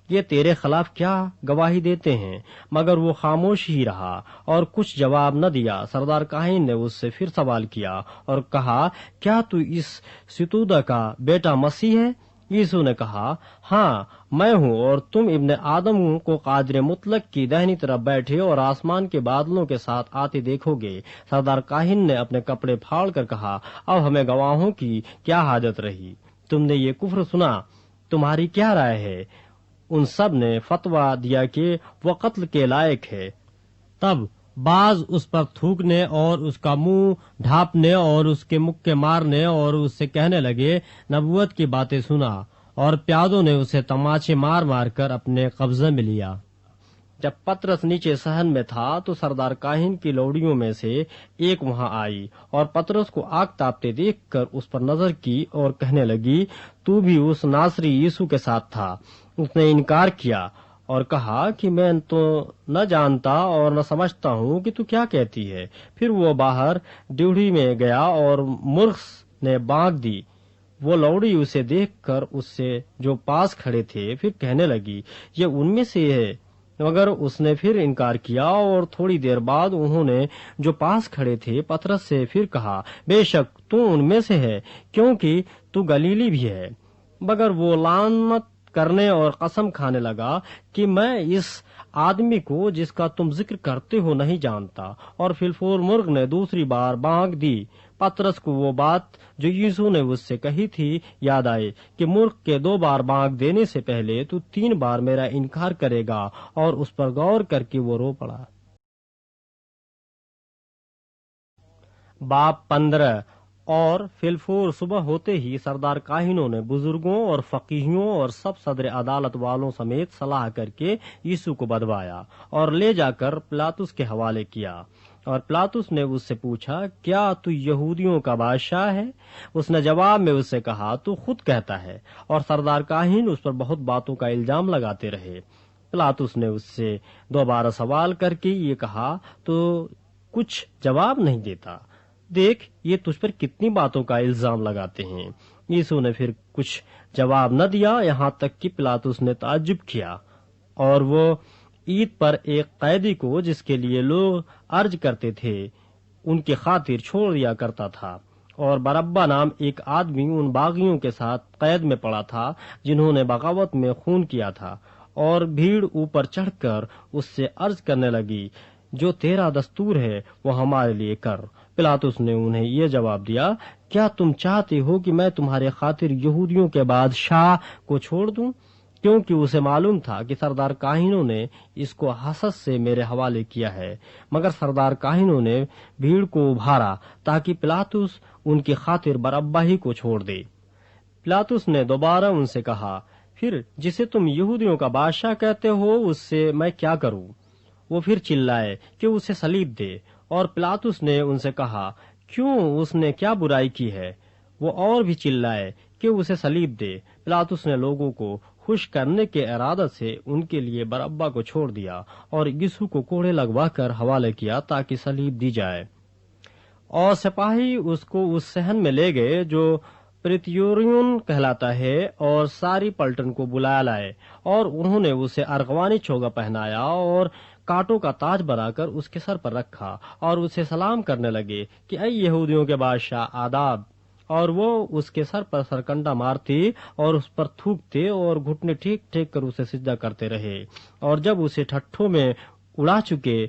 یہ تیرے خلاف کیا گواہی دیتے ہیں؟ مگر وہ خاموش ہی رہا اور کچھ جواب نہ دیا۔ سردار کاہن نے اس سے پھر سوال کیا اور کہا، کیا تو اس ستودہ کا بیٹا مسیح ہے؟ یسوع نے کہا، ہاں میں ہوں، اور تم ابن آدم کو قادر مطلق کی دہنی طرف بیٹھے اور آسمان کے بادلوں کے ساتھ آتے دیکھو گے۔ سردار کاہن نے اپنے کپڑے پھاڑ کر کہا، اب ہمیں گواہوں کی کیا حاجت رہی؟ تم نے یہ کفر سنا، تمہاری کیا رائے ہے؟ ان سب نے فتویٰ دیا کہ وہ قتل کے لائق ہے۔ تب بعض اس پر تھوکنے اور اس کا منہ ڈھانپنے اور اس کے مکے مارنے اور اس سے کہنے لگے، نبوت کی باتیں سنا، اور پیادوں نے اسے تماچے مار مار کر اپنے قبضے میں لیا۔ جب پطرس نیچے صحن میں تھا تو سردار کاہن کی لوڑیوں میں سے ایک وہاں آئی اور پطرس کو آگ تاپتے دیکھ کر اس پر نظر کی اور کہنے لگی، تو بھی اس ناصری یسوع کے ساتھ تھا۔ اس نے انکار کیا اور کہا کہ میں تو نہ جانتا اور نہ سمجھتا ہوں کہ تو کیا کہتی ہے۔ پھر وہ باہر ڈیوڑی میں گیا اور مرغ نے بانگ دی۔ وہ لوڑی اسے دیکھ کر اس سے جو پاس کھڑے تھے پھر کہنے لگی، یہ ان میں سے ہے، مگر اس نے پھر انکار کیا۔ اور تھوڑی دیر بعد انہوں نے جو پاس کھڑے تھے پطرس سے پھر کہا، بے شک تو ان میں سے ہے، کیونکہ تو گلیلی بھی ہے۔ مگر وہ لعنت کرنے اور قسم کھانے لگا کہ میں اس آدمی کو جس کا تم ذکر کرتے ہو نہیں جانتا۔ اور فلفور مرغ نے دوسری بار بانگ دی۔ پطرس کو وہ بات جو یسوع نے اس سے کہی تھی یاد آئی کہ مرغ کے 2 بار بانگ دینے سے پہلے تو 3 بار میرا انکار کرے گا، اور اس پر غور کر کے وہ رو پڑا۔ باب 15۔ اور فلفور صبح ہوتے ہی سردار کاہنوں نے بزرگوں اور فقیہوں اور سب صدر عدالت والوں سمیت صلاح کر کے یسوع کو بدوایا اور لے جا کر پلاطس کے حوالے کیا۔ اور پلاطس نے اس سے پوچھا، کیا تو یہودیوں کا بادشاہ ہے؟ اس نے جواب میں اس سے کہا، تو خود کہتا ہے۔ اور سردار کاہن اس پر بہت باتوں کا الزام لگاتے رہے۔ پلاطس نے اس سے دوبارہ سوال کر کے یہ کہا، تو کچھ جواب نہیں دیتا؟ دیکھ یہ تجھ پر کتنی باتوں کا الزام لگاتے ہیں۔ یسوع نے پھر کچھ جواب نہ دیا، یہاں تک کہ پلاطس نے تعجب کیا، اور وہ عید پر ایک قیدی کو جس کے لیے لوگ عرض کرتے تھے ان کی خاطر چھوڑ دیا کرتا تھا۔ اور بربا نام ایک آدمی ان باغیوں کے ساتھ قید میں پڑا تھا جنہوں نے بغاوت میں خون کیا تھا۔ اور بھیڑ اوپر چڑھ کر اس سے عرض کرنے لگی، جو تیرا دستور ہے وہ ہمارے لیے کر۔ پلاطس نے انہیں یہ جواب دیا، کیا تم چاہتے ہو کہ میں تمہارے خاطر یہودیوں کے بادشاہ کو چھوڑ دوں؟ کیونکہ اسے معلوم تھا کہ سردار کاہنوں نے اس کو حسد سے میرے حوالے کیا ہے۔ مگر سردار کاہنوں نے بھیڑ کو ابھارا تاکہ پلاطس ان کی خاطر بربا ہی کو چھوڑ دے۔ پلاطس نے دوبارہ ان سے کہا، پھر جسے تم یہودیوں کا بادشاہ کہتے ہو اس سے میں کیا کروں؟ وہ پھر چلائے کہ اسے صلیب دے۔ اور پلاطس نے ان سے کہا، کیوں اس نے کیا برائی کی ہے؟ وہ اور بھی چلائے کہ اسے صلیب دے۔ پلاطس نے لوگوں کو خوش کرنے کے ارادے سے ان کے لیے برابا کو چھوڑ دیا اور یسوع کو کوڑے لگوا کر حوالے کیا تاکہ صلیب دی جائے۔ اور سپاہی اس کو اس صحن میں لے گئے جو پریتوریون کہلاتا ہے، اور ساری پلٹن کو بلا لائے، اور انہوں نے اسے ارغوانی چوگا پہنایا اور کانٹوں کا تاج بنا کر اس کے سر پر رکھا، اور اسے سلام کرنے لگے کہ اے یہودیوں کے بادشاہ، آداب۔ اور وہ اس کے سر پر سرکنڈا مارتے اور اس پر تھوکتے اور گھٹنے ٹیک ٹیک کر اسے سجدہ کرتے رہے، اور جب اسے ٹھٹھوں میں اڑا چکے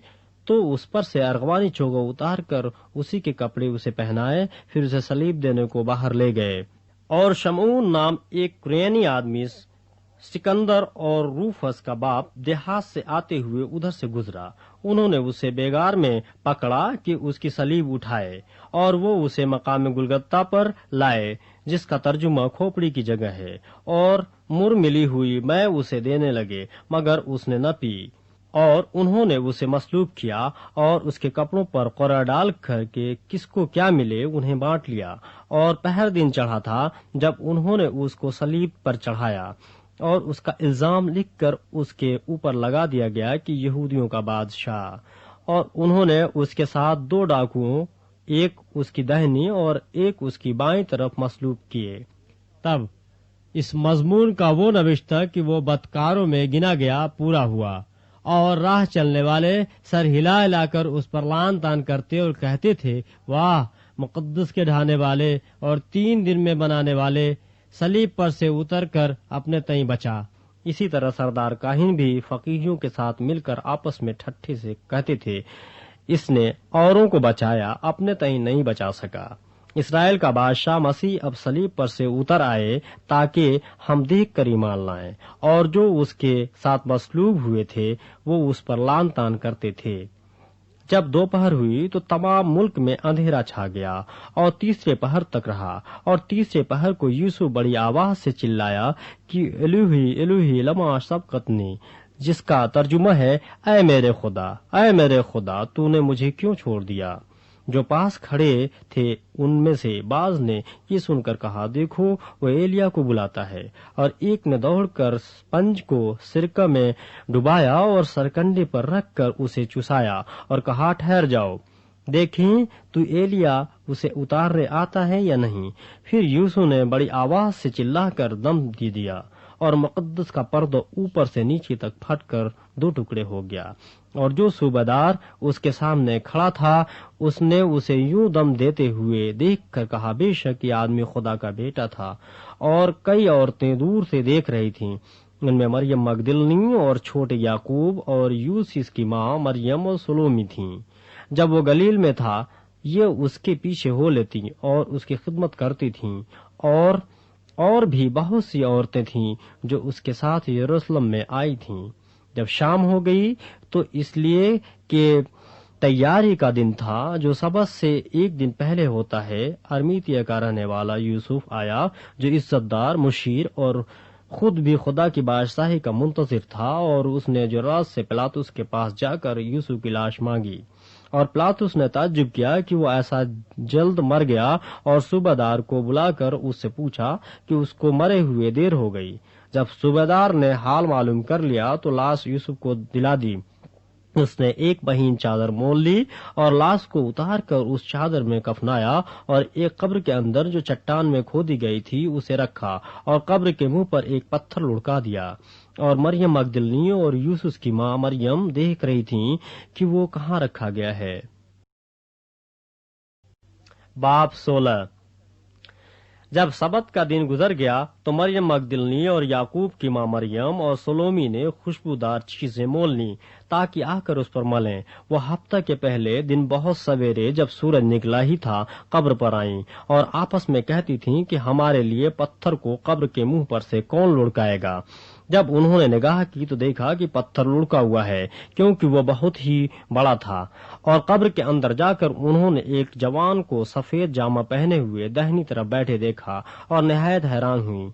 تو اس پر سے ارغوانی چوگا اتار کر اسی کے کپڑے اسے پہنائے، پھر اسے صلیب دینے کو باہر لے گئے۔ اور شمعون نام ایک کرینی آدمی سکندر اور روفس کا باپ دیہات سے آتے ہوئے ادھر سے گزرا۔ انہوں نے اسے بیگار میں پکڑا کہ اس کی صلیب اٹھائے، اور وہ اسے مقام گلگتہ پر لائے، جس کا ترجمہ کھوپڑی کی جگہ ہے، اور مر ملی ہوئی میں اسے دینے لگے، مگر اس نے نہ پی۔ اور انہوں نے اسے مصلوب کیا اور اس کے کپڑوں پر قرع ڈال کر کے کس کو کیا ملے انہیں بانٹ لیا۔ اور پہر دن چڑھا تھا جب انہوں نے اس کو صلیب پر چڑھایا، اور اس کا الزام لکھ کر اس کے اوپر لگا دیا گیا کہ یہودیوں کا بادشاہ۔ اور انہوں نے اس کے ساتھ 2 ڈاکوؤں، ایک اس کی دہنی اور ایک اس کی بائیں طرف مصلوب کیے۔ تب اس مضمون کا وہ نوشتہ کہ وہ بدکاروں میں گنا گیا پورا ہوا، اور راہ چلنے والے سر ہلا ہلا کر اس پر لان تان کرتے اور کہتے تھے، واہ، مقدس کے ڈھانے والے اور 3 دن میں بنانے والے، صلیب پر سے اتر کر اپنے تئیں بچا۔ اسی طرح سردار کاہن بھی فقیہوں کے ساتھ مل کر آپس میں ٹھٹھے سے کہتے تھے، اس نے اوروں کو بچایا، اپنے تئیں نہیں بچا سکا۔ اسرائیل کا بادشاہ مسیح اب صلیب پر سے اتر آئے تاکہ ہم دیکھ کر ایمان لائیں، اور جو اس کے ساتھ مصلوب ہوئے تھے وہ اس پر لان تان کرتے تھے۔ جب دوپہر ہوئی تو تمام ملک میں اندھیرا چھا گیا اور تیسرے پہر تک رہا، اور تیسرے پہر کو یسوع بڑی آواز سے چلایا کہ الوہی الوہی لما سبقتنی، جس کا ترجمہ ہے، اے میرے خدا تو نے مجھے کیوں چھوڑ دیا؟ جو پاس کھڑے تھے ان میں سے بعض نے یہ سن کر کہا، دیکھو وہ ایلیا کو بلاتا ہے۔ اور ایک نے دوڑ کر سپنج کو سرکہ میں ڈبایا اور سرکنڈے پر رکھ کر اسے چسایا اور کہا، ٹھہر جاؤ، دیکھیں تو ایلیا اسے اتارنے آتا ہے یا نہیں۔ پھر یسوع نے بڑی آواز سے چلا کر دم دے دیا، اور مقدس کا پردہ اوپر سے نیچے تک پھٹ کر 2 ٹکڑے ہو گیا۔ اور جو صوبیدار اس کے سامنے کھڑا تھا اس نے اسے یوں دم دیتے ہوئے دیکھ کر کہا، بے شک یہ آدمی خدا کا بیٹا تھا۔ اور کئی عورتیں دور سے دیکھ رہی تھیں، ان میں مریم مگدلنی اور چھوٹے یعقوب اور یوسیس کی ماں مریم اور سلومی تھیں۔ جب وہ گلیل میں تھا یہ اس کے پیچھے ہو لیتی اور اس کی خدمت کرتی تھیں، اور بھی بہت سی عورتیں تھیں جو اس کے ساتھ یروشلم میں آئی تھیں۔ جب شام ہو گئی تو اس لیے کہ تیاری کا دن تھا جو سبت سے 1 دن پہلے ہوتا ہے، ارمیتیا کا رہنے والا یوسف آیا، جو عزت دار، مشیر اور خود بھی خدا کی بادشاہی کا منتظر تھا، اور اس نے جو رات سے پلاطس کے پاس جا کر یوسف کی لاش مانگی۔ اور پلاطس نے تعجب کیا کہ وہ ایسا جلد مر گیا، اور صوبیدار کو بلا کر اس سے پوچھا کہ اس کو مرے ہوئے دیر ہو گئی۔ جب صوبیدار نے حال معلوم کر لیا تو لاش یوسف کو دلا دی۔ اس نے 1 مہین چادر مول لی اور لاش کو اتار کر اس چادر میں کفنایا، اور ایک قبر کے اندر جو چٹان میں کھودی گئی تھی اسے رکھا، اور قبر کے منہ پر ایک پتھر لڑکا دیا۔ اور مریم مگدلنی اور یوسف کی ماں مریم دیکھ رہی تھیں کہ وہ کہاں رکھا گیا ہے۔ باب 16۔ جب سبت کا دن گزر گیا تو مریم مگدلنی اور یعقوب کی ماں مریم اور سلومی نے خوشبودار چیزیں مول لیں تاکہ آ کر اس پر ملیں۔ وہ ہفتہ کے پہلے دن بہت سویرے جب سورج نکلا ہی تھا قبر پر آئیں، اور آپس میں کہتی تھیں کہ ہمارے لیے پتھر کو قبر کے منہ پر سے کون لڑکائے گا۔ جب انہوں نے نگاہ کی تو دیکھا کہ پتھر لڑکا ہوا ہے، کیونکہ وہ بہت ہی بڑا تھا۔ اور قبر کے اندر جا کر انہوں نے ایک جوان کو سفید جامہ پہنے ہوئے دہنی طرف بیٹھے دیکھا، اور نہایت حیران ہوئی۔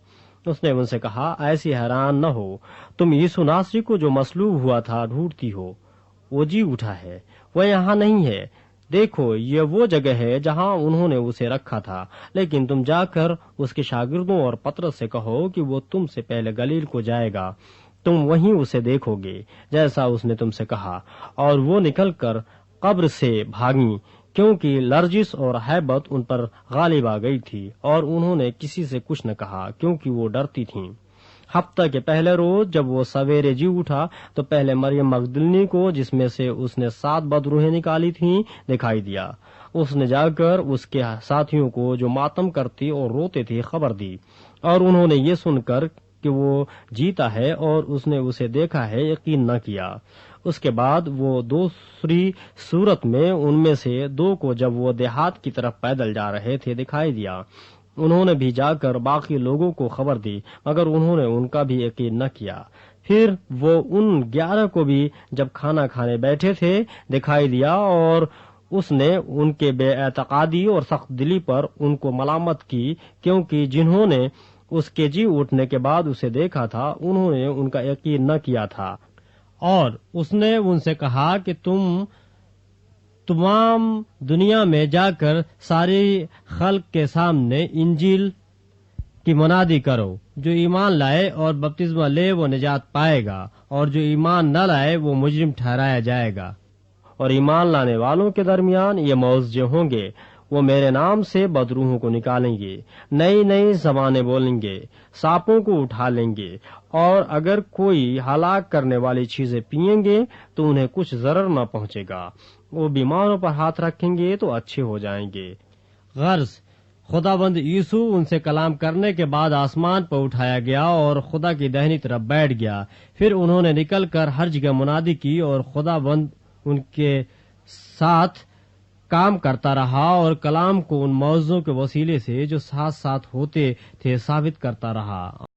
اس نے ان سے کہا، ایسی حیران نہ ہو، تم یسوع ناصری کو جو مصلوب ہوا تھا ڈھونڈتی ہو، وہ جی اٹھا ہے، وہ یہاں نہیں ہے، دیکھو یہ وہ جگہ ہے جہاں انہوں نے اسے رکھا تھا، لیکن تم جا کر اس کے شاگردوں اور پطرس سے کہو کہ وہ تم سے پہلے گلیل کو جائے گا، تم وہیں اسے دیکھو گے جیسا اس نے تم سے کہا۔ اور وہ نکل کر قبر سے بھاگیں، کیونکہ لرزش اور ہیبت ان پر غالب آ گئی تھی، اور انہوں نے کسی سے کچھ نہ کہا کیونکہ وہ ڈرتی تھیں۔ ہفتہ کے پہلے روز جب وہ سویرے جی اٹھا تو پہلے مریم مغدلنی کو، جس میں سے اس نے 7 بدروحیں نکالی تھیں، دکھائی دیا۔ اس نے جا کر اس کے ساتھیوں کو جو ماتم کرتے اور روتے تھے خبر دی، اور انہوں نے یہ سن کر کہ وہ جیتا ہے اور اس نے اسے دیکھا ہے یقین نہ کیا۔ اس کے بعد وہ دوسری صورت میں ان میں سے 2 کو جب وہ دیہات کی طرف پیدل جا رہے تھے دکھائی دیا۔ انہوں نے بھی جا کر باقی لوگوں کو خبر دی، مگر انہوں نے ان کا بھی یقین نہ کیا۔ پھر وہ ان 11 کو بھی جب کھانا کھانے بیٹھے تھے دکھائی دیا، اور اس نے ان کے بے اعتقادی اور سخت دلی پر ان کو ملامت کی، کیونکہ جنہوں نے اس کے جی اٹھنے کے بعد اسے دیکھا تھا انہوں نے ان کا یقین نہ کیا تھا۔ اور اس نے ان سے کہا کہ تم تمام دنیا میں جا کر ساری خلق کے سامنے انجیل کی منادی کرو، جو ایمان لائے اور بپتسمہ لے وہ نجات پائے گا، اور جو ایمان نہ لائے وہ مجرم ٹھہرایا جائے گا۔ اور ایمان لانے والوں کے درمیان یہ معجزے ہوں گے، وہ میرے نام سے بدروحوں کو نکالیں گے، نئی نئی زبانیں بولیں گے، سانپوں کو اٹھا لیں گے، اور اگر کوئی ہلاک کرنے والی چیزیں پئیں گے تو انہیں کچھ ضرر نہ پہنچے گا، وہ بیماروں پر ہاتھ رکھیں گے تو اچھے ہو جائیں گے۔ غرض خداوند یسوع ان سے کلام کرنے کے بعد آسمان پر اٹھایا گیا اور خدا کی دہنی طرف بیٹھ گیا۔ پھر انہوں نے نکل کر ہر جگہ منادی کی، اور خداوند ان کے ساتھ کام کرتا رہا اور کلام کو ان معجزوں کے وسیلے سے جو ساتھ ساتھ ہوتے تھے ثابت کرتا رہا۔